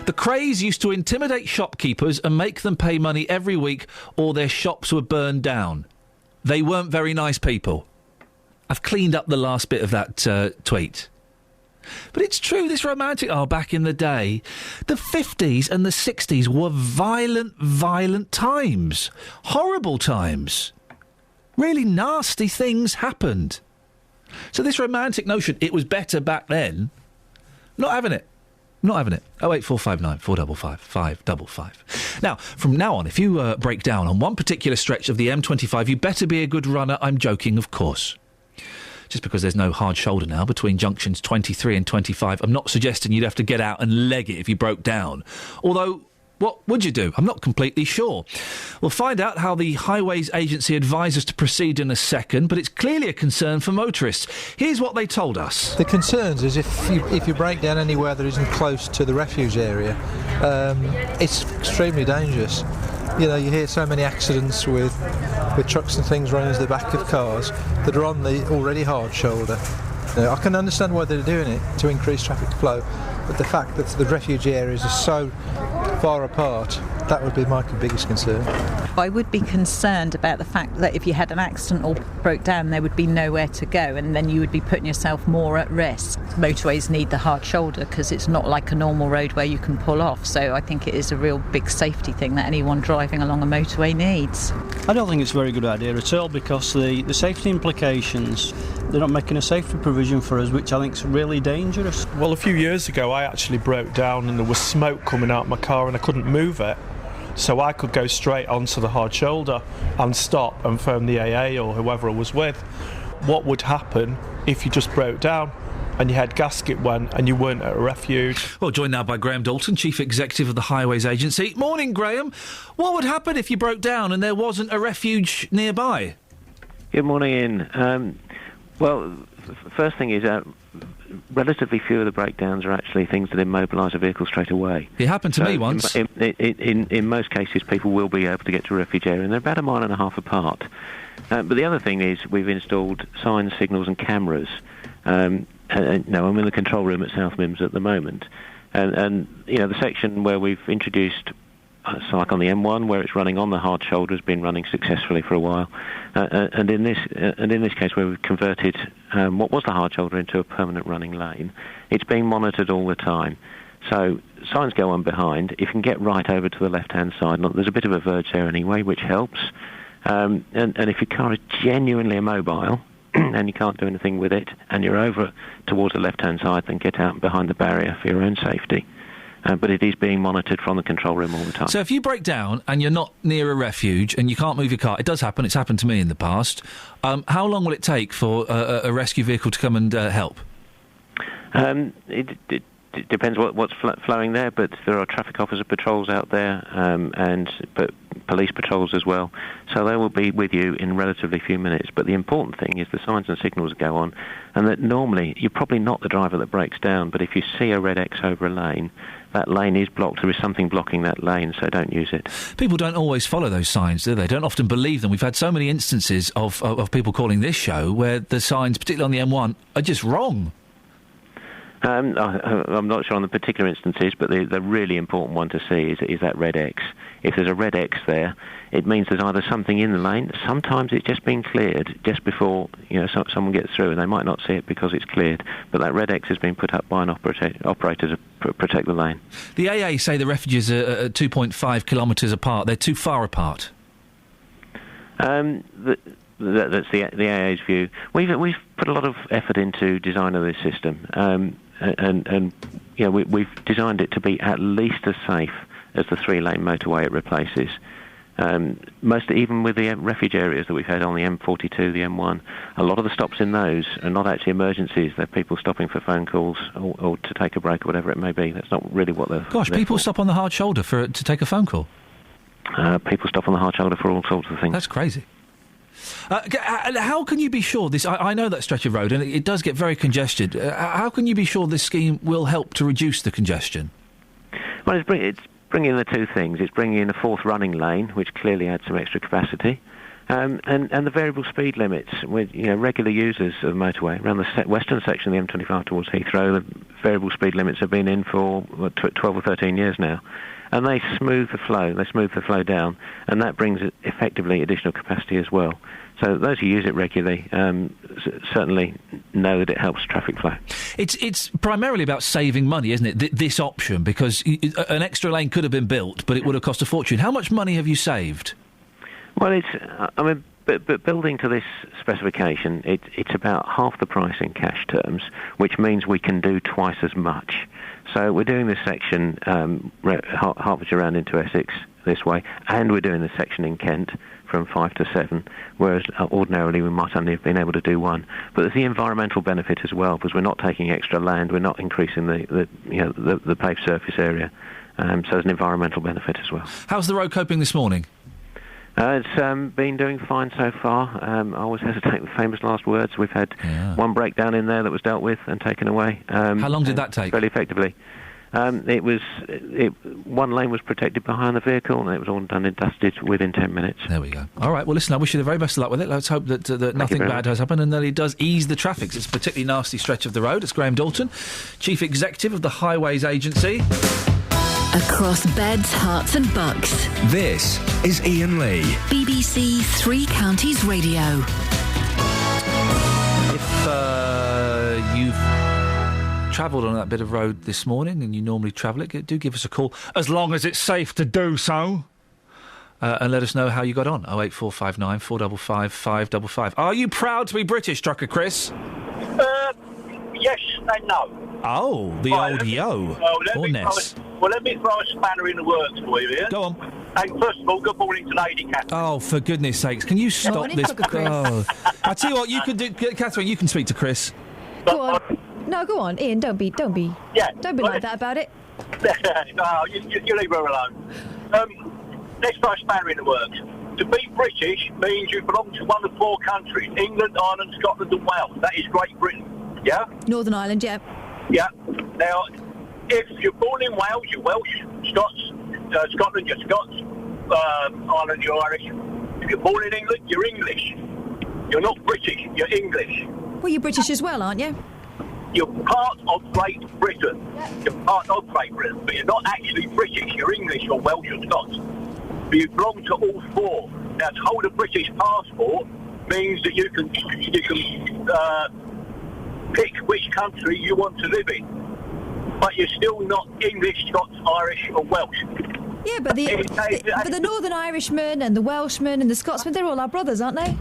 The Krays used to intimidate shopkeepers and make them pay money every week or their shops were burned down. They weren't very nice people. I've cleaned up the last bit of that tweet. But it's true, this romantic... Oh, back in the day, the 50s and the 60s were violent, violent times. Horrible times. Really nasty things happened. So this romantic notion, it was better back then, not having it. Not having it. 08459 455 555. Now, from now on, if you break down on one particular stretch of the M25, you better be a good runner. I'm joking, of course. Just because there's no hard shoulder now between junctions 23 and 25, I'm not suggesting you'd have to get out and leg it if you broke down. Although, what would you do? I'm not completely sure. We'll find out how the Highways Agency advise us to proceed in a second, but it's clearly a concern for motorists. Here's what they told us. The concerns is if you break down anywhere that isn't close to the refuge area, it's extremely dangerous. You know, you hear so many accidents with trucks and things running into the back of cars that are on the already hard shoulder. I can understand why they're doing it, to increase traffic flow, but the fact that the refugee areas are so far apart, that would be my biggest concern. I would be concerned about the fact that if you had an accident or broke down, there would be nowhere to go, and then you would be putting yourself more at risk. Motorways need the hard shoulder because it's not like a normal road where you can pull off, so I think it is a real big safety thing that anyone driving along a motorway needs. I don't think it's a very good idea at all, because the safety implications, they're not making a safety provision for us, which I think is really dangerous. Well, a few years ago I actually broke down and there was smoke coming out of my car and I couldn't move it, so I could go straight onto the hard shoulder and stop and phone the AA or whoever I was with. What would happen if you just broke down and your head gasket went and you weren't at a refuge? Well, joined now by Graham Dalton, Chief Executive of the Highways Agency. Morning, Graham. What would happen if you broke down and there wasn't a refuge nearby? Good morning, Ian. Well, first thing is relatively few of the breakdowns are actually things that immobilise a vehicle straight away. It happened to me once. In most cases, people will be able to get to a refuge area, and they're about 1.5 miles apart. But the other thing is we've installed signs, signals and cameras. I'm in the control room at South Mims at the moment. And the section where we've introduced, it's like on the M1 where it's running on the hard shoulder, has been running successfully for a while. And in this case where we've converted what was the hard shoulder into a permanent running lane, it's being monitored all the time. So signs go on behind. If you can get right over to the left-hand side, there's a bit of a verge there anyway, which helps. And if your car is genuinely immobile and you can't do anything with it, and you're over towards the left-hand side, then get out behind the barrier for your own safety. But it is being monitored from the control room all the time. So if you break down and you're not near a refuge and you can't move your car, it does happen, it's happened to me in the past, how long will it take for a rescue vehicle to come and help? It depends what's flowing there, but there are traffic officer patrols out there, but police patrols as well. So they will be with you in relatively few minutes. But the important thing is the signs and signals go on, and that normally you're probably not the driver that breaks down, but if you see a red X over a lane, that lane is blocked. There is something blocking that lane, so don't use it. People don't always follow those signs, do they? Don't often believe them. We've had so many instances of people calling this show where the signs, particularly on the M1, are just wrong. I'm not sure on the particular instances, but the really important one to see is that red X. If there's a red X there, it means there's either something in the lane. Sometimes it's just been cleared just before someone gets through, and they might not see it because it's cleared. But that red X has been put up by an operator to protect the lane. The AA say the refuges are 2.5 kilometres apart. They're too far apart. That's the AA's view. We've put a lot of effort into design of this system, and we've designed it to be at least as safe as the 3-lane motorway it replaces. Even with the refuge areas that we've had on the M42, the M1, a lot of the stops in those are not actually emergencies. They're people stopping for phone calls or to take a break or whatever it may be. That's not really what they're... Gosh, people stop on the hard shoulder to take a phone call? People stop on the hard shoulder for all sorts of things. That's crazy. How can you be sure this... I know that stretch of road, and it does get very congested. How can you be sure this scheme will help to reduce the congestion? Well, it's bringing in the two things. It's bringing in a fourth running lane, which clearly adds some extra capacity, and the variable speed limits. With regular users of the motorway around the western section of the M25 towards Heathrow, the variable speed limits have been in for 12 or 13 years now, and they smooth the flow. They smooth the flow down, and that brings effectively additional capacity as well. So those who use it regularly certainly know that it helps traffic flow. It's primarily about saving money, isn't it, this option? Because an extra lane could have been built, but it would have cost a fortune. How much money have you saved? Well, But building to this specification, it's about half the price in cash terms, which means we can do twice as much. So we're doing this section Hertfordshire round into Essex this way, and we're doing this section in Kent from 5 to 7, whereas ordinarily we might only have been able to do one. But there's the environmental benefit as well, because we're not taking extra land, we're not increasing the paved surface area. So there's an environmental benefit as well. How's the road coping this morning? It's been doing fine so far. I always hesitate with famous last words. We've had one breakdown in there that was dealt with and taken away. How long did that take? Fairly effectively. One lane was protected behind the vehicle, and it was all done and dusted within 10 minutes. There we go. All right, well, listen, I wish you the very best of luck with it. Let's hope that nothing bad does happen and that it does ease the traffic. It's a particularly nasty stretch of the road. It's Graham Dalton, Chief Executive of the Highways Agency. Across beds, hearts and bucks. This is Iain Lee. BBC Three Counties Radio. If you've travelled on that bit of road this morning and you normally travel it, do give us a call, as long as it's safe to do so. And let us know how you got on. 08459 455 555. Are you proud to be British, Trucker Chris? Yes and no. Oh, the old yo. Or Ness. Let me throw a spanner in the works for you here. Go on. And first of all, good morning to Lady Catherine. Oh, for goodness sakes, can you stop this? Oh. I tell you what, you can do, Catherine, you can speak to Chris. Go on. No, go on, Iain, don't be like that about it. No, you leave her alone. Let's throw a spanner in the works. To be British means you belong to one of 4 countries, England, Ireland, Scotland and Wales. That is Great Britain. Yeah? Northern Ireland, yeah. Yeah. Now, if you're born in Wales, you're Welsh. Scots, Scotland, you're Scots. Ireland, you're Irish. If you're born in England, you're English. You're not British, you're English. Well, you're British as well, aren't you? You're part of Great Britain. You're part of Great Britain, but you're not actually British. You're English or Welsh or Scots. But you belong to all 4. Now, to hold a British passport means that you can pick which country you want to live in, but you're still not English, Scots, Irish or Welsh. Yeah, but the Northern Irishmen and the Welshmen and the Scotsmen, they're all our brothers, aren't they?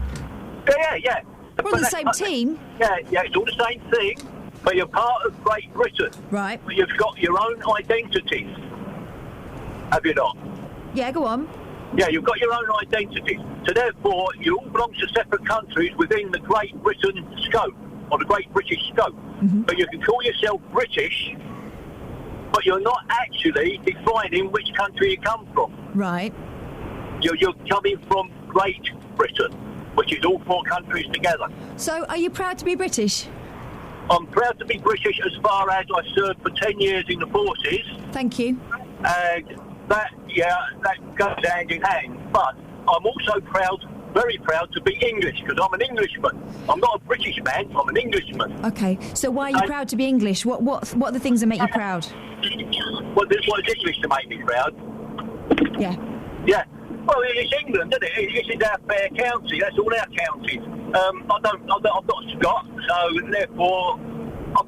Yeah. We're on the same team. Yeah, it's all the same thing, but you're part of Great Britain. Right. But you've got your own identities. Have you not? Yeah, go on. Yeah, you've got your own identities. So therefore, you all belong to separate countries within the Great Britain scope, or the Great British scope. Mm-hmm. But you can call yourself British, but you're not actually defining which country you come from. Right. You're coming from Great Britain, which is all 4 countries together. So, are you proud to be British? I'm proud to be British as far as I served for 10 years in the forces. Thank you. And that goes hand in hand. But I'm also very proud to be English, because I'm an Englishman. I'm not a British man, I'm an Englishman. OK, so why are you proud to be English? What are the things that make you proud? What is English to make me proud? Yeah. Yeah. Well, it's England, isn't it? This is our fair county. That's all our counties. I'm not Scot, so therefore I'm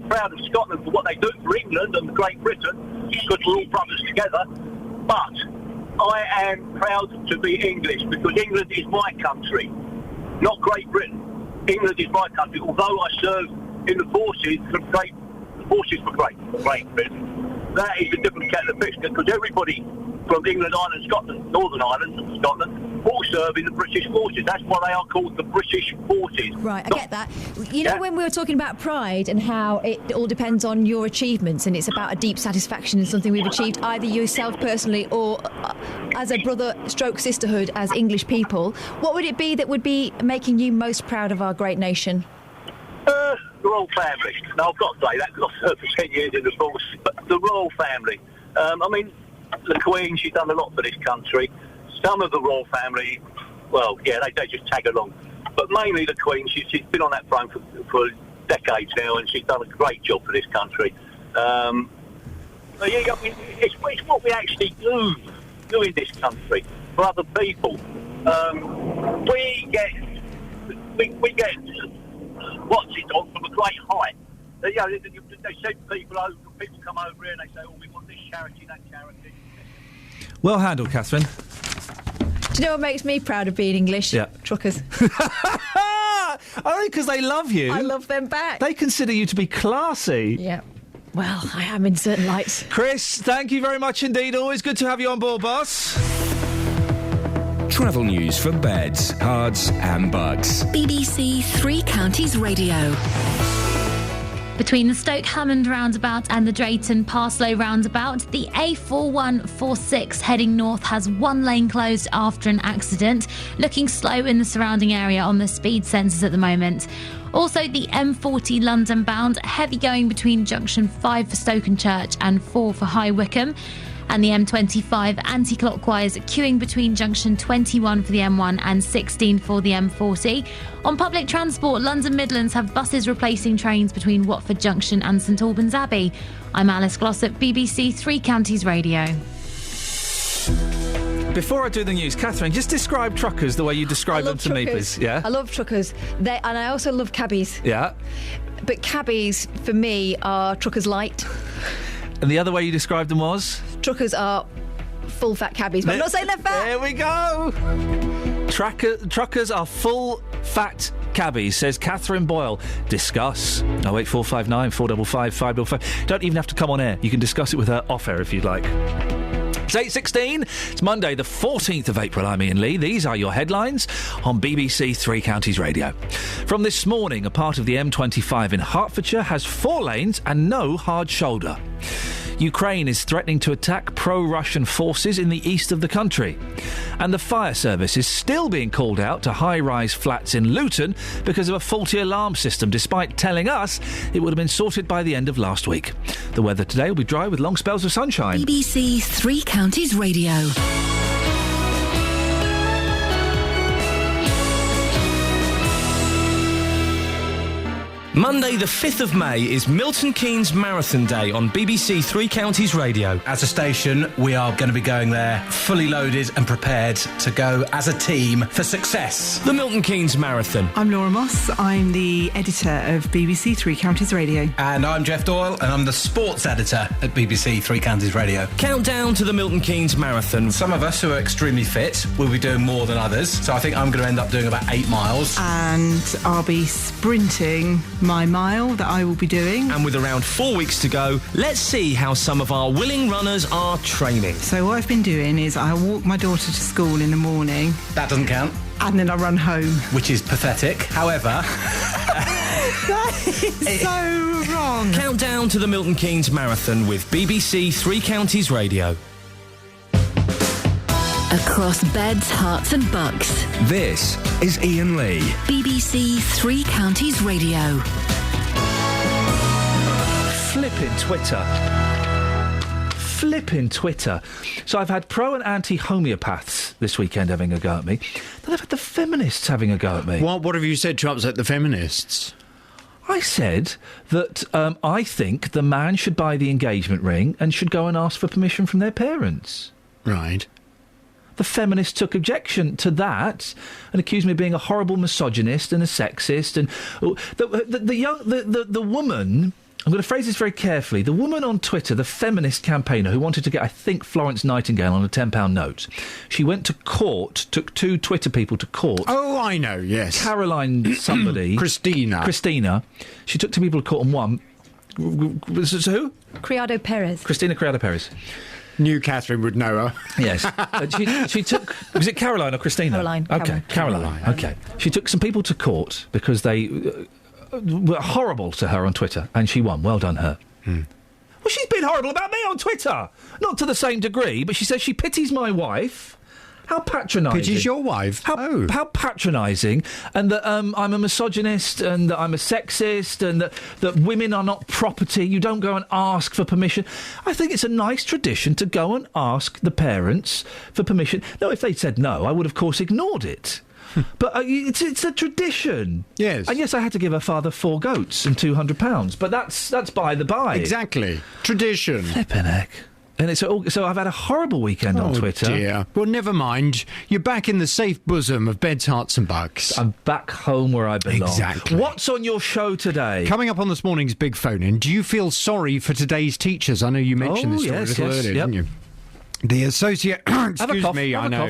proud of Scotland for what they do for England and Great Britain, because we're all brothers together. But I am proud to be English, because England is my country, not Great Britain. England is my country, although I served in the forces for Great Britain. That is a different kettle of fish, because everybody from England, Ireland, Scotland, Northern Ireland and Scotland all serve in the British forces. That's why they are called the British forces. Right, I get that. You know, when we were talking about pride and how it all depends on your achievements, and it's about a deep satisfaction in something we've achieved, either yourself personally or as a brother/sisterhood as English people, what would it be that would be making you most proud of our great nation? The royal family. Now, I've got to say that because I've served for 10 years in the force, but the royal family. The Queen, she's done a lot for this country. Some of the royal family, well, yeah, they just tag along. But mainly the Queen, she's been on that throne for decades now, and she's done a great job for this country. It's what we actually do in this country for other people. We get what's it on from a great height. They send people over, people come over here and they say, oh, we want this charity, that charity. Well handled, Catherine. Do you know what makes me proud of being English? Yeah. Truckers. Only because they love you. I love them back. They consider you to be classy. Yeah. Well, I am in certain lights. Chris, thank you very much indeed. Always good to have you on board, boss. Travel news for beds, cards and bugs. BBC Three Counties Radio. Between the Stoke Hammond roundabout and the Drayton Parslow roundabout, the A4146 heading north has one lane closed after an accident, looking slow in the surrounding area on the speed sensors at the moment. Also, the M40 London bound, heavy going between junction 5 for Stokenchurch and 4 for High Wycombe. And the M25 anti-clockwise, queuing between junction 21 for the M1 and 16 for the M40. On public transport, London Midlands have buses replacing trains between Watford Junction and St Albans Abbey. I'm Alice Glossop, BBC Three Counties Radio. Before I do the news, Catherine, just describe truckers the way you describe them to me, please. Yeah? I love truckers. And I also love cabbies. Yeah. But cabbies, for me, are truckers light. And the other way you described them was? Truckers are full fat cabbies, but I'm not saying they're fat. There we go. Truckers are full fat cabbies, says Catherine Boyle. Discuss. 08459 455 555. Don't even have to come on air. You can discuss it with her off air if you'd like. It's 8:16. It's Monday, the 14th of April. I'm Iain Lee. These are your headlines on BBC Three Counties Radio. From this morning, a part of the M25 in Hertfordshire has 4 lanes and no hard shoulder. Ukraine is threatening to attack pro-Russian forces in the east of the country. And the fire service is still being called out to high-rise flats in Luton because of a faulty alarm system, despite telling us it would have been sorted by the end of last week. The weather today will be dry with long spells of sunshine. BBC Three Counties Radio. Monday the 5th of May is Milton Keynes Marathon Day on BBC Three Counties Radio. As a station, we are going to be going there fully loaded and prepared to go as a team for success. The Milton Keynes Marathon. I'm Laura Moss. I'm the editor of BBC Three Counties Radio. And I'm Jeff Doyle, and I'm the sports editor at BBC Three Counties Radio. Countdown to the Milton Keynes Marathon. Some of us who are extremely fit will be doing more than others, so I think I'm going to end up doing about 8 miles. And I'll be sprinting my mile that I will be doing. And with around 4 weeks to go, let's see how some of our willing runners are training. So what I've been doing is I walk my daughter to school in the morning. That doesn't count. And then I run home. Which is pathetic. However... That is so wrong. Countdown to the Milton Keynes Marathon with BBC Three Counties Radio. Across beds, hearts and bucks. This is Iain Lee. BBC Three Counties Radio. Flipping Twitter. So I've had pro and anti-homeopaths this weekend having a go at me. Then I've had the feminists having a go at me. What have you said to upset the feminists? I said that I think the man should buy the engagement ring and should go and ask for permission from their parents. Right. The feminists took objection to that and accused me of being a horrible misogynist and a sexist. And the woman, I'm going to phrase this very carefully, the woman on Twitter, the feminist campaigner who wanted to get, I think, Florence Nightingale on a £10 note, she went to court, took 2 Twitter people to court. Oh, I know, yes. Caroline somebody. Christina. She took 2 people to court on one. Who? Criado Perez. Christina Criado Perez. Knew Catherine would know her. Yes. She took... Was it Caroline or Christina? Caroline. Okay, Caroline. Okay. She took some people to court because they were horrible to her on Twitter, and she won. Well done, her. Well, she's been horrible about me on Twitter. Not to the same degree, but she says she pities my wife. How patronising. Pities your wife? How patronising. And that I'm a misogynist and that I'm a sexist and that women are not property. You don't go and ask for permission. I think it's a nice tradition to go and ask the parents for permission. No, if they'd said no, I would, of course, ignored it. But it's a tradition. Yes. And yes, I had to give her father 4 goats and £200. But that's by the by. Exactly. Tradition. Flippin' heck. And so I've had a horrible weekend on Twitter. Oh, dear. Well, never mind. You're back in the safe bosom of Beds, Hearts and Bucks. I'm back home where I belong. Exactly. What's on your show today? Coming up on this morning's Big Phone-In, do you feel sorry for today's teachers? I know you mentioned this story a little earlier, didn't you? The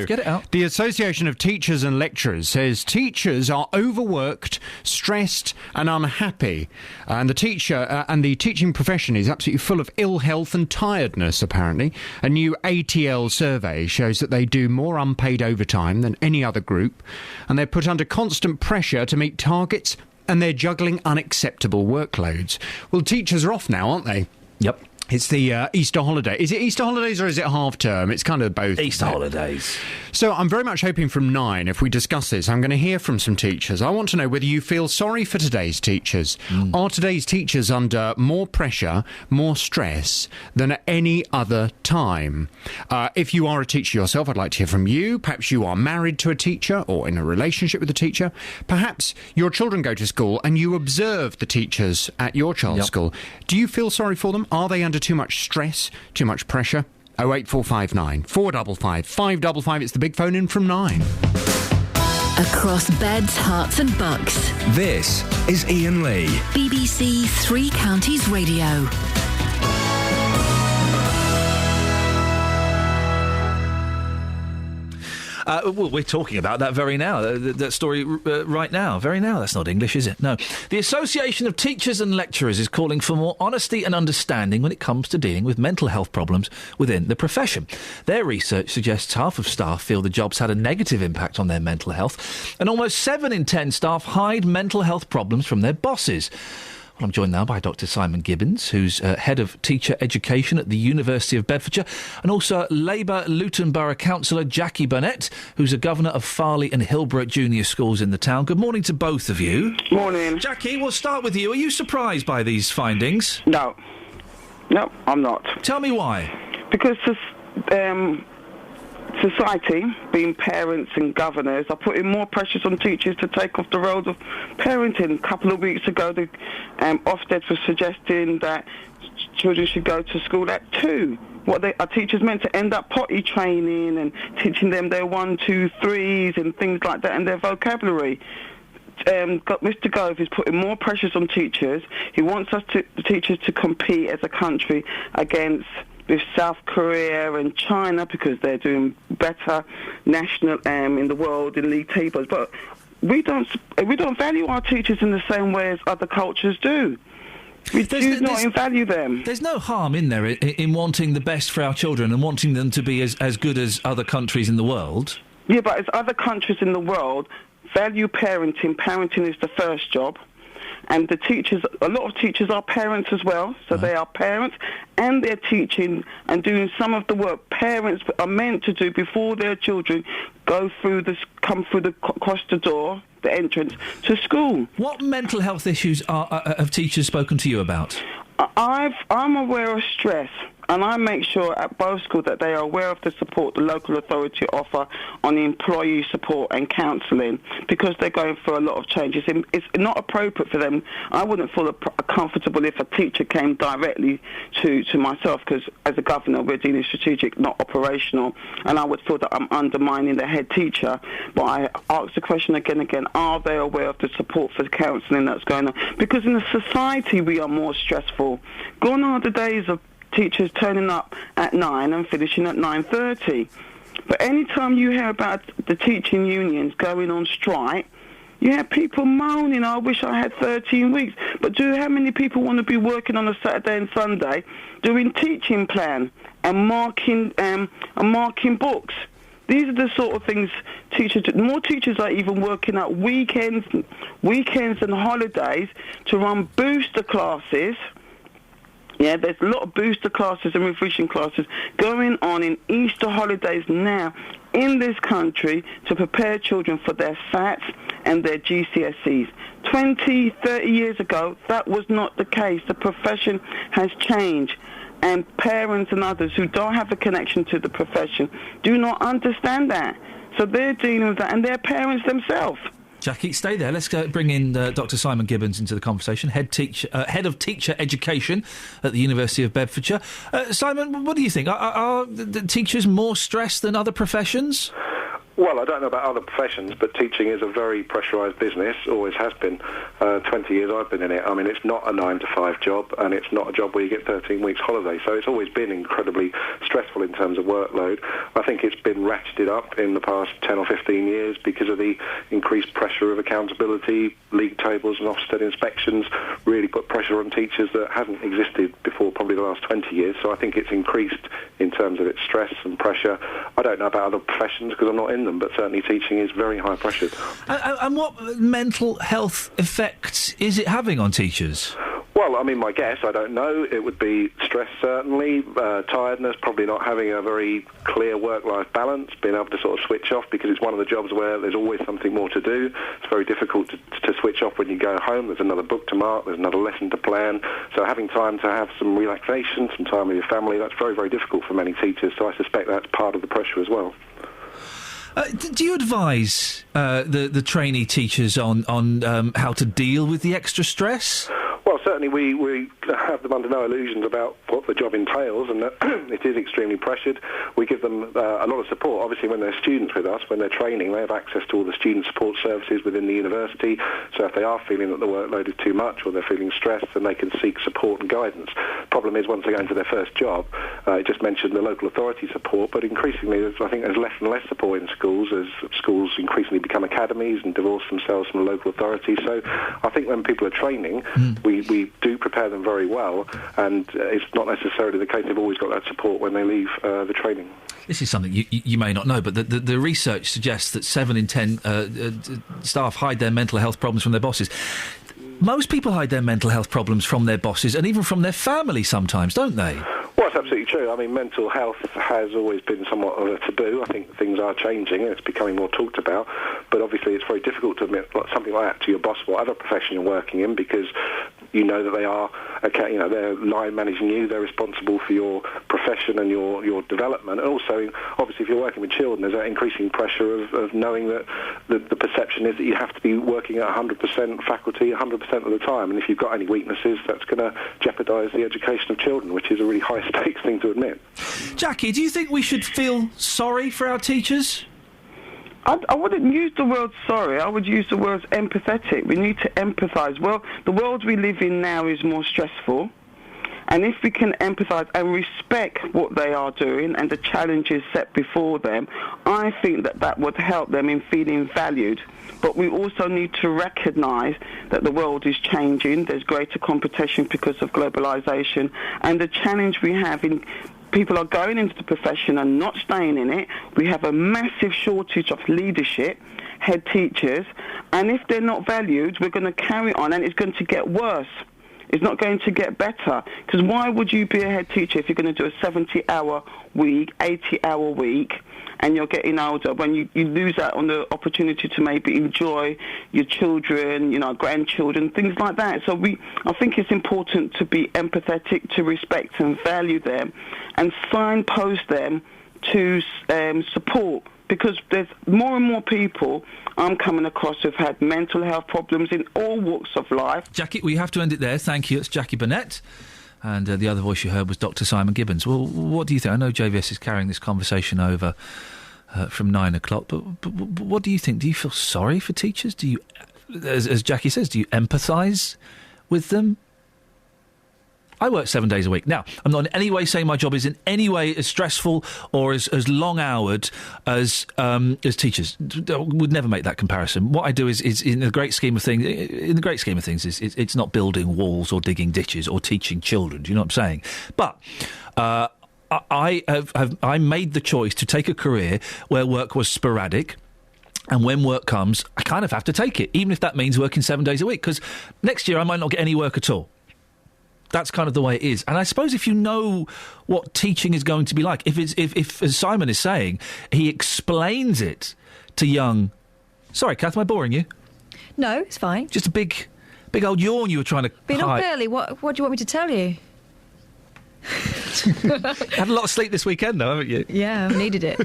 Get it out. The Association of Teachers and Lecturers says teachers are overworked, stressed, and unhappy, and the teaching profession is absolutely full of ill health and tiredness. Apparently, a new ATL survey shows that they do more unpaid overtime than any other group, and they're put under constant pressure to meet targets, and they're juggling unacceptable workloads. Well, teachers are off now, aren't they? Yep. It's the Easter holiday. Is it Easter holidays or is it half term? It's kind of both. Easter holidays. So I'm very much hoping from 9, if we discuss this, I'm going to hear from some teachers. I want to know whether you feel sorry for today's teachers. Are today's teachers under more pressure, more stress than at any other time? If you are a teacher yourself, I'd like to hear from you. Perhaps you are married to a teacher or in a relationship with a teacher. Perhaps your children go to school and you observe the teachers at your child's school. Do you feel sorry for them? Are they under too much stress, too much pressure? 08459 455 555. It's the big phone in from 9. Across beds, hearts and bucks. This is Iain Lee. BBC Three Counties Radio. Well, we're talking about that very now, that story right now. Very now. That's not English, is it? No. The Association of Teachers and Lecturers is calling for more honesty and understanding when it comes to dealing with mental health problems within the profession. Their research suggests half of staff feel the job's had a negative impact on their mental health, and almost 7 in 10 staff hide mental health problems from their bosses. Well, I'm joined now by Dr. Simon Gibbons, who's Head of Teacher Education at the University of Bedfordshire, and also Labour Luton Borough Councillor Jackie Burnett, who's a governor of Farley and Hillbrook Junior Schools in the town. Good morning to both of you. Morning. Jackie, we'll start with you. Are you surprised by these findings? No, I'm not. Tell me why. Because society, being parents and governors, are putting more pressures on teachers to take off the road of parenting. A couple of weeks ago, the Ofsted was suggesting that children should go to school at 2. Are teachers meant to end up potty training and teaching them their 1, 2, 3s and things like that and their vocabulary? Mr. Gove is putting more pressures on teachers. He wants the teachers to compete as a country against with South Korea and China because they're doing better national in the world in league tables. But we don't value our teachers in the same way as other cultures do. We do not value them. There's no harm in there in wanting the best for our children and wanting them to be as good as other countries in the world. Yeah, but as other countries in the world value parenting, parenting is the first job. And the teachers, a lot of teachers are parents as well, so they are parents and they're teaching and doing some of the work parents are meant to do before their children come through across the door, the entrance to school. What mental health issues have teachers spoken to you about? I'm aware of stress, and I make sure at both schools that they are aware of the support the local authority offer on employee support and counselling because they're going through a lot of changes. It's not appropriate for them. I wouldn't feel comfortable if a teacher came directly to myself because as a governor we're dealing strategic, not operational, and I would feel that I'm undermining the head teacher. But I ask the question again, are they aware of the support for the counselling that's going on? Because in the society we are more stressful. Gone are the days of teachers turning up at 9 and finishing at 9:30. But any time you hear about the teaching unions going on strike, you have people moaning, I wish I had 13 weeks. But how many people want to be working on a Saturday and Sunday doing teaching plan and marking books? These are the sort of things more teachers are even working at weekends and holidays to run booster classes. Yeah, there's a lot of booster classes and revision classes going on in Easter holidays now in this country to prepare children for their SATs and their GCSEs. 20, 30 years ago, that was not the case. The profession has changed. And parents and others who don't have a connection to the profession do not understand that. So they're dealing with that, and they're parents themselves. Jackie, stay there. Let's bring in Dr. Simon Gibbons into the conversation, Head of Teacher Education at the University of Bedfordshire. Simon, what do you think? Are the teachers more stressed than other professions? Well, I don't know about other professions, but teaching is a very pressurised business, always has been. 20 years I've been in it. I mean, it's not a 9-to-5 job, and it's not a job where you get 13 weeks holiday, so it's always been incredibly stressful in terms of workload. I think it's been ratcheted up in the past 10 or 15 years because of the increased pressure of accountability. League tables and Ofsted inspections really put pressure on teachers that hasn't existed before probably the last 20 years, so I think it's increased in terms of its stress and pressure. I don't know about other professions because I'm not in them, but certainly teaching is very high pressured. And what mental health effects is it having on teachers? Well, I mean, my guess, I don't know. It would be stress, certainly, tiredness, probably not having a very clear work-life balance, being able to sort of switch off, because it's one of the jobs where there's always something more to do. It's very difficult to switch off when you go home. There's another book to mark, there's another lesson to plan. So having time to have some relaxation, some time with your family, that's very, very difficult for many teachers. So I suspect that's part of the pressure as well. Do you advise the trainee teachers on how to deal with the extra stress? Well, certainly we have them under no illusions about what the job entails, and that it is extremely pressured. We give them a lot of support. Obviously, when they're students with us, when they're training, they have access to all the student support services within the university. So if they are feeling that the workload is too much or they're feeling stressed, then they can seek support and guidance. Problem is, once they go into their first job, I just mentioned the local authority support, but increasingly, I think there's less and less support in schools as schools increasingly become academies and divorce themselves from the local authority. So I think when people are training, we do prepare them very well, and it's not necessarily the case they've always got that support when they leave the training. This is something you may not know, but the research suggests that 7 in 10 staff hide their mental health problems from their bosses. Most people hide their mental health problems from their bosses and even from their family sometimes, don't they? Well, that's absolutely true. I mean, mental health has always been somewhat of a taboo. I think things are changing and it's becoming more talked about, but obviously it's very difficult to admit something like that to your boss, whatever profession you're working in, because you know that they are, they're line managing you, they're responsible for your profession and your development. And also, obviously, if you're working with children, there's that increasing pressure of knowing that the perception is that you have to be working at 100% faculty 100% of the time, and if you've got any weaknesses, that's going to jeopardise the education of children, which is a really high-stakes thing to admit. Jackie, do you think we should feel sorry for our teachers? I wouldn't use the word sorry. I would use the word empathetic. We need to empathise. Well, the world we live in now is more stressful. And if we can empathise and respect what they are doing and the challenges set before them, I think that would help them in feeling valued. But we also need to recognise that the world is changing. There's greater competition because of globalisation. And the challenge we have in people are going into the profession and not staying in it. We have a massive shortage of leadership, head teachers, and if they're not valued, we're going to carry on and it's going to get worse. It's not going to get better, because why would you be a head teacher if you're going to do a 70-hour week, 80-hour week, and you're getting older, when you lose out on the opportunity to maybe enjoy your children, grandchildren, things like that. So I think it's important to be empathetic, to respect and value them, and signpost them to support, because there's more and more people I'm coming across who've had mental health problems in all walks of life. Jackie, we have to end it there. Thank you. It's Jackie Burnett. And the other voice you heard was Dr. Simon Gibbons. Well, what do you think? I know JVS is carrying this conversation over from 9 o'clock, but what do you think? Do you feel sorry for teachers? Do you, as Jackie says, do you empathise with them? I work 7 days a week. Now, I'm not in any way saying my job is in any way as stressful or as long-houred as teachers. Would never make that comparison. What I do is in the great scheme of things, it's not building walls or digging ditches or teaching children. Do you know what I'm saying? But I made the choice to take a career where work was sporadic. And when work comes, I kind of have to take it, even if that means working 7 days a week, because next year I might not get any work at all. That's kind of the way it is. And I suppose if you know what teaching is going to be like, if as Simon is saying, he explains it to young... Sorry, Kath, am I boring you? No, it's fine. Just a big old yawn you were trying to Been up early. What do you want me to tell you? Had a lot of sleep this weekend, though, haven't you? Yeah, I've needed it.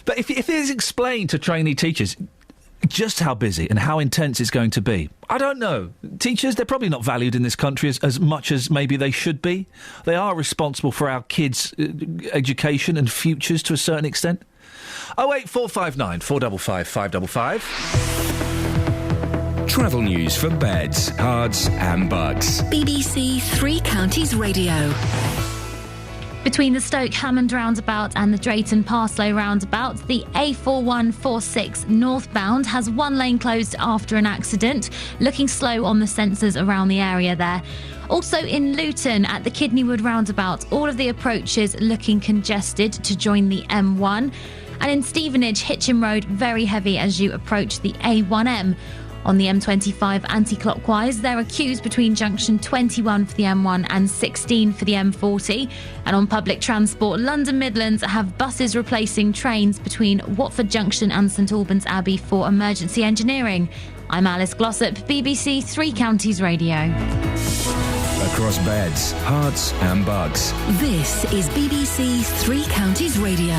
But if it is explained to trainee teachers... just how busy and how intense it's going to be. I don't know. Teachers, they're probably not valued in this country as much as maybe they should be. They are responsible for our kids' education and futures to a certain extent. 08459 455 555. Travel news for beds, cards and bugs. BBC Three Counties Radio. Between the Stoke Hammond roundabout and the Drayton Parslow roundabout, the A4146 northbound has one lane closed after an accident, looking slow on the sensors around the area there. Also in Luton at the Kidneywood roundabout, all of the approaches looking congested to join the M1. And in Stevenage, Hitchin Road, very heavy as you approach the A1M. On the M25 anti-clockwise, there are queues between junction 21 for the M1 and 16 for the M40. And on public transport, London Midlands have buses replacing trains between Watford Junction and St Albans Abbey for emergency engineering. I'm Alice Glossop, BBC Three Counties Radio. Across beds, hearts and bugs. This is BBC Three Counties Radio.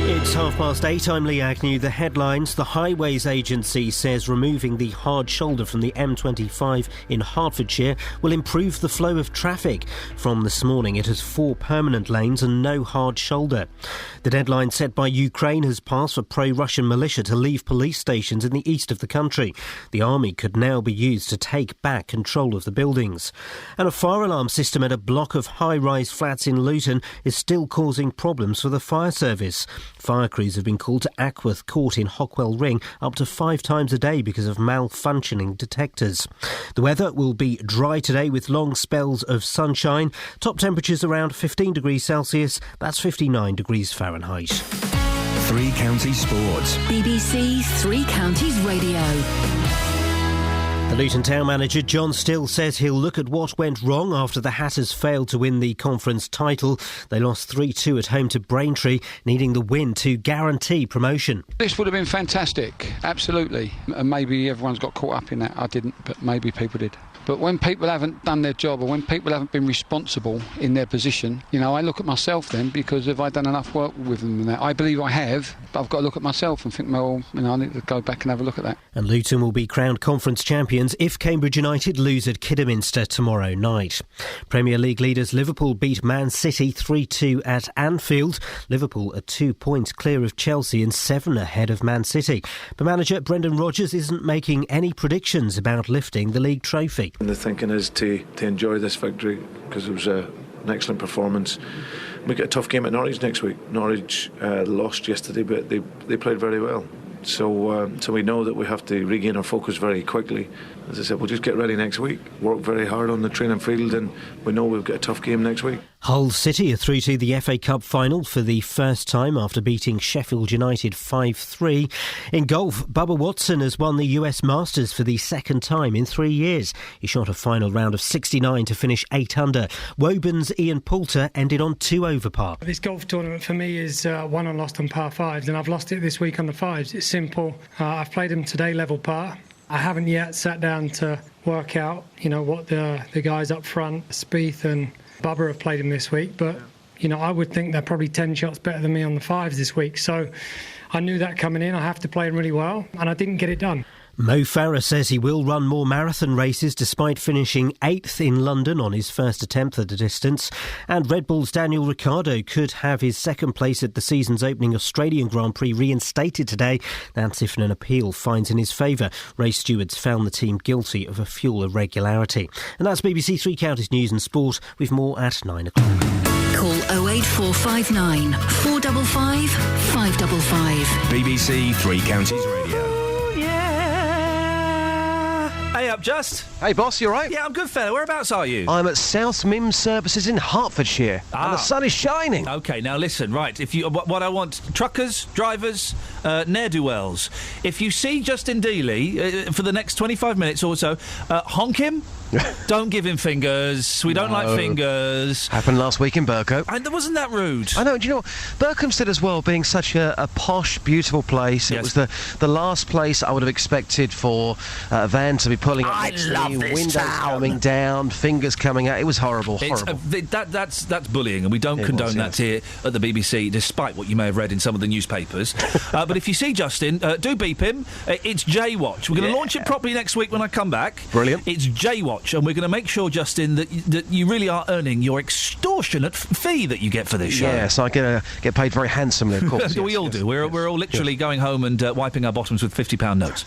It's 8:30. I'm Lee Agnew. The headlines. The Highways Agency says removing the hard shoulder from the M25 in Hertfordshire will improve the flow of traffic. From this morning, it has 4 permanent lanes and no hard shoulder. The deadline set by Ukraine has passed for pro-Russian militia to leave police stations in the east of the country. The army could now be used to take back control of the buildings. And a fire alarm system at a block of high-rise flats in Luton is still causing problems for the fire service. Fire crews have been called to Ackworth Court in Hockwell Ring up to 5 times a day because of malfunctioning detectors. The weather will be dry today with long spells of sunshine. Top temperatures around 15 degrees Celsius. That's 59 degrees Fahrenheit. Three Counties Sports. BBC Three Counties Radio. The Luton Town manager John Still says he'll look at what went wrong after the Hatters failed to win the conference title. They lost 3-2 at home to Braintree, needing the win to guarantee promotion. This would have been fantastic, absolutely. And maybe everyone's got caught up in that. I didn't, but maybe people did. But when people haven't done their job or when people haven't been responsible in their position, you know, I look at myself then because have I done enough work with them in that? I believe I have, but I've got to look at myself and think, well, you know, I need to go back and have a look at that. And Luton will be crowned conference champions if Cambridge United lose at Kidderminster tomorrow night. Premier League leaders Liverpool beat Man City 3-2 at Anfield. Liverpool are 2 points clear of Chelsea and 7 ahead of Man City. But manager Brendan Rodgers isn't making any predictions about lifting the league trophy. And the thinking is to enjoy this victory because it was an excellent performance. We get a tough game at Norwich next week. Norwich lost yesterday, but they played very well. So we know that we have to regain our focus very quickly. As I said, we'll just get ready next week, work very hard on the training field, and we know we've got a tough game next week. Hull City are through to the FA Cup final for the first time after beating Sheffield United 5-3. In golf, Bubba Watson has won the US Masters for the second time in 3 years. He shot a final round of 69 to finish 8 under. Woburns' Ian Poulter ended on 2 over par. This golf tournament for me is won and lost on par 5s, and I've lost it this week on the 5s. It's simple. I've played them today level par. I haven't yet sat down to work out, you know, what the guys up front, Spieth and Bubba, have played him this week, but, you know, I would think they're probably 10 shots better than me on the 5s this week. So I knew that coming in. I have to play them really well, and I didn't get it done. Mo Farah says he will run more marathon races despite finishing 8th in London on his first attempt at the distance. And Red Bull's Daniel Ricciardo could have his second place at the season's opening Australian Grand Prix reinstated today. That's if an appeal finds in his favour. Race stewards found the team guilty of a fuel irregularity. And that's BBC Three Counties News and Sport, with more at 9 o'clock. Call 08459 455 555. BBC Three Counties Radio. Hey up, Just. Hey boss, you alright? Yeah, I'm good, fella. Whereabouts are you? I'm at South Mims Services in Hertfordshire, and the sun is shining. OK, now listen, right, if you, what I want, truckers, drivers, ne'er-do-wells. If you see Justin Dealey for the next 25 minutes or so, honk him. Don't give him fingers. We don't like fingers. Happened last week in Burco. And wasn't that rude? I know. Do you know what? Berkhamsted as well, being such a posh, beautiful place. Yes. It was the last place I would have expected for a van to be pulling up next to me, windows coming down, fingers coming out. It was horrible. That's bullying, and we don't condone that here at the BBC, despite what you may have read in some of the newspapers. But if you see Justin, do beep him. It's J-Watch. We're going to launch it properly next week when I come back. Brilliant. It's J-Watch. And we're going to make sure, Justin, that you really are earning your extortionate fee that you get for this show. Yes, I get paid very handsomely, of course. We all do. We're all literally going home and wiping our bottoms with £50 notes.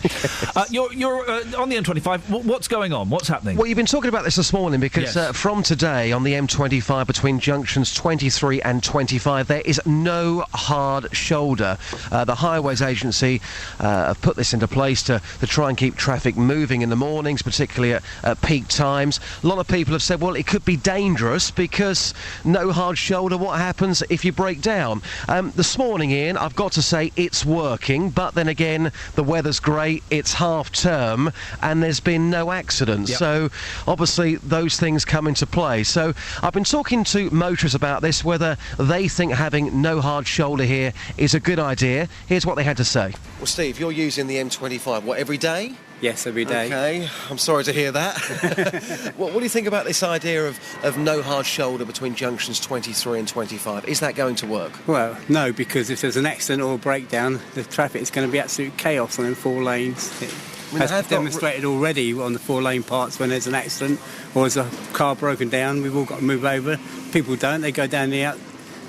You're on the M25. What's going on? What's happening? Well, you've been talking about this morning because from today on the M25 between junctions 23 and 25, there is no hard shoulder. The Highways Agency have put this into place to try and keep traffic moving in the mornings, particularly at peak times. A lot of people have said, well, it could be dangerous because no hard shoulder. What happens if you break down? This morning, Ian, I've got to say it's working, but then again, the weather's great, it's half term, and there's been no accidents. Yep. So obviously those things come into play. So I've been talking to motorists about this, whether they think having no hard shoulder here is a good idea. Here's what they had to say. Well, Steve, you're using the M25, what, every day? Yes, every day. OK, I'm sorry to hear that. What do you think about this idea of no hard shoulder between junctions 23 and 25? Is that going to work? Well, no, because if there's an accident or a breakdown, the traffic is going to be absolute chaos on them 4 lanes. It has demonstrated already on the 4-lane parts when there's an accident or there's a car broken down, we've all got to move over. People don't, they go down the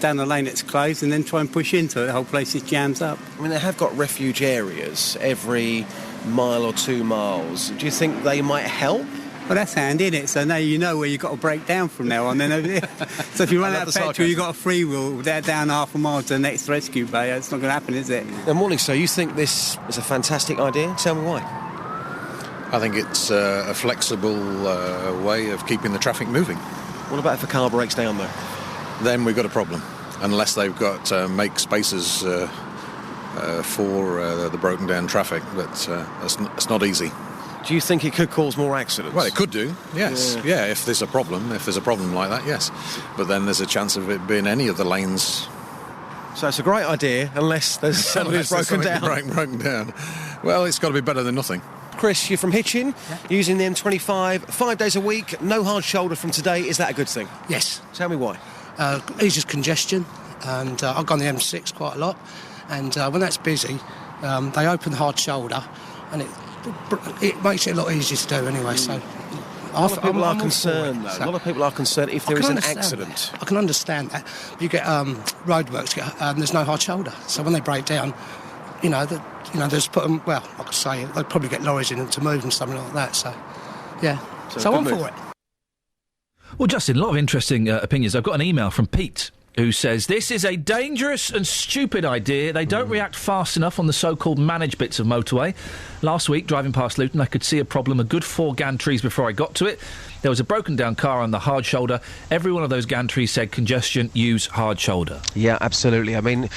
lane that's closed and then try and push into it. The whole place is jams up. I mean, they have got refuge areas every mile or 2 miles. Do you think they might help? Well, that's handy, isn't it? So now you know where you've got to break down from now on. Then over there. So if you run out of petrol, you've got a free wheel down half a mile to the next rescue bay. It's not going to happen, is it? Good morning, sir. You think this is a fantastic idea? Tell me why. I think it's a flexible way of keeping the traffic moving. What about if a car breaks down, though? Then we've got a problem. Unless they've got make spaces for the broken down traffic, but it's not easy. Do you think it could cause more accidents? Well, it could do, yes. Yeah, if there's a problem like that, yes. But then there's a chance of it being any of the lanes. So it's a great idea, unless there's something that's broken down. Well, it's got to be better than nothing. Chris, you're from Hitchin, using the M25 5 days a week, no hard shoulder from today. Is that a good thing? Yes. Tell me why. Eases congestion, and I've gone the M6 quite a lot, and when that's busy, they open the hard shoulder, and it makes it a lot easier to do anyway. So a lot of people are concerned, though. A lot of people are concerned if there is an accident. I can understand that. You get roadworks, there's no hard shoulder, so when they break down, there's put them. Well, I could say they'd probably get lorries in them to move and something like that. So, yeah. So I'm for it. Well, Justin, a lot of interesting opinions. I've got an email from Pete who says, this is a dangerous and stupid idea. They don't react fast enough on the so-called managed bits of motorway. Last week, driving past Luton, I could see a problem a good 4 gantries before I got to it. There was a broken down car on the hard shoulder. Every one of those gantries said congestion, use hard shoulder. Yeah, absolutely. I mean,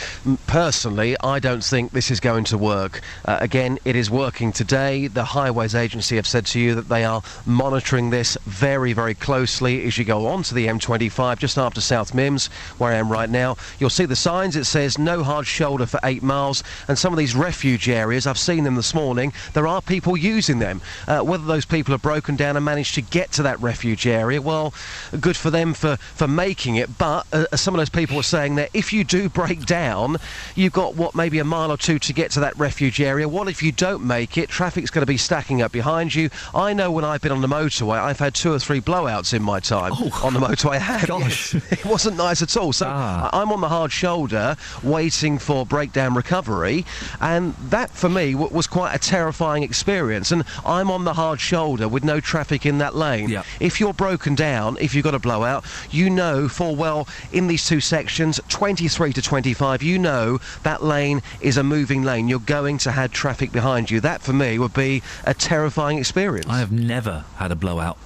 personally, I don't think this is going to work. Again, it is working today. The Highways Agency have said to you that they are monitoring this very, very closely as you go on to the M25, just after South Mims, where I am right now. You'll see the signs. It says no hard shoulder for 8 miles. And some of these refuge areas, I've seen them this morning, there are people using them. Whether those people have broken down and managed to get to that refuge area, well, good for them for making it, but some of those people are saying that if you do break down, you've got maybe a mile or 2 to get to that refuge area. What if you don't make it? Traffic's going to be stacking up behind you. I know when I've been on the motorway, I've had 2 or 3 blowouts in my time on the motorway. Gosh. Yes. It wasn't nice at all. So I'm on the hard shoulder waiting for breakdown recovery, and that for me was quite a terrifying experience. And I'm on the hard shoulder with no traffic in that lane. Yep. If you're broken down, if you've got a blowout, you know full well in these 2 sections, 23 to 25, you know that lane is a moving lane. You're going to have traffic behind you. That, for me, would be a terrifying experience. I have never had a blowout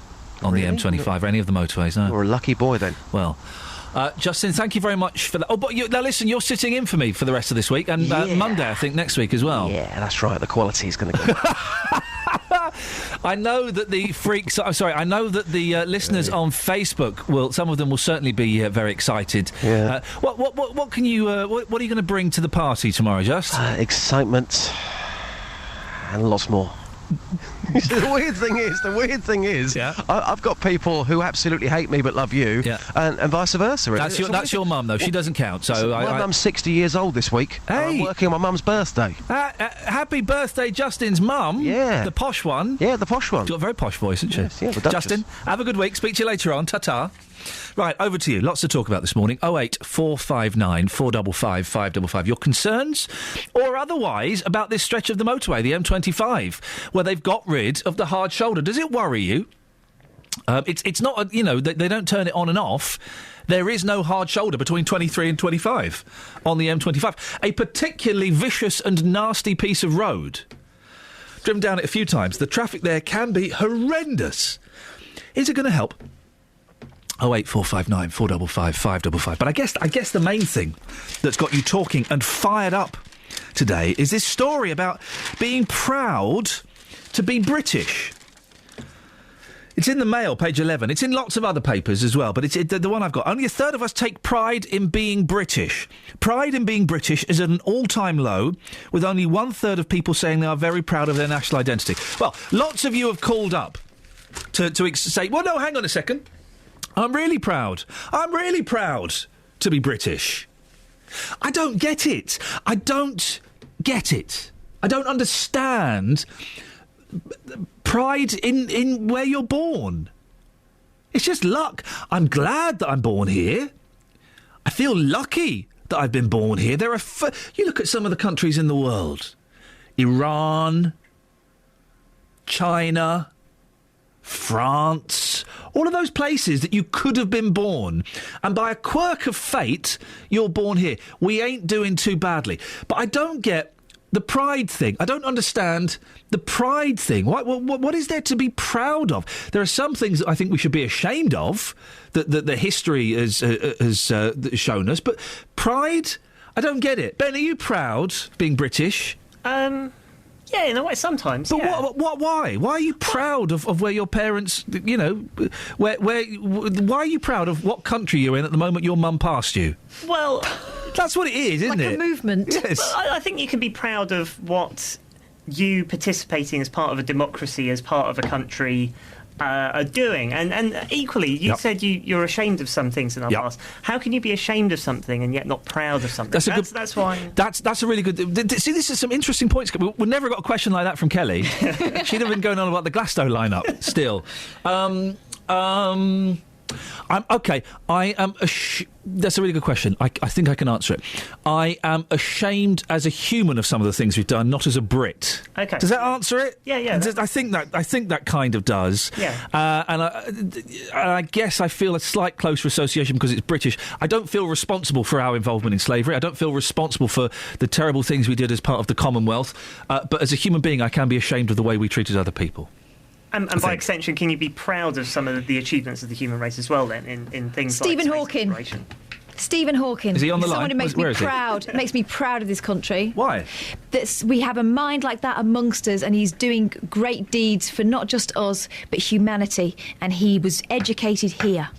on the M25 or any of the motorways, no. You're a lucky boy, then. Well, Justin, thank you very much for that. Oh, but now listen, you're sitting in for me for the rest of this week, and Monday, I think, next week as well. Yeah, that's right. The quality's going to go. I know that the freaks... I'm sorry, I know that the listeners on Facebook some of them will certainly be very excited. Yeah. What can you... what are you going to bring to the party tomorrow, Just? Excitement and lots more. The weird thing is, I've got people who absolutely hate me but love you, and vice versa. That's your mum, though. She doesn't count. So my mum's 60 years old this week. Hey, I'm working on my mum's birthday. Happy birthday, Justin's mum. Yeah, the posh one. Yeah, the posh one. She's got a very posh voice, hasn't she? Yes, Justin, have a good week. Speak to you later on. Ta-ta. Right, over to you. Lots to talk about this morning. 08459 455 555. Your concerns or otherwise about this stretch of the motorway, the M25, where they've got rid of the hard shoulder. Does it worry you? It's not, they don't turn it on and off. There is no hard shoulder between 23 and 25 on the M25. A particularly vicious and nasty piece of road. Driven down it a few times. The traffic there can be horrendous. Is it going to help? 08459 455 555. But I guess the main thing that's got you talking and fired up today is this story about being proud to be British. It's in the Mail, page 11. It's in lots of other papers as well, but it's the one I've got. Only a third of us take pride in being British. Pride in being British is at an all-time low, with only 1/3 of people saying they are very proud of their national identity. Well, lots of you have called up to say, well, no, hang on a second. I'm really proud. I'm really proud to be British. I don't get it. I don't get it. I don't understand pride in where you're born. It's just luck. I'm glad that I'm born here. I feel lucky that I've been born here. There are... you look at some of the countries in the world. Iran, China, France, all of those places that you could have been born, and by a quirk of fate, you're born here. We ain't doing too badly. But I don't get the pride thing. I don't understand the pride thing. What is there to be proud of? There are some things that I think we should be ashamed of, that the history has shown us, but pride, I don't get it. Ben, are you proud of being British? Yeah, in a way, sometimes. But why? Why are you proud of where your parents, why are you proud of what country you're in at the moment your mum passed you? Well... That's what it is, isn't it? Like a movement. Yes. Well, I think you can be proud of what you participating as part of a democracy, as part of a country... are doing. And equally, you said you're ashamed of some things in our past. How can you be ashamed of something and yet not proud of something? That's why... That's a really good... See, this is some interesting points. We've never got a question like that from Kelly. She'd have been going on about the Glasgow lineup still. I am... That's a really good question. I think I can answer it. I am ashamed as a human of some of the things we've done, not as a Brit. Okay. Does that answer it? Yeah. I think that kind of does. Yeah. And I guess I feel a slight closer association because it's British. I don't feel responsible for our involvement in slavery. I don't feel responsible for the terrible things we did as part of the Commonwealth. But as a human being, I can be ashamed of the way we treated other people. And by extension, can you be proud of some of the achievements of the human race as well, then, in things Stephen like Hawking. Stephen Hawking. Is he on the Someone line? who makes me proud. Makes me proud of this country. Why? That we have a mind like that amongst us, and he's doing great deeds for not just us, but humanity. And he was educated here.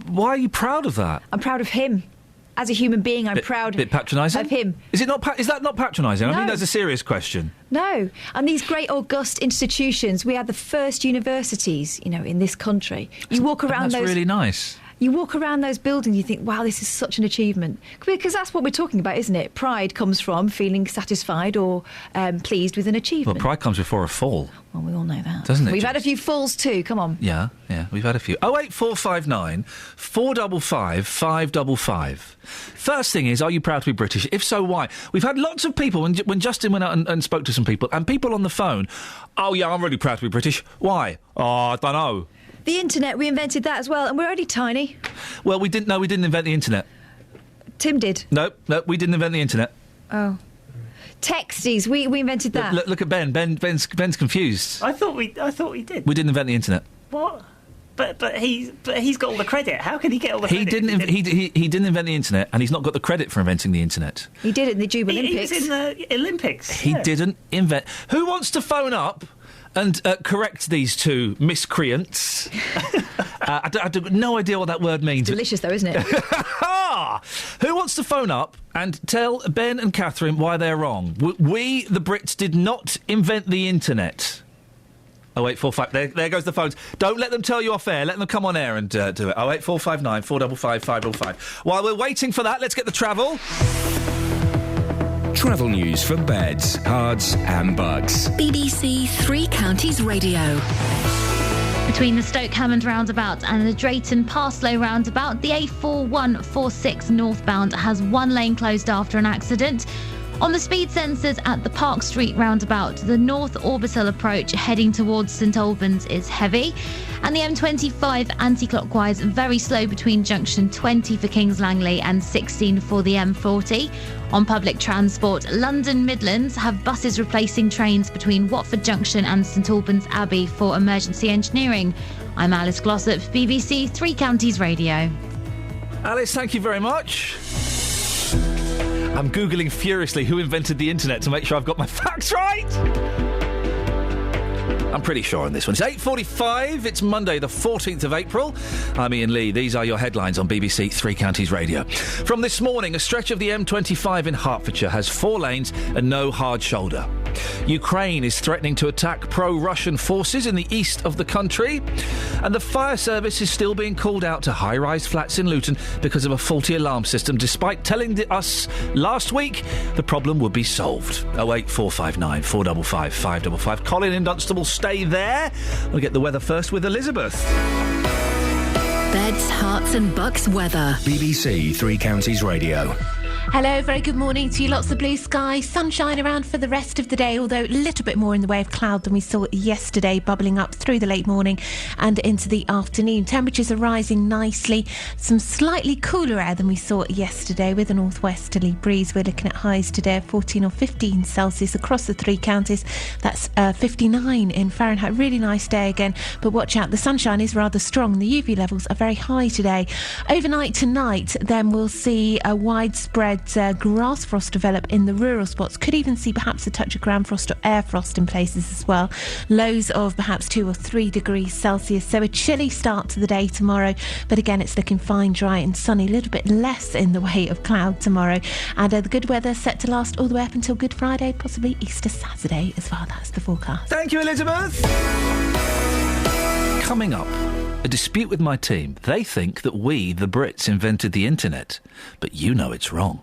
Why are you proud of that? I'm proud of him. As a human being, I'm proud bit patronising? of him. Is that not patronising? No. I mean, that's a serious question. No. And these great august institutions, we had the first universities, in this country. You walk around that's really nice. You walk around those buildings, you think, wow, this is such an achievement. Because that's what we're talking about, isn't it? Pride comes from feeling satisfied or pleased with an achievement. Well, pride comes before a fall. Well, we all know that. Doesn't it? We've had a few falls too, come on. Yeah, we've had a few. 08459 455 555. First thing is, are you proud to be British? If so, why? We've had lots of people, when Justin went out and spoke to some people, and people on the phone, oh yeah, I'm really proud to be British. Why? Oh, I don't know. The internet, we invented that as well, and we're already tiny. Well, we didn't invent the internet. Tim did. No, we didn't invent the internet. Oh. Texties, we invented that. Look at Ben. Ben's confused. I thought we did. We didn't invent the internet. What? But he's got all the credit. How can he get all the credit? He didn't invent the internet, and he's not got the credit for inventing the internet. He did it in the Juba Olympics. He was in the Olympics. He didn't invent... Who wants to phone up and correct these two miscreants? I have no idea what that word means. Delicious, though, isn't it? Who wants to phone up and tell Ben and Catherine why they're wrong? We, the Brits, did not invent the internet. 08455. There goes the phones. Don't let them tell you off air. Let them come on air and do it. 08459 455 555. While we're waiting for that, let's get the travel. Travel news for beds, cards and bugs. BBC Three Counties Radio. Between the Stoke Hammond roundabout and the Drayton Parslow roundabout, the A4146 northbound has one lane closed after an accident. On the speed sensors at the Park Street roundabout, the North Orbital approach heading towards St Albans is heavy. And the M25 anti-clockwise very slow between junction 20 for Kings Langley and 16 for the M40. On public transport, London Midlands have buses replacing trains between Watford Junction and St Albans Abbey for emergency engineering. I'm Alice Glossop, BBC Three Counties Radio. Alice, thank you very much. I'm Googling furiously who invented the internet to make sure I've got my facts right. I'm pretty sure on this one. It's 8:45. It's Monday, the 14th of April. I'm Iain Lee. These are your headlines on BBC Three Counties Radio. From this morning, a stretch of the M25 in Hertfordshire has 4 lanes and no hard shoulder. Ukraine is threatening to attack pro-Russian forces in the east of the country. And the fire service is still being called out to high-rise flats in Luton because of a faulty alarm system, despite telling us last week the problem would be solved. 08459 455 555. Colin in Dunstable, stay there. We'll get the weather first with Elizabeth. Beds, Herts and Bucks weather. BBC Three Counties Radio. Hello, very good morning to you. Lots of blue sky, sunshine around for the rest of the day, although a little bit more in the way of cloud than we saw yesterday, bubbling up through the late morning and into the afternoon. Temperatures are rising nicely. Some slightly cooler air than we saw yesterday with a northwesterly breeze. We're looking at highs today of 14 or 15 Celsius across the 3 counties. That's 59 in Fahrenheit. Really nice day again, but watch out, the sunshine is rather strong. The UV levels are very high today. Overnight tonight, then we'll see a widespread grass frost develop in the rural spots. Could even see perhaps a touch of ground frost or air frost in places as well. Lows of perhaps 2 or 3 degrees Celsius. So a chilly start to the day tomorrow, but again it's looking fine, dry and sunny. A little bit less in the way of cloud tomorrow, and the good weather set to last all the way up until Good Friday, possibly Easter Saturday as well. That's the forecast. Thank you, Elizabeth. Coming up, a dispute with my team. They think that we, the Brits, invented the internet, but you know it's wrong.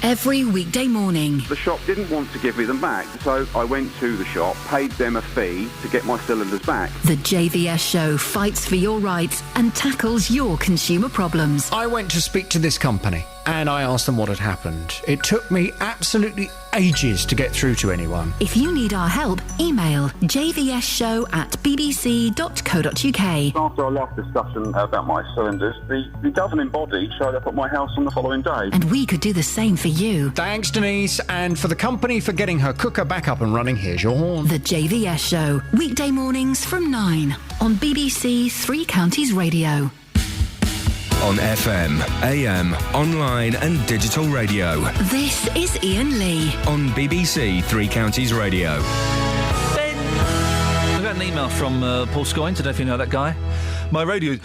Every weekday morning. The shop didn't want to give me them back, so I went to the shop, paid them a fee to get my cylinders back. The JVS show fights for your rights and tackles your consumer problems. I went to speak to this company and I asked them what had happened. It took me absolutely ages to get through to anyone. If you need our help, email jvsshow@bbc.co.uk. After our last discussion about my cylinders, the governing body showed up at my house on the following day. And we could do the same for you. Thanks, Denise, and for the company for getting her cooker back up and running. Here's your horn. The JVS show, weekday mornings from 9 on BBC Three Counties Radio. On FM, AM, online and digital radio. This is Iain Lee. On BBC Three Counties Radio. I got an email from Paul Scoyne. I don't know if you know that guy. My radio's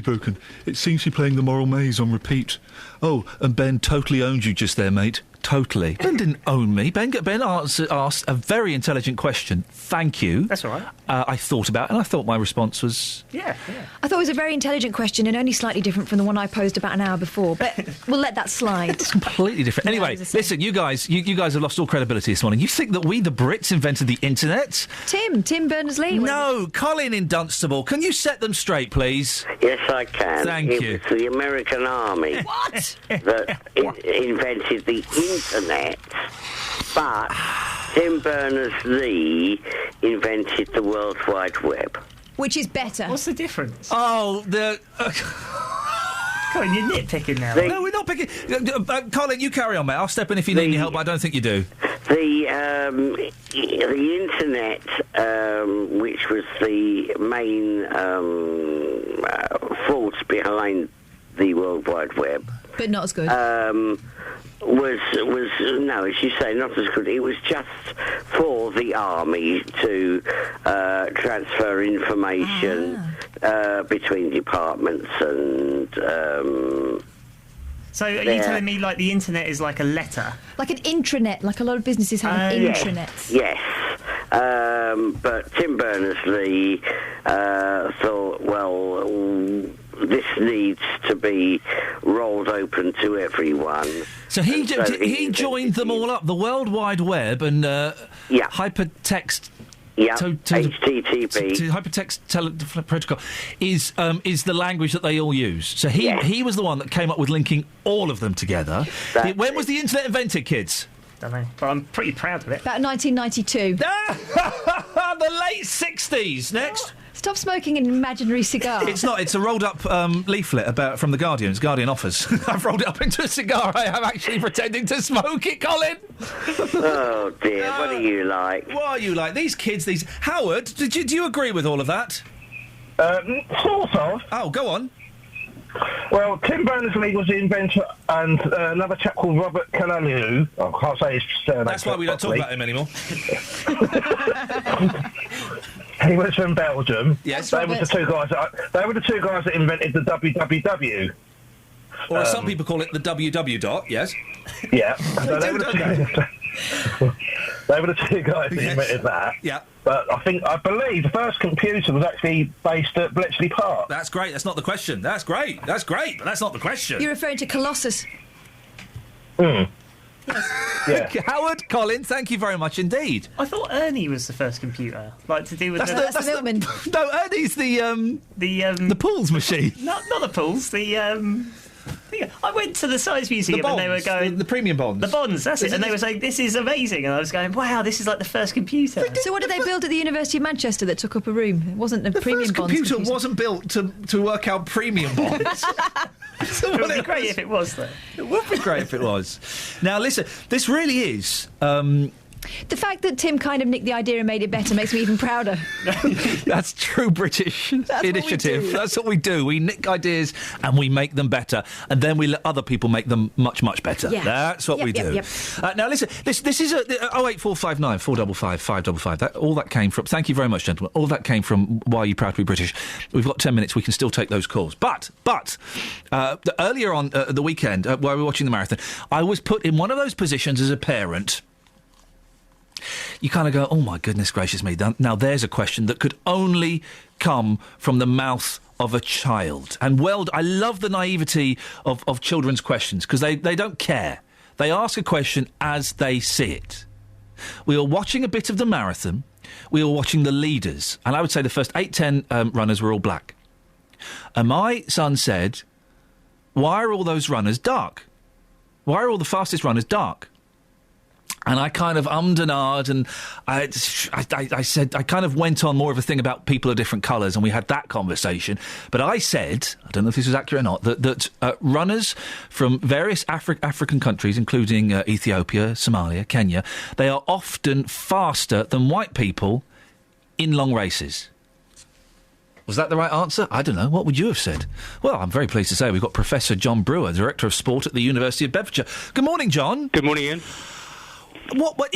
broken. It seems to be playing The Moral Maze on repeat. Oh, and Ben totally owned you just there, mate. Totally. Ben didn't own me. Ben asked a very intelligent question. Thank you. That's all right. I thought about it, and I thought my response was... Yeah. I thought it was a very intelligent question and only slightly different from the one I posed about an hour before, but we'll let that slide. It's completely different. Anyway, listen, you guys have lost all credibility this morning. You think that we, the Brits, invented the internet? Tim Berners-Lee. No, Colin in Dunstable. Can you set them straight, please? Yes, I can. Thank you. It was the American Army that invented the internet, but Tim Berners-Lee invented the World Wide Web. Which is better. What's the difference? Oh, Colin, you're nitpicking now. No, we're not picking... Colin, you carry on, mate. I'll step in if you need any help, but I don't think you do. The internet, which was the main force behind the World Wide Web, but not as good. Was no, as you say, not as good. It was just for the army to transfer information between departments and. So are you telling me like the internet is like a letter? Like an intranet, like a lot of businesses have an intranet. Yes. But Tim Berners-Lee thought, well, this needs to be rolled open to everyone. So he joined them all up, the World Wide Web and hypertext. Yeah, HTTP. Hypertext protocol is the language that they all use. So he was the one that came up with linking all of them together. When was the internet invented, kids? Don't know, but I'm pretty proud of it. About 1992. The late 60s. Next. Stop smoking an imaginary cigar. It's not. It's a rolled-up leaflet from the Guardian. It's Guardian offers. I've rolled it up into a cigar. I am actually pretending to smoke it, Colin. Oh dear, what are you like? What are you like? These kids. Howard, do you agree with all of that? Sort of. Oh, go on. Well, Tim Berners-Lee was the inventor, and another chap called Robert Calaliu. I can't say his surname. That's why we don't talk about him anymore. He was from Belgium. Yes, they were the two guys that invented the www. Or as some people call it, the www dot. Yes. Yeah. They were the two guys that invented that. Yeah. But I believe the first computer was actually based at Bletchley Park. That's great. That's not the question. That's great. But that's not the question. You're referring to Colossus. Yes. Yeah. Howard, Colin, thank you very much indeed. I thought Ernie was the first computer, like to do with that's the milkman. No, Ernie's the pools machine. Not the pools. I went to the Science Museum and they were going... The premium bonds. The bonds, that's it. And they were saying, this is amazing. And I was going, wow, this is like the first computer. So what did they build at the University of Manchester that took up a room? It wasn't a premium bonds. The first computer wasn't built to work out premium bonds. So it would be great if it was, though. It would be great if it was. Now, listen, this really is... The fact that Tim kind of nicked the idea and made it better makes me even prouder. That's true British initiative. That's what we do. We nick ideas and we make them better, and then we let other people make them much, much better. Yeah. That's what we do. Yep. Now, listen, this is 08459 455 555. All that came from... Thank you very much, gentlemen. All that came from Why Are You Proud to Be British? We've got 10 minutes. We can still take those calls. But earlier on the weekend, while we were watching the marathon, I was put in one of those positions as a parent... You kind of go, oh, my goodness gracious me. Now, there's a question that could only come from the mouth of a child. And, I love the naivety of children's questions because they don't care. They ask a question as they see it. We were watching a bit of the marathon. We were watching the leaders. And I would say the first 8-10 runners were all black. And my son said, why are all those runners dark? Why are all the fastest runners dark? And I kind of ummed and ahed, and I said, I kind of went on more of a thing about people of different colours, and we had that conversation. But I said, I don't know if this was accurate or not, that runners from various African countries, including Ethiopia, Somalia, Kenya, they are often faster than white people in long races. Was that the right answer? I don't know. What would you have said? Well, I'm very pleased to say we've got Professor John Brewer, Director of Sport at the University of Bedfordshire. Good morning, John. Good morning, Ian. What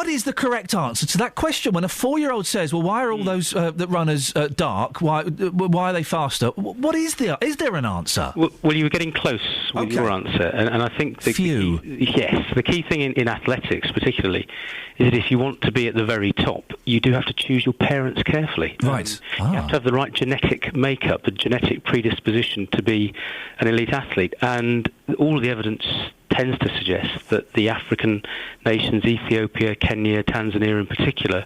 is the correct answer to that question when a 4-year-old says, well, why are all those the runners dark? Why are they faster? What is there? Is there an answer? Well, you were getting close with your answer. And I think the key thing in athletics particularly is that if you want to be at the very top, you do have to choose your parents carefully. Right. You have to have the right genetic makeup, the genetic predisposition to be an elite athlete. And all of the evidence tends to suggest that the African nations, Ethiopia, Kenya, Tanzania in particular,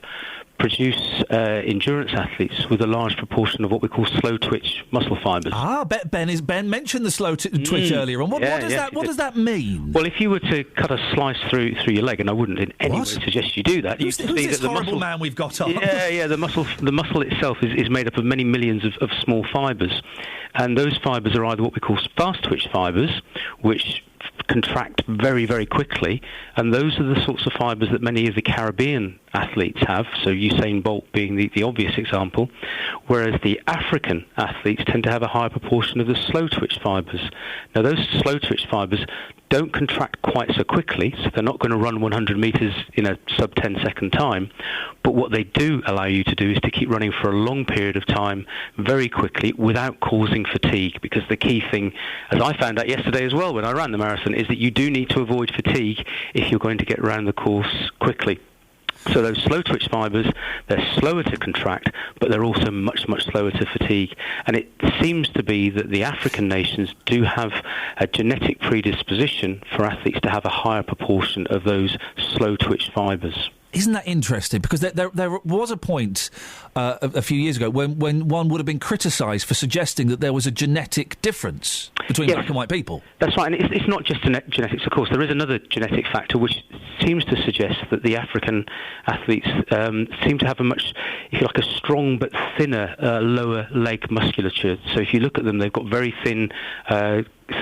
produce endurance athletes with a large proportion of what we call slow-twitch muscle fibres. Ben mentioned the slow twitch earlier on. What does that mean? Well, if you were to cut a slice through your leg, and I wouldn't in any way suggest you do that, who's this horrible man we've got on? Yeah, the muscle itself is made up of many millions of small fibres, and those fibres are either what we call fast-twitch fibres, which contract very, very quickly, and those are the sorts of fibres that many of the Caribbean athletes have, so Usain Bolt being the obvious example, whereas the African athletes tend to have a higher proportion of the slow-twitch fibres. Now, those slow-twitch fibres don't contract quite so quickly, so they're not going to run 100 metres in a sub-10-second time, but what they do allow you to do is to keep running for a long period of time very quickly without causing fatigue, because the key thing, as I found out yesterday as well when I ran the marathon, is that you do need to avoid fatigue if you're going to get around the course quickly. So those slow-twitch fibres, they're slower to contract, but they're also much, much slower to fatigue. And it seems to be that the African nations do have a genetic predisposition for athletes to have a higher proportion of those slow-twitch fibres. Isn't that interesting? Because there was a point a few years ago when one would have been criticised for suggesting that there was a genetic difference between black and white people. That's right, and it's not just genetics, of course. There is another genetic factor which seems to suggest that the African athletes seem to have a much, if you like, a strong but thinner lower leg musculature. So if you look at them, they've got very thin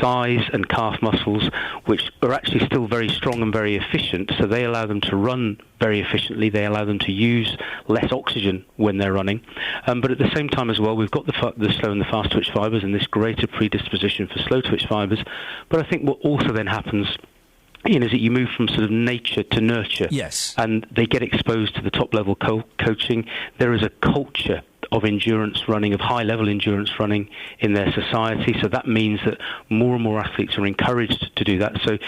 thighs and calf muscles, which are actually still very strong and very efficient, so they allow them to run very efficiently. They allow them to use less oxygen when they're running, but at the same time as well, we've got the slow and the fast twitch fibres and this greater predisposition for slow twitch fibres. But I think what also then happens, Iain, is that you move from sort of nature to nurture. Yes. And they get exposed to the top level coaching. There is a culture of endurance running, of high-level endurance running in their society. So that means that more and more athletes are encouraged to do that. So,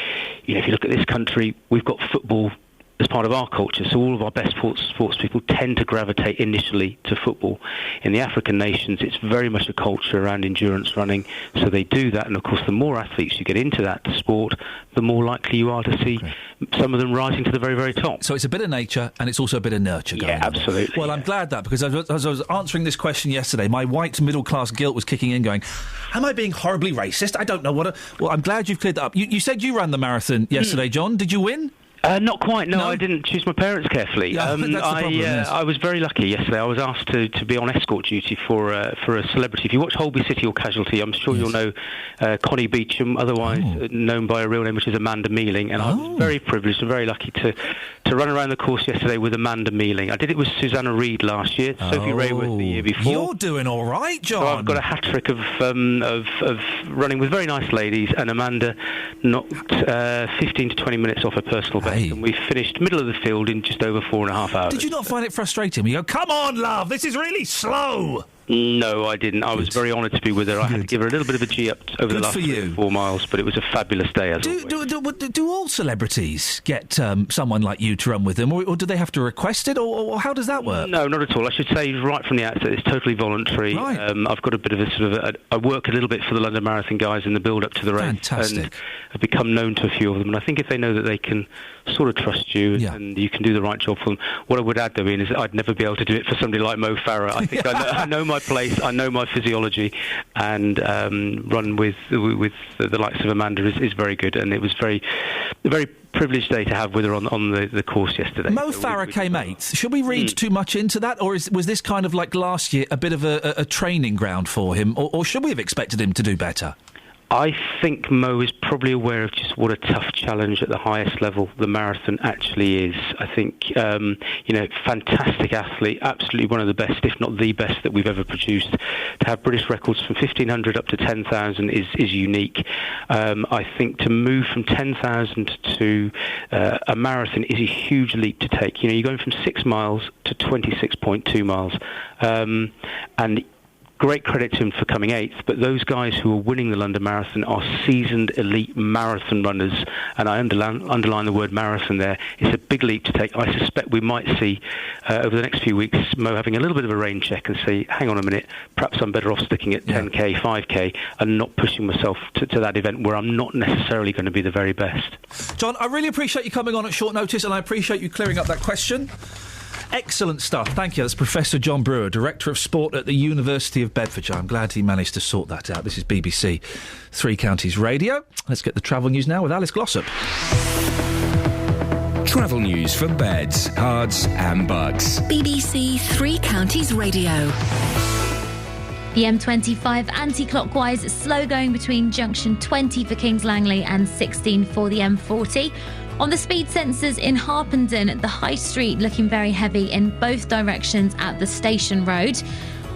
if you look at this country, we've got football as part of our culture, so all of our best sports people tend to gravitate initially to football. In the African nations, it's very much a culture around endurance running, so they do that, and of course the more athletes you get into that sport, the more likely you are to see some of them rising to the very, very top. So it's a bit of nature, and it's also a bit of nurture going on. Absolutely. Well, I'm glad that, because as I was answering this question yesterday, my white middle-class guilt was kicking in, going, am I being horribly racist? I don't know what... Well, I'm glad you've cleared that up. You said you ran the marathon yesterday, John. Did you win? Not quite, no. I didn't choose my parents carefully. Yeah, that's the problem, yes. I was very lucky yesterday. I was asked to be on escort duty for a celebrity. If you watch Holby City or Casualty, I'm sure you'll know Connie Beecham, otherwise known by a real name, which is Amanda Mealing. And I was very privileged and very lucky to run around the course yesterday with Amanda Mealing. I did it with Susanna Reid last year, Sophie Rayworth the year before. You're doing all right, John. So I've got a hat-trick of running with very nice ladies, and Amanda knocked 15 to 20 minutes off her personal best. And we finished middle of the field in just over 4.5 hours. Did you not find it frustrating? You go, come on, love, this is really slow. No, I didn't. I was very honoured to be with her. I had to give her a little bit of a G up over the last 4 miles, but it was a fabulous day as always. Do all celebrities get someone like you to run with them, or do they have to request it, or how does that work? No, not at all. I should say right from the outset, it's totally voluntary. Right. I've got a bit of a sort of... I work a little bit for the London Marathon guys in the build-up to the race. Fantastic. And I've become known to a few of them, and I think if they know that they can sort of trust you and you can do the right job for them. What I would add, though, Iain, is that I'd never be able to do it for somebody like Mo Farah. I think I know my place, I know my physiology, and run with the likes of Amanda is very good, and it was very privileged day to have with her on the course yesterday. Mo Farah came 8th. Should we read too much into that, or was this kind of like last year a bit of a training ground for him, or should we have expected him to do better? I think Mo is probably aware of just what a tough challenge at the highest level the marathon actually is. I think, fantastic athlete, absolutely one of the best, if not the best, that we've ever produced. To have British records from 1,500 up to 10,000 is unique. I think to move from 10,000 to a marathon is a huge leap to take. You're going from 6 miles to 26.2 miles. And great credit to him for coming 8th, but those guys who are winning the London Marathon are seasoned elite marathon runners, and I underline the word marathon there. It's a big leap to take. I suspect we might see over the next few weeks Mo having a little bit of a rain check and say, hang on a minute, perhaps I'm better off sticking at 10k, 5k and not pushing myself to that event where I'm not necessarily going to be the very best. John, I really appreciate you coming on at short notice, and I appreciate you clearing up that question. Excellent stuff. Thank you. That's Professor John Brewer, Director of Sport at the University of Bedfordshire. I'm glad he managed to sort that out. This is BBC Three Counties Radio. Let's get the travel news now with Alice Glossop. Travel news for beds, cards and bugs. BBC Three Counties Radio. The M25 anti-clockwise, slow going between junction 20 for Kings Langley and 16 for the M40. On the speed sensors in Harpenden, the High Street looking very heavy in both directions at the Station Road.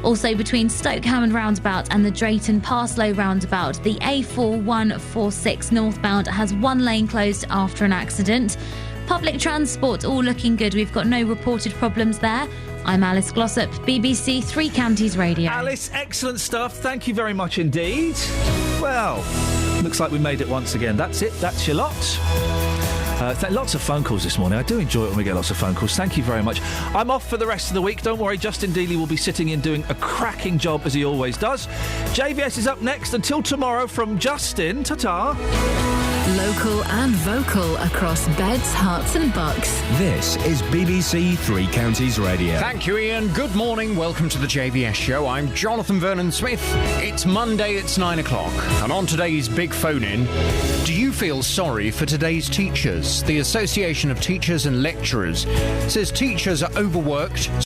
Also between Stoke Hammond roundabout and the Drayton Parslow roundabout, the A4146 northbound has one lane closed after an accident. Public transport all looking good. We've got no reported problems there. I'm Alice Glossop, BBC Three Counties Radio. Alice, excellent stuff. Thank you very much indeed. Well, looks like we made it once again. That's it. That's your lot. Lots of phone calls this morning. I do enjoy it when we get lots of phone calls. Thank you very much. I'm off for the rest of the week. Don't worry, Justin Dealey will be sitting in doing a cracking job as he always does. JVS is up next. Until tomorrow from Justin. Ta-ta. Local and vocal across Beds, Herts and Bucks. This is BBC Three Counties Radio. Thank you, Iain. Good morning. Welcome to the JVS show. I'm Jonathan Vernon-Smith. It's Monday, it's 9 o'clock. And on today's big phone-in, do you feel sorry for today's teachers? The Association of Teachers and Lecturers says teachers are overworked.